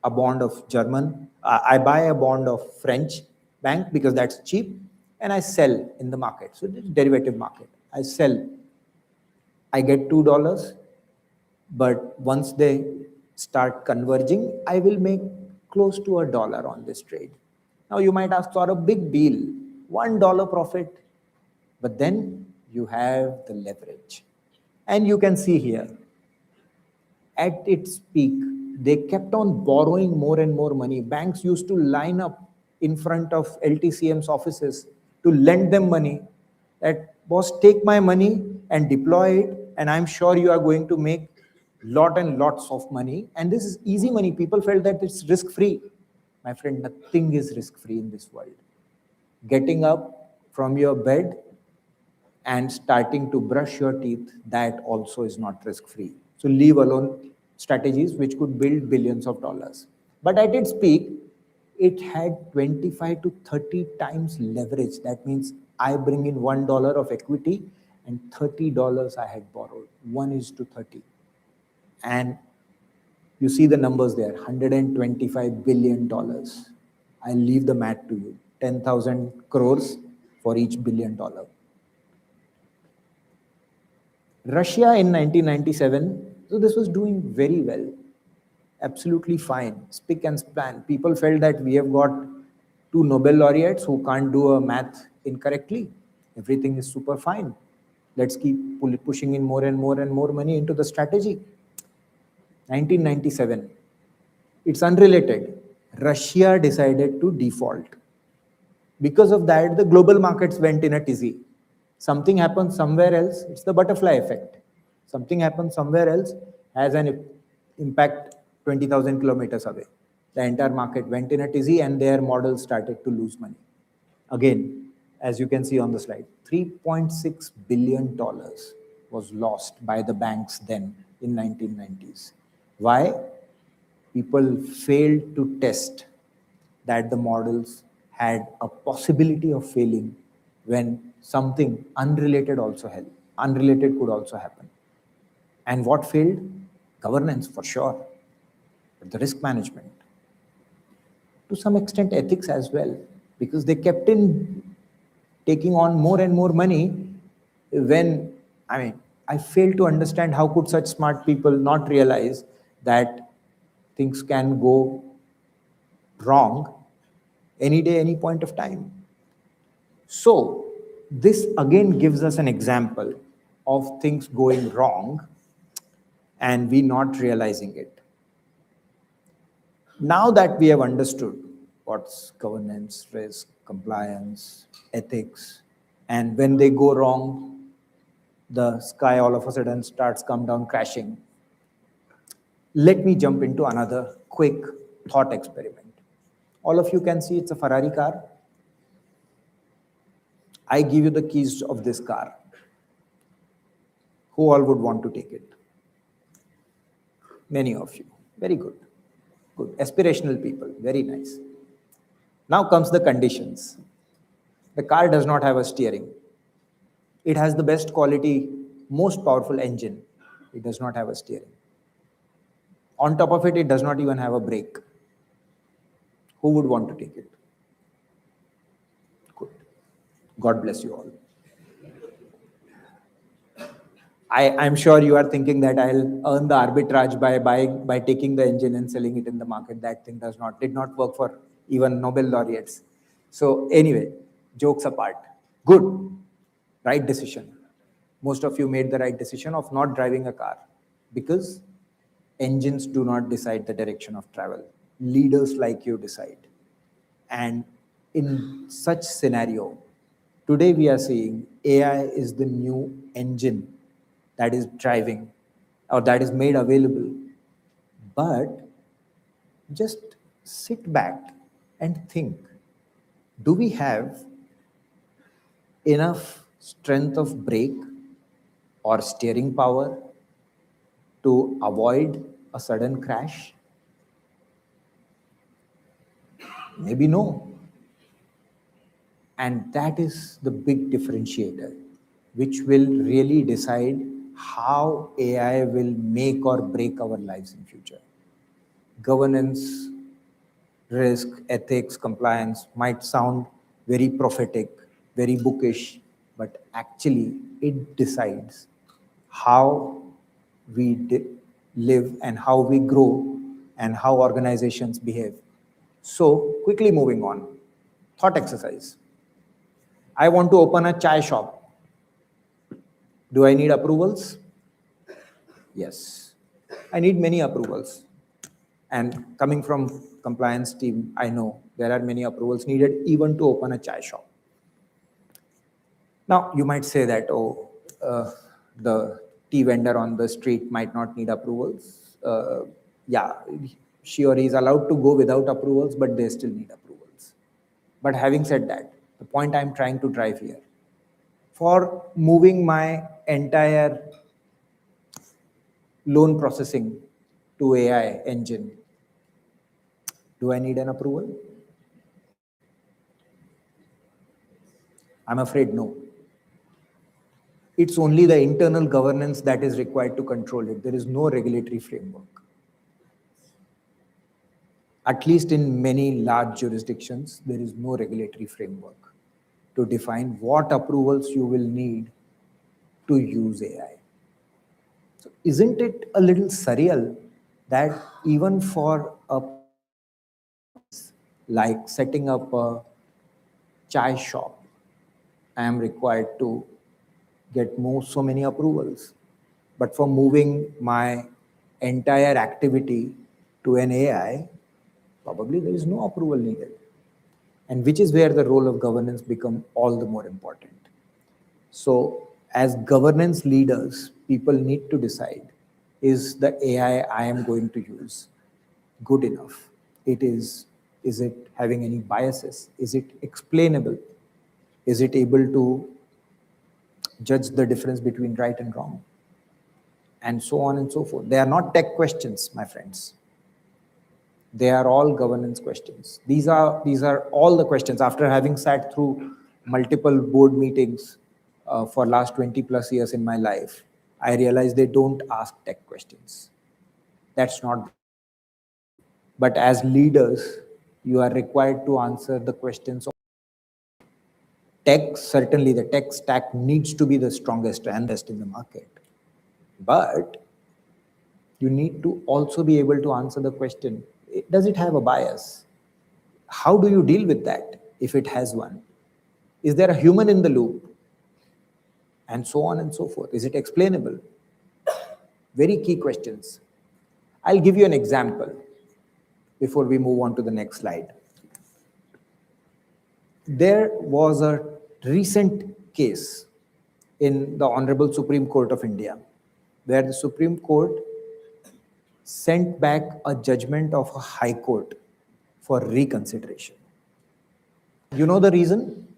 a bond of French bank because that's cheap, and I sell in the market. So it's derivative market. I sell, I get $2, but once they start converging, I will make close to $1 on this trade. Now you might ask, for a big deal, $1 profit, but then you have the leverage. And you can see here, at its peak, they kept on borrowing more and more money. Banks used to line up in front of LTCM's offices to lend them money. That, boss, take my money and deploy it, and I'm sure you are going to make lot and lots of money. And this is easy money. People felt that it's risk-free. My friend, nothing is risk-free in this world. Getting up from your bed and starting to brush your teeth, that also is not risk-free. So leave alone strategies which could build billions of dollars. But at its peak, it had 25 to 30 times leverage. That means I bring in $1 of equity and $30 I had borrowed, 1:30. And you see the numbers there, $125 billion. I'll leave the math to you, 10,000 crores for each $1 billion. Russia in 1997, so this was doing very well, absolutely fine, spick and span. People felt that we have got two Nobel laureates who can't do a math incorrectly. Everything is super fine. Let's keep pushing in more and more and more money into the strategy. 1997, it's unrelated. Russia decided to default. Because of that, the global markets went in a tizzy. Something happens somewhere else, it's the butterfly effect. Something happens somewhere else, has an impact 20,000 kilometers away. The entire market went in a tizzy and their models started to lose money. Again, as you can see on the slide, $3.6 billion. was lost by the banks then in 1990s. Why? People failed to test that the models had a possibility of failing when something unrelated could also happen. And what failed? Governance for sure, but the risk management. To some extent ethics as well, because they kept in taking on more and more money when, I fail to understand how could such smart people not realize that things can go wrong any day, any point of time. So this again gives us an example of things going wrong and we not realizing it. Now that we have understood what's governance, risk, compliance, ethics, and when they go wrong, the sky all of a sudden starts come down crashing. Let me jump into another quick thought experiment. All of you can see it's a Ferrari car. I give you the keys of this car. Who all would want to take it? Many of you. Very good. Good. Aspirational people. Very nice. Now comes the conditions. The car does not have a steering. It has the best quality, most powerful engine. It does not have a steering. On top of it, it does not even have a brake. Who would want to take it? Good. God bless you all. I'm sure you are thinking that I'll earn the arbitrage by taking the engine and selling it in the market. That thing did not work for even Nobel laureates. So anyway, jokes apart. Good. Right decision. Most of you made the right decision of not driving a car because engines do not decide the direction of travel. Leaders like you decide. And in such scenario, today we are seeing AI is the new engine that is driving or that is made available. But just sit back and think, do we have enough strength of brake or steering power to avoid a sudden crash? Maybe no. And that is the big differentiator, which will really decide how AI will make or break our lives in future. Governance, risk, ethics, compliance might sound very prophetic, very bookish, but actually it decides how we live and how we grow and how organizations behave. So quickly moving on, thought exercise. I want to open a chai shop. Do I need approvals? Yes. I need many approvals. And coming from compliance team, I know there are many approvals needed even to open a chai shop. Now, you might say that, the tea vendor on the street might not need approvals. Yeah, she or he is allowed to go without approvals, but they still need approvals. But having said that, the point I'm trying to drive here, for moving my entire loan processing to AI engine, do I need an approval? I'm afraid no. It's only the internal governance that is required to control it. There is no regulatory framework. At least in many large jurisdictions, there is no regulatory framework to define what approvals you will need to use AI. So isn't it a little surreal that even for a like setting up a chai shop, I am required to get so many approvals. But for moving my entire activity to an AI, probably there is no approval needed. And which is where the role of governance becomes all the more important. So as governance leaders, people need to decide, is the AI I am going to use good enough? Is it having any biases? Is it explainable? Is it able to judge the difference between right and wrong, and so on and so forth. They are not tech questions, my friends. They are all governance questions. These are all the questions. After having sat through multiple board meetings for last 20 plus years in my life, I realized they don't ask tech questions. That's not. But as leaders, you are required to answer the questions of tech. Certainly the tech stack needs to be the strongest and best in the market. But you need to also be able to answer the question, does it have a bias? How do you deal with that if it has one? Is there a human in the loop? And so on and so forth. Is it explainable? Very key questions. I'll give you an example before we move on to the next slide. There was a recent case in the Honorable Supreme Court of India, where the Supreme Court sent back a judgment of a High Court for reconsideration. You know the reason?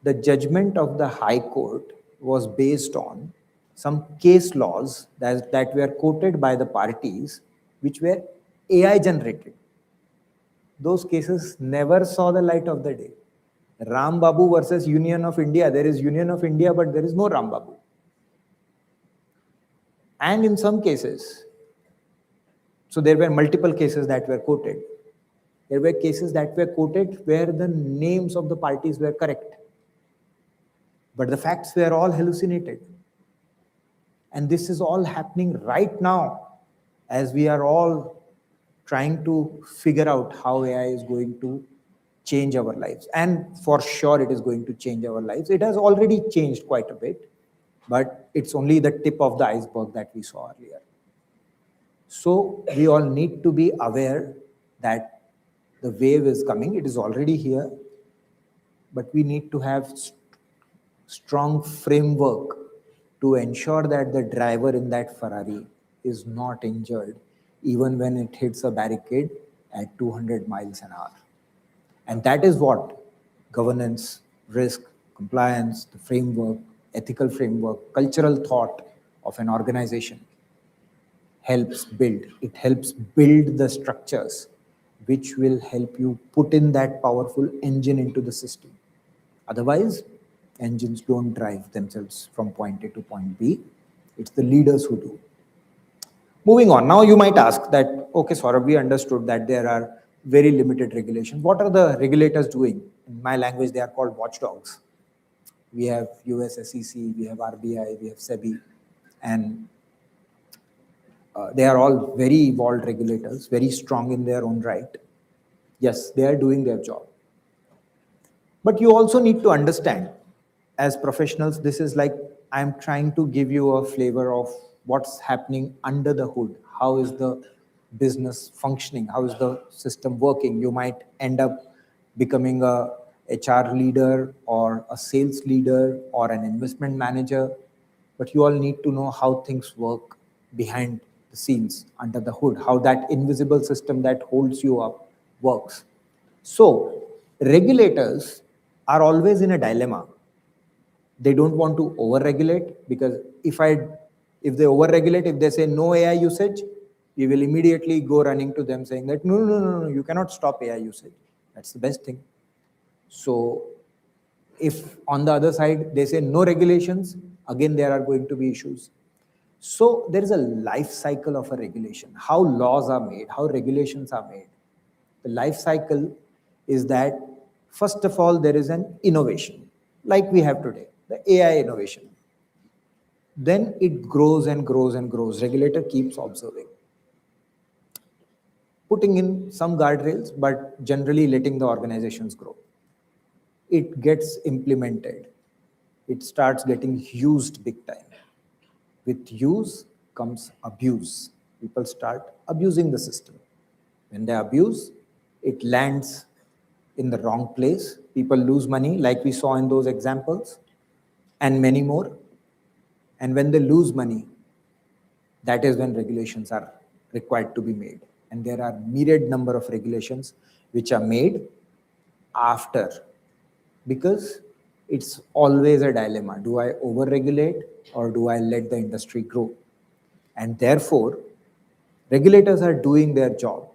The judgment of the High Court was based on some case laws that were quoted by the parties, which were AI generated. Those cases never saw the light of the day. Ram Babu versus Union of India. There is Union of India, but there is no Ram Babu. And in some cases, so there were multiple cases that were quoted. There were cases that were quoted where the names of the parties were correct, but the facts were all hallucinated. And this is all happening right now as we are all trying to figure out how AI is going to change our lives. And for sure, it is going to change our lives. It has already changed quite a bit, but it's only the tip of the iceberg that we saw earlier. So we all need to be aware that the wave is coming. It is already here, but we need to have strong framework to ensure that the driver in that Ferrari is not injured even when it hits a barricade at 200 miles an hour. And that is what governance, risk, compliance, the framework, ethical framework, cultural thought of an organization helps build. It helps build the structures which will help you put in that powerful engine into the system. Otherwise, engines don't drive themselves from point A to point B. It's the leaders who do. Moving on. Now you might ask that, okay, Saurabh, we understood that there are very limited regulations. What are the regulators doing? In my language, they are called watchdogs. We have US SEC, we have RBI, we have SEBI, and they are all very evolved regulators, very strong in their own right. Yes, they are doing their job. But you also need to understand, as professionals, this is like I'm trying to give you a flavor of what's happening under the hood. How is the business functioning? How is the system working? You might end up becoming a HR leader or a sales leader or an investment manager, but you all need to know how things work behind the scenes, under the hood, how that invisible system that holds you up works. So regulators are always in a dilemma. They don't want to over-regulate, because if they over-regulate, if they say no AI usage, we will immediately go running to them saying that, no, you cannot stop AI usage. That's the best thing. So if on the other side, they say no regulations, again, there are going to be issues. So there is a life cycle of a regulation, how laws are made, how regulations are made. The life cycle is that, first of all, there is an innovation, like we have today, the AI innovation. Then it grows and grows and grows. Regulator keeps observing, putting in some guardrails, but generally letting the organizations grow. It gets implemented. It starts getting used big time. With use comes abuse. People start abusing the system. When they abuse, it lands in the wrong place. People lose money, like we saw in those examples, and many more. And when they lose money, that is when regulations are required to be made. And there are myriad number of regulations which are made after, because it's always a dilemma. Do I over-regulate or do I let the industry grow? And therefore, regulators are doing their job.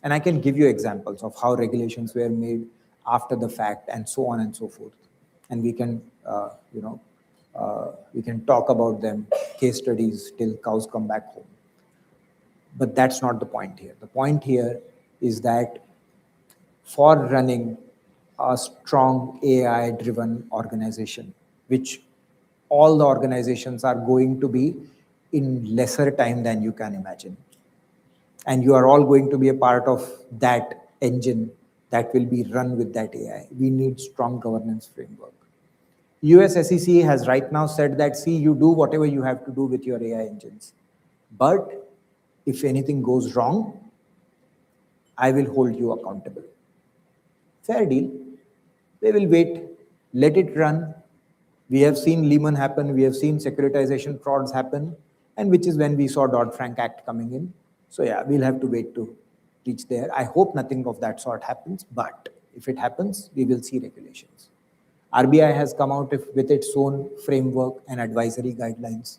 And I can give you examples of how regulations were made after the fact and so on and so forth. And we can, we can talk about them, case studies till cows come back home. But that's not the point here. The point here is that for running a strong AI-driven organization, which all the organizations are going to be in lesser time than you can imagine. And you are all going to be a part of that engine that will be run with that AI. We need strong governance framework. US SEC has right now said that, see, you do whatever you have to do with your AI engines. But if anything goes wrong, I will hold you accountable. Fair deal. They will wait, let it run. We have seen Lehman happen, we have seen securitization frauds happen, and which is when we saw Dodd-Frank Act coming in. So yeah, we'll have to wait to reach there. I hope nothing of that sort happens, but if it happens, we will see regulations. RBI has come out with its own framework and advisory guidelines.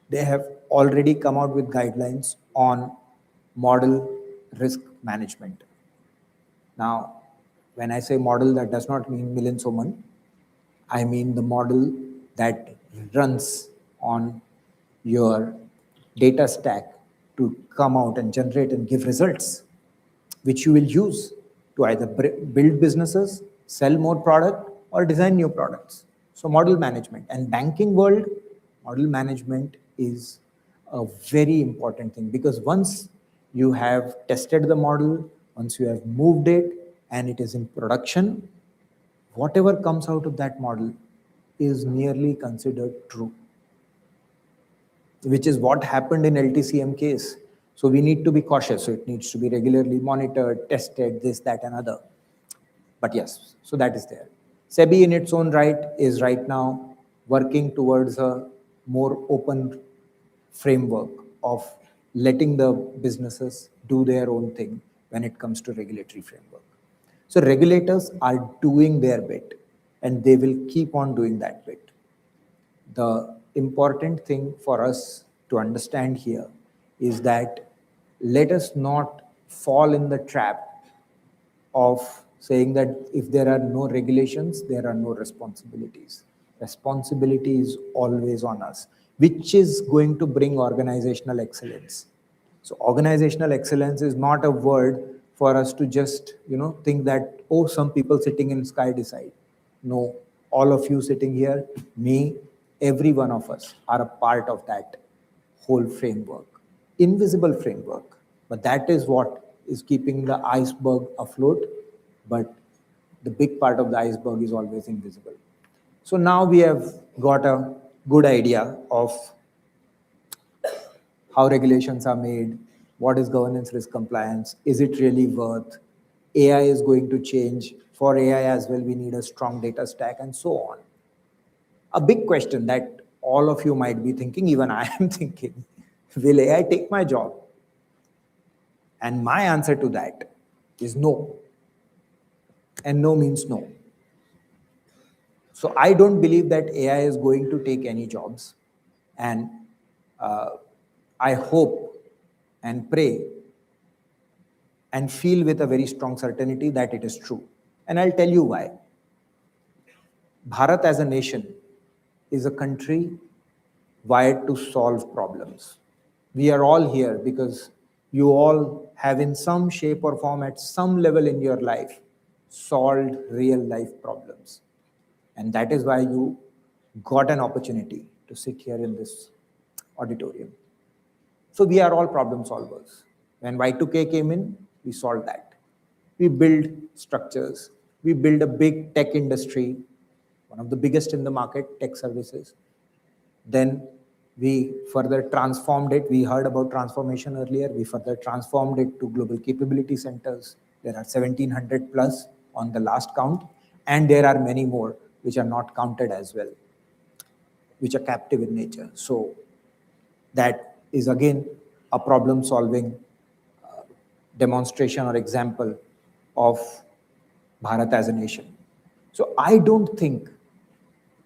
They have already come out with guidelines on model risk management. Now, when I say model, that does not mean millions of money. I mean the model that runs on your data stack to come out and generate and give results, which you will use to either build businesses, sell more product, or design new products. So model management. And banking world, model management is a very important thing, because once you have tested the model, once you have moved it and it is in production, whatever comes out of that model is nearly considered true, which is what happened in LTCM case. So we need to be cautious. So it needs to be regularly monitored, tested, this, that, and other. But yes, so that is there. SEBI in its own right is right now working towards a more open framework of letting the businesses do their own thing when it comes to regulatory framework. So regulators are doing their bit, and they will keep on doing that bit. The important thing for us to understand here is that let us not fall in the trap of saying that if there are no regulations, there are no responsibilities. Responsibility is always on us, which is going to bring organizational excellence. So organizational excellence is not a word for us to just, think that, oh, some people sitting in sky decide. No, all of you sitting here, me, every one of us are a part of that whole framework. Invisible framework, but that is what is keeping the iceberg afloat. But the big part of the iceberg is always invisible. So now we have got a good idea of how regulations are made, what is governance risk compliance, is it really worth, AI is going to change. For AI as well, we need a strong data stack and so on. A big question that all of you might be thinking, even I am thinking, will AI take my job? And my answer to that is no. And no means no. So I don't believe that AI is going to take any jobs. And I hope and pray and feel with a very strong certainty that it is true. And I'll tell you why. Bharat as a nation is a country wired to solve problems. We are all here because you all have in some shape or form at some level in your life solved real life problems. And that is why you got an opportunity to sit here in this auditorium. So we are all problem solvers. When Y2K came in, we solved that. We build structures. We build a big tech industry, one of the biggest in the market, tech services. Then we further transformed it. We heard about transformation earlier. We further transformed it to global capability centers. There are 1,700 plus on the last count. And there are many more which are not counted as well, which are captive in nature. So that is again a problem solving demonstration or example of Bharat as a nation. So I don't think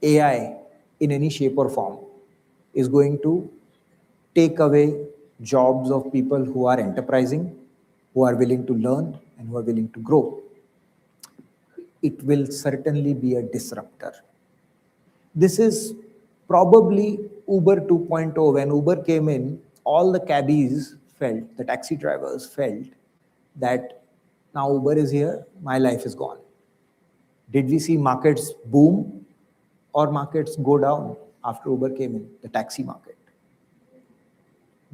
AI in any shape or form is going to take away jobs of people who are enterprising, who are willing to learn, and who are willing to grow. It will certainly be a disruptor. This is probably Uber 2.0. When Uber came in, all the cabbies felt, the taxi drivers felt that now Uber is here, my life is gone. Did we see markets boom or markets go down after Uber came in? The taxi market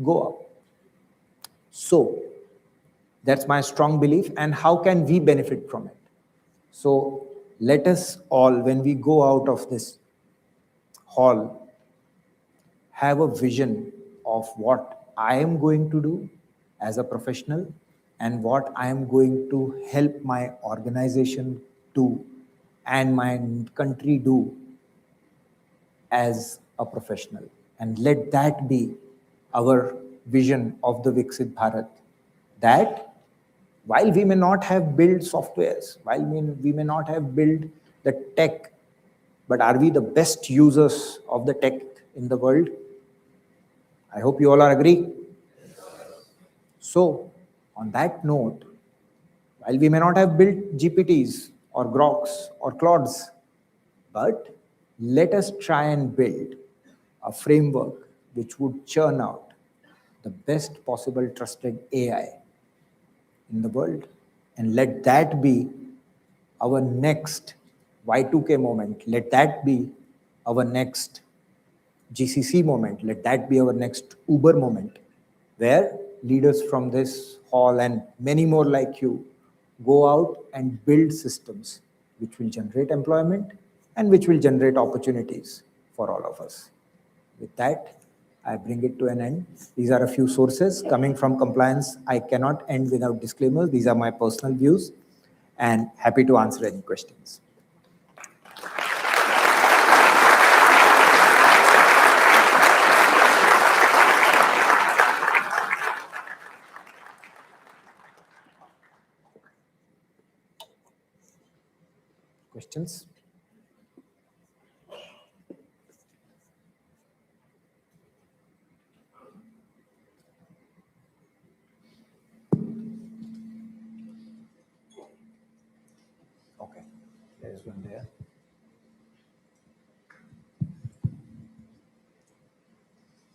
go up. So that's my strong belief. And how can we benefit from it? So let us all, when we go out of this hall, have a vision of what I am going to do as a professional and what I am going to help my organization do and my country do as a professional. And let that be our vision of the Viksit Bharat, that while we may not have built softwares, while we may not have built the tech, but are we the best users of the tech in the world? I hope you all are agree. So on that note, while we may not have built GPTs or Groks or Claudes, but let us try and build a framework which would churn out the best possible trusted AI in the world. And let that be our next Y2K moment. Let that be our next GCC moment. Let that be our next Uber moment, where leaders from this hall and many more like you go out and build systems which will generate employment and which will generate opportunities for all of us. With that, I bring it to an end. These are a few sources coming from compliance. I cannot end without disclaimers. These are my personal views, and happy to answer any questions. Questions? Okay, there is one there.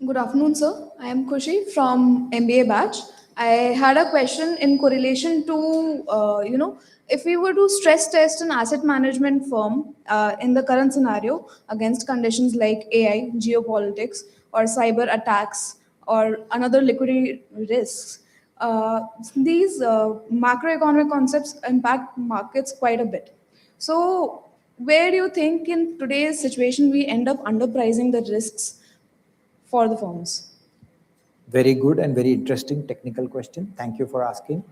Good afternoon, sir. I am Khushi from MBA batch. I had a question in correlation to, if we were to stress test an asset management firm in the current scenario against conditions like AI, geopolitics, or cyber attacks, or another liquidity risks, these macroeconomic concepts impact markets quite a bit. So, where do you think in today's situation we end up underpricing the risks for the firms? Very good and very interesting technical question. Thank you for asking.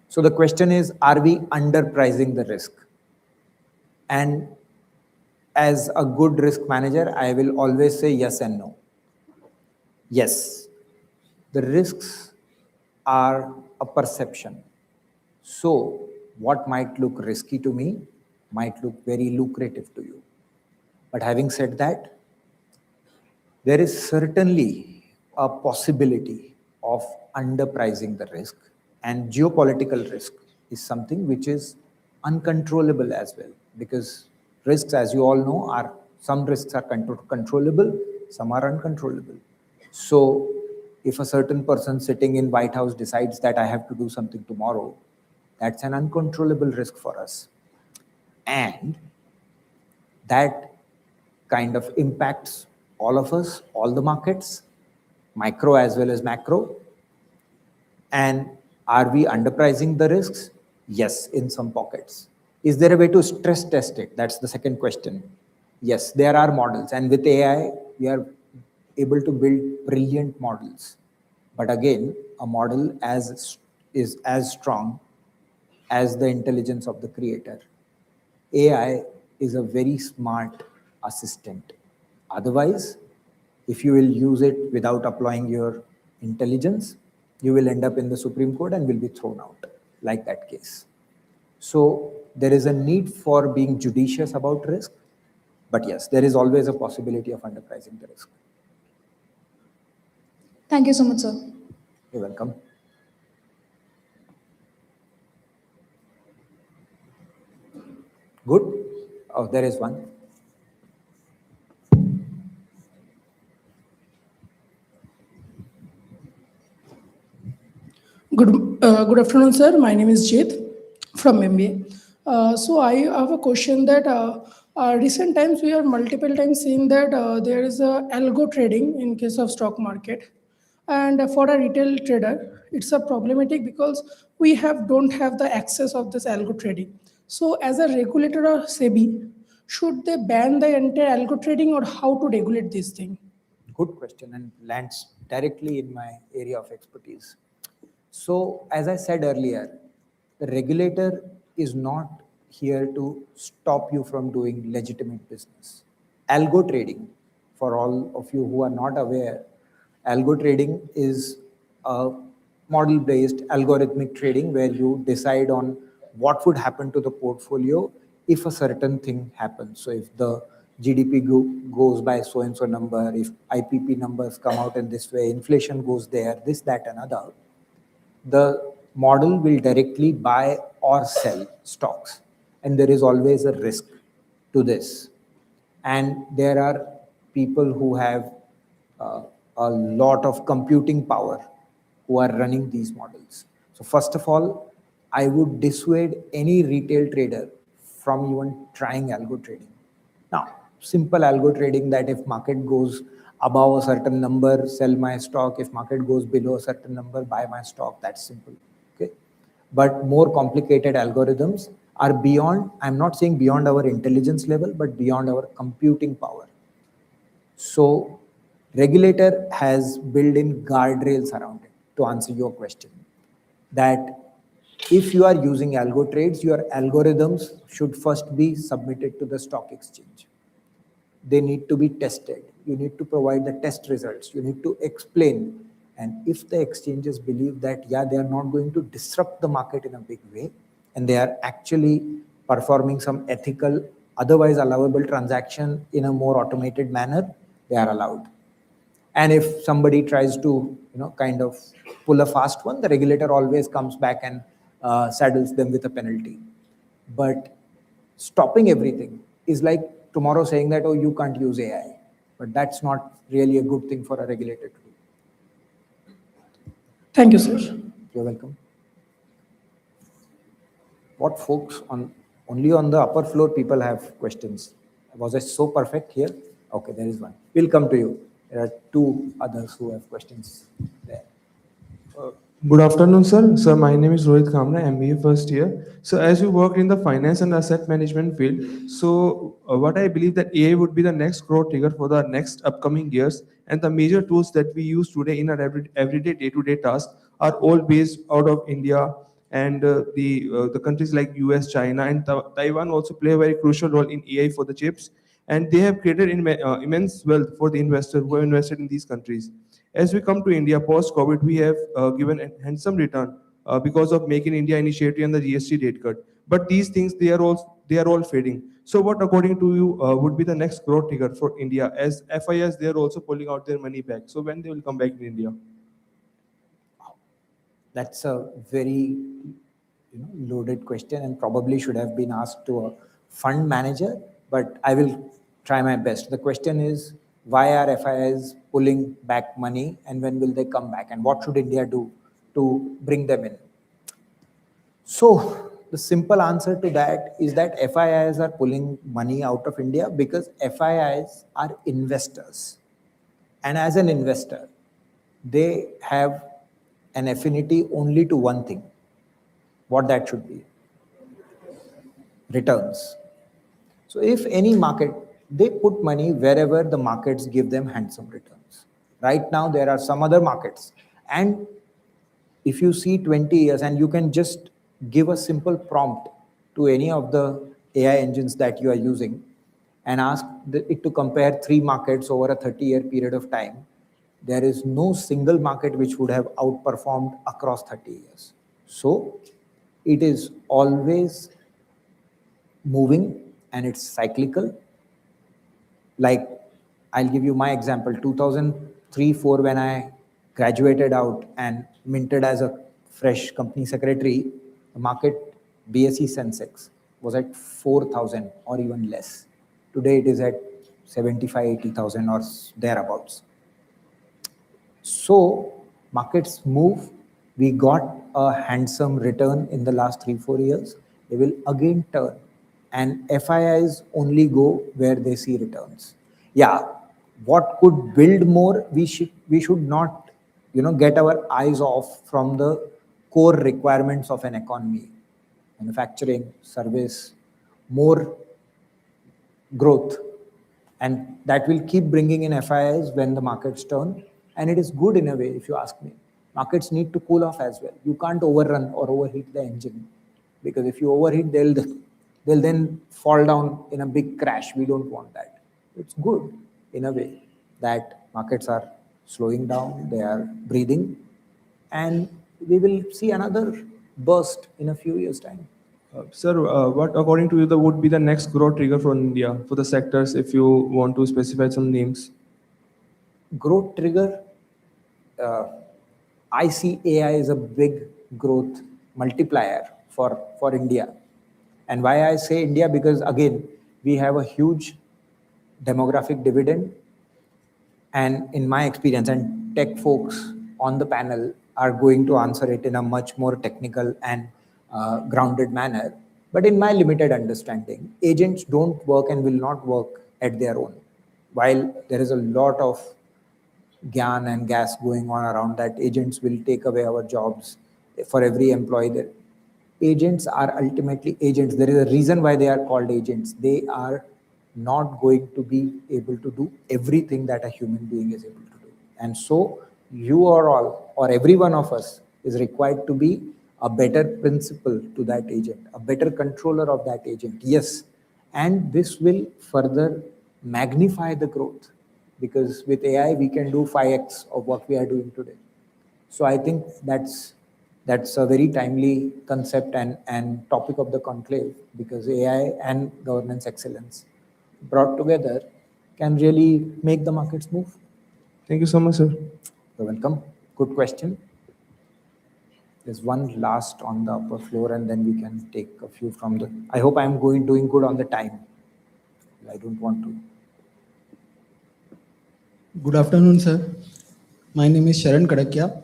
So the question is, are we underpricing the risk? And as a good risk manager, I will always say yes and no. Yes, the risks are a perception. So what might look risky to me might look very lucrative to you. But having said that, there is certainly a possibility of underpricing the risk, and geopolitical risk is something which is uncontrollable as well, because risks, as you all know, are some risks are controllable, some are uncontrollable. So if a certain person sitting in White House decides that I have to do something tomorrow, that's an uncontrollable risk for us. And that kind of impacts all of us, all the markets, micro as well as macro. And are we underpricing the risks? Yes, in some pockets. Is there a way to stress test it? That's the second question. Yes, there are models. And with AI, we are able to build brilliant models. But again, a model is as strong as the intelligence of the creator. AI is a very smart assistant. Otherwise, if you will use it without applying your intelligence, you will end up in the Supreme Court and will be thrown out, like that case. So there is a need for being judicious about risk, But yes, there is always a possibility of underpricing the risk. Thank you so much, sir. You're welcome. Good. Oh, there is one. Good afternoon, sir. My name is Jit from MBA. So I have a question that recent times we are multiple times seeing that there is a algo trading in case of stock market, and for a retail trader, it's a problematic because we don't have the access of this algo trading. So as a regulator or SEBI, should they ban the entire algo trading or how to regulate this thing? Good question and lands directly in my area of expertise. So, as I said earlier, the regulator is not here to stop you from doing legitimate business. Algo trading, for all of you who are not aware, algo trading is a model-based algorithmic trading where you decide on what would happen to the portfolio if a certain thing happens. So if the GDP goes by so and so number, if IPP numbers come out in this way, inflation goes there, this, that, and other, the model will directly buy or sell stocks. And there is always a risk to this. And there are people who have a lot of computing power who are running these models. So first of all, I would dissuade any retail trader from even trying algo trading. Now, simple algo trading that if market goes above a certain number, sell my stock. If market goes below a certain number, buy my stock. That's simple. Okay. But more complicated algorithms are beyond, I'm not saying beyond our intelligence level, but beyond our computing power. So regulator has built in guardrails around it to answer your question. That if you are using algo trades, your algorithms should first be submitted to the stock exchange. They need to be tested. You need to provide the test results. You need to explain. And if the exchanges believe that, yeah, they are not going to disrupt the market in a big way, and they are actually performing some ethical, otherwise allowable transaction in a more automated manner, they are allowed. And if somebody tries to, kind of pull a fast one, the regulator always comes back and saddles them with a penalty. But stopping everything is like tomorrow saying that, oh, you can't use AI. But that's not really a good thing for a regulator to do. Thank you, sir. You're welcome. What folks only on the upper floor people have questions? Was I so perfect here? Okay, there is one. We'll come to you. There are two others who have questions there. Good afternoon, sir. Sir, my name is Rohit Kamra, MBA first year. So as you work in the finance and asset management field, so what I believe that AI would be the next growth trigger for the next upcoming years. And the major tools that we use today in our everyday day-to-day tasks are all based out of India, and the countries like US, China, and Taiwan also play a very crucial role in AI for the chips. And they have created immense wealth for the investors who have invested in these countries. As we come to India post-COVID, we have given a handsome return because of Make in India initiative and the GST rate cut. But these things, they are all fading. So what, according to you, would be the next growth trigger for India, as FIS, they are also pulling out their money back. So when they will come back in India? That's a very loaded question and probably should have been asked to a fund manager, but I will try my best. The question is, why are FIIs pulling back money and when will they come back, and what should India do to bring them in? So the simple answer to that is that FIIs are pulling money out of India because FIIs are investors. And as an investor, they have an affinity only to one thing. What that should be? Returns. So if any market, they put money wherever the markets give them handsome returns. Right now, there are some other markets. And if you see 20 years, and you can just give a simple prompt to any of the AI engines that you are using and ask it to compare 3 markets over a 30-year period of time, there is no single market which would have outperformed across 30 years. So it is always moving and it's cyclical. Like, I'll give you my example. 2003-4, when I graduated out and minted as a fresh company secretary, the market BSE Sensex was at 4,000 or even less. Today it is at 75, 80,000 or thereabouts. So markets move. We got a handsome return in the last 3-4 years. They will again turn, and FIIs only go where they see returns. Yeah, what could build more? We should not, get our eyes off from the core requirements of an economy: manufacturing, service, more growth, and that will keep bringing in FIIs when the markets turn. And it is good in a way, if you ask me. Markets need to cool off as well. You can't overrun or overheat the engine, because if you overheat, they'll then fall down in a big crash. We don't want that. It's good in a way that markets are slowing down, they are breathing, and we will see another burst in a few years' time. Sir, what according to you would be the next growth trigger for India for the sectors, if you want to specify some names? Growth trigger, I see AI as a big growth multiplier for India. And why I say India, because again, we have a huge demographic dividend. And in my experience, and tech folks on the panel are going to answer it in a much more technical and grounded manner. But in my limited understanding, agents don't work and will not work at their own. While there is a lot of gyan and gas going on around that agents will take away our jobs for every employee there. Agents are ultimately agents. There is a reason why they are called agents. They are not going to be able to do everything that a human being is able to do. And so you are all, or every one of us, is required to be a better principal to that agent, a better controller of that agent. Yes, and this will further magnify the growth, because with AI we can do 5x of what we are doing today. So I think that's a very timely concept and topic of the conclave, because AI and governance excellence brought together can really make the markets move. Thank you so much, sir. You're welcome. Good question. There's one last on the upper floor, and then we can take a few from the... I hope I'm doing good on the time. I don't want to... Good afternoon, sir. My name is Sharan Kadakia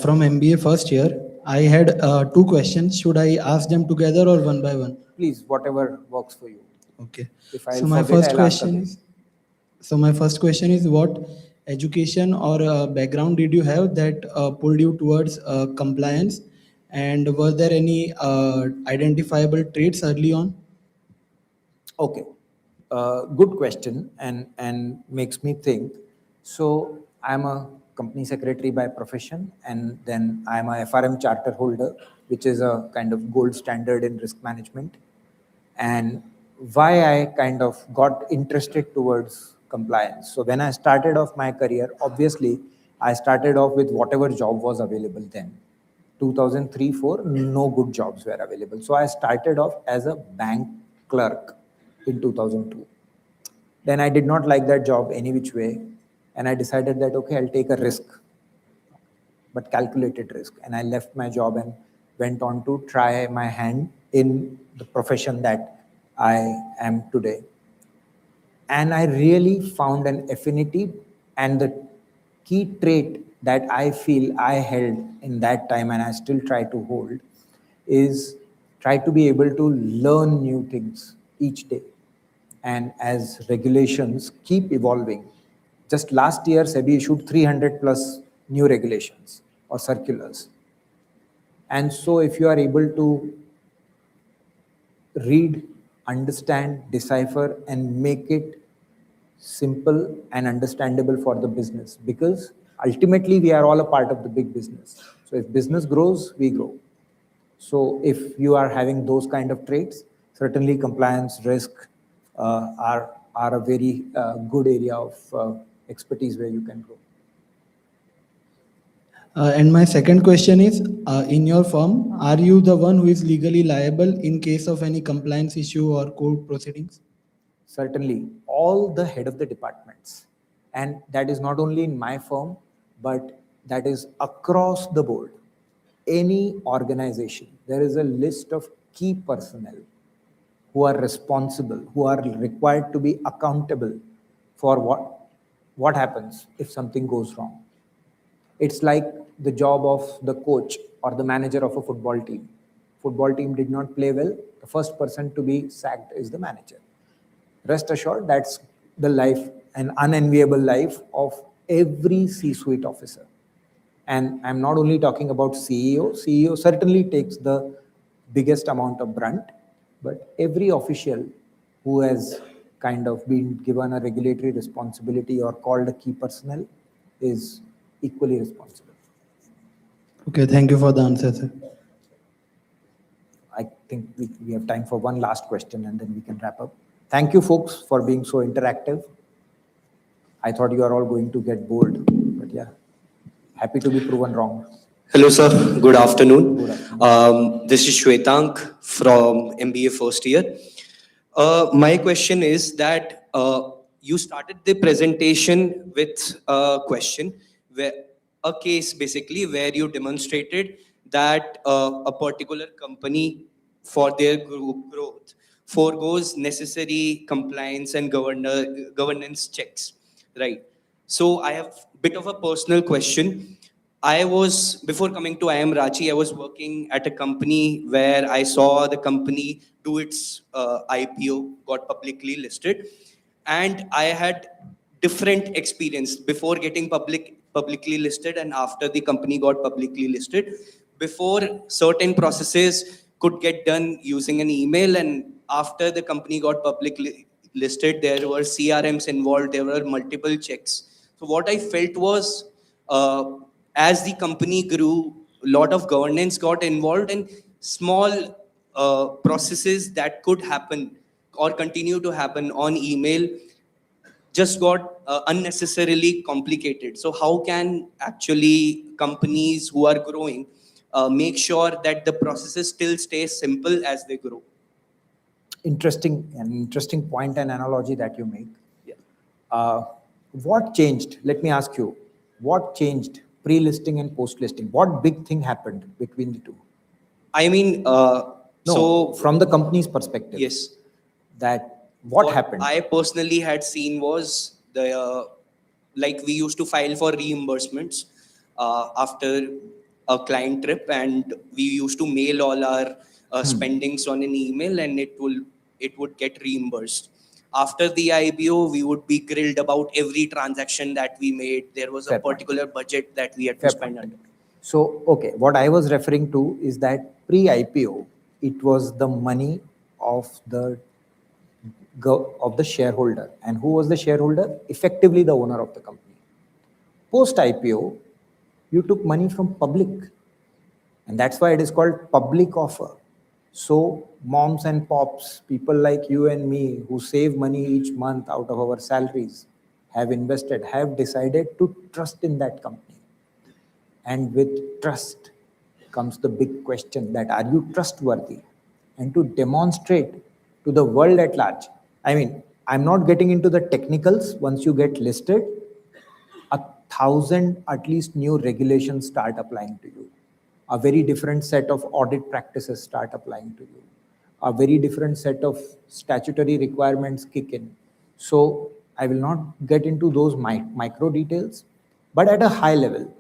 from MBA first year. I had 2 questions. Should I ask them together or one by one? Please, whatever works for you. Okay. If I So my forget, first I'll question is, what education or background did you have that pulled you towards compliance, and were there any identifiable traits early on? Okay, good question, and makes me think. So I'm a company secretary by profession, and then I'm a FRM charter holder, which is a kind of gold standard in risk management. And why I kind of got interested towards compliance. So when I started off my career, obviously I started off with whatever job was available then. 2003-4, no good jobs were available. So I started off as a bank clerk in 2002. Then I did not like that job any which way, and I decided that, okay, I'll take a risk, but calculated risk. And I left my job and went on to try my hand in the profession that I am today. And I really found an affinity, and the key trait that I feel I held in that time, and I still try to hold, is try to be able to learn new things each day. And as regulations keep evolving, just last year SEBI issued 300 plus new regulations or circulars. And so if you are able to read, understand, decipher, and make it simple and understandable for the business, because ultimately we are all a part of the big business. So if business grows, we grow. So if you are having those kind of traits, certainly compliance, risk are a very good area of expertise where you can grow. And my second question is, in your firm, are you the one who is legally liable in case of any compliance issue or court proceedings? certainly all the head of the departments, and that is not only in my firm, but that is across the board. Any organization, there is a list of key personnel who are responsible, who are required to be accountable for what happens if something goes wrong. It's like the job of the coach or the manager of a football team. Football team did not play well, the first person to be sacked is the manager. Rest assured, that's the life, an unenviable life of every C-suite officer. And I'm not only talking about CEO. CEO certainly takes the biggest amount of brunt, but every official who has kind of been given a regulatory responsibility or called a key personnel is equally responsible. Okay, thank you for the answer, sir. I think we have time for one last question and then we can wrap up. Thank you folks for being so interactive. I thought you are all going to get bored, but yeah, happy to be proven wrong. Hello, sir. Good afternoon. Good afternoon. This is Shwetank from MBA first year. My question is that you started the presentation with a question, where a case basically where you demonstrated that a particular company for their growth forgoes necessary compliance and governance checks, right? So I have a bit of a personal question. Before coming to IIM Ranchi, I was working at a company where I saw the company do its IPO, got publicly listed. And I had different experience before getting publicly listed and after the company got publicly listed. Before, certain processes could get done using an email, and after the company got publicly listed, there were CRMs involved, there were multiple checks. So what I felt was, as the company grew, a lot of governance got involved, and small processes that could happen or continue to happen on email just got unnecessarily complicated. So how can actually companies who are growing make sure that the processes still stay simple as they grow? An interesting point and analogy that you make. Yeah. What changed? Let me ask you, what changed pre-listing and post-listing? What big thing happened between the two? I mean, so from the company's perspective, yes, that what happened? I personally had seen was like we used to file for reimbursements after a client trip, and we used to mail all our spendings on an email, and it would get reimbursed. After the IPO, we would be grilled about every transaction that we made. There was a particular budget that we had to spend on. So, okay, what I was referring to is that pre-IPO, it was the money of the shareholder. And who was the shareholder? Effectively the owner of the company. Post-IPO, you took money from public. And that's why it is called public offer. So moms and pops, people like you and me who save money each month out of our salaries, have invested, have decided to trust in that company. And with trust comes the big question that are you trustworthy? And to demonstrate to the world at large. I mean, I'm not getting into the technicals. Once you get listed, 1,000 at least new regulations start applying to you. A very different set of audit practices start applying to you. A very different set of statutory requirements kick in. So I will not get into those micro details, but at a high level,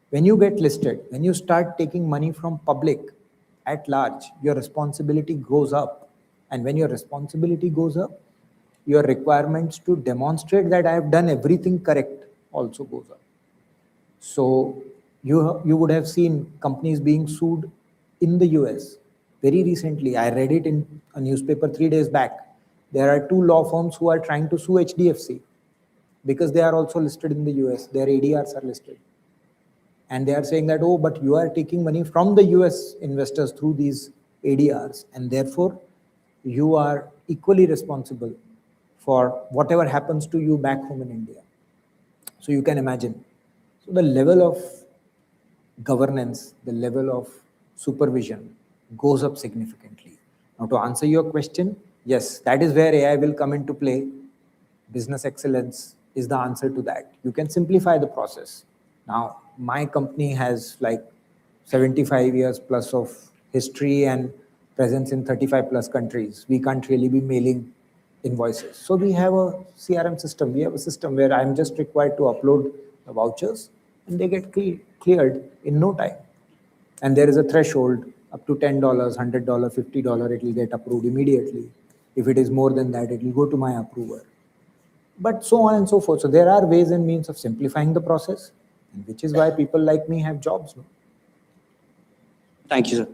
when you get listed, when you start taking money from public at large, your responsibility goes up. And when your responsibility goes up, your requirements to demonstrate that I have done everything correct also goes up. So you would have seen companies being sued in the US very recently. I read it in a newspaper 3 days back. There are 2 law firms who are trying to sue HDFC because they are also listed in the US. Their ADRs are listed. And they are saying that, oh, but you are taking money from the US investors through these ADRs, and therefore you are equally responsible for whatever happens to you back home in India. So you can imagine. So the level of governance, the level of supervision goes up significantly. Now to answer your question, Yes, that is where AI will come into play. Business excellence is the answer to that. You can simplify the process. Now, my company has like 75 years plus of history and presence in 35 plus countries. We can't really be mailing invoices. So we have a CRM system. We have a system where I'm just required to upload the vouchers and they get cleared in no time. And there is a threshold up to $10, $100, $50, it will get approved immediately. If it is more than that, it will go to my approver. But so on and so forth. So there are ways and means of simplifying the process, which is why people like me have jobs. No? Thank you, sir.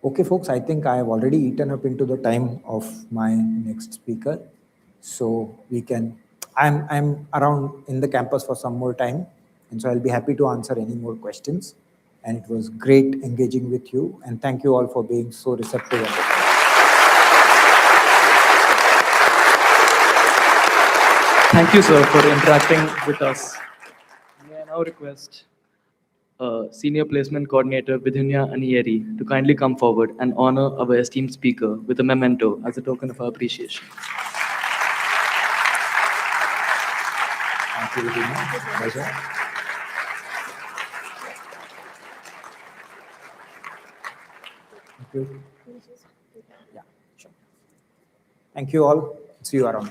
Okay, folks, I think I have already eaten up into the time of my next speaker. So we can, I'm around in the campus for some more time. And so I'll be happy to answer any more questions. And it was great engaging with you. And thank you all for being so receptive. Thank you, sir, for interacting with us. May I now request Senior Placement Coordinator Vidhunya Aniyeri to kindly come forward and honor our esteemed speaker with a memento as a token of our appreciation. Thank you, Vidhunya. Pleasure. Thank you. Yeah, sure. Thank you all. See you around.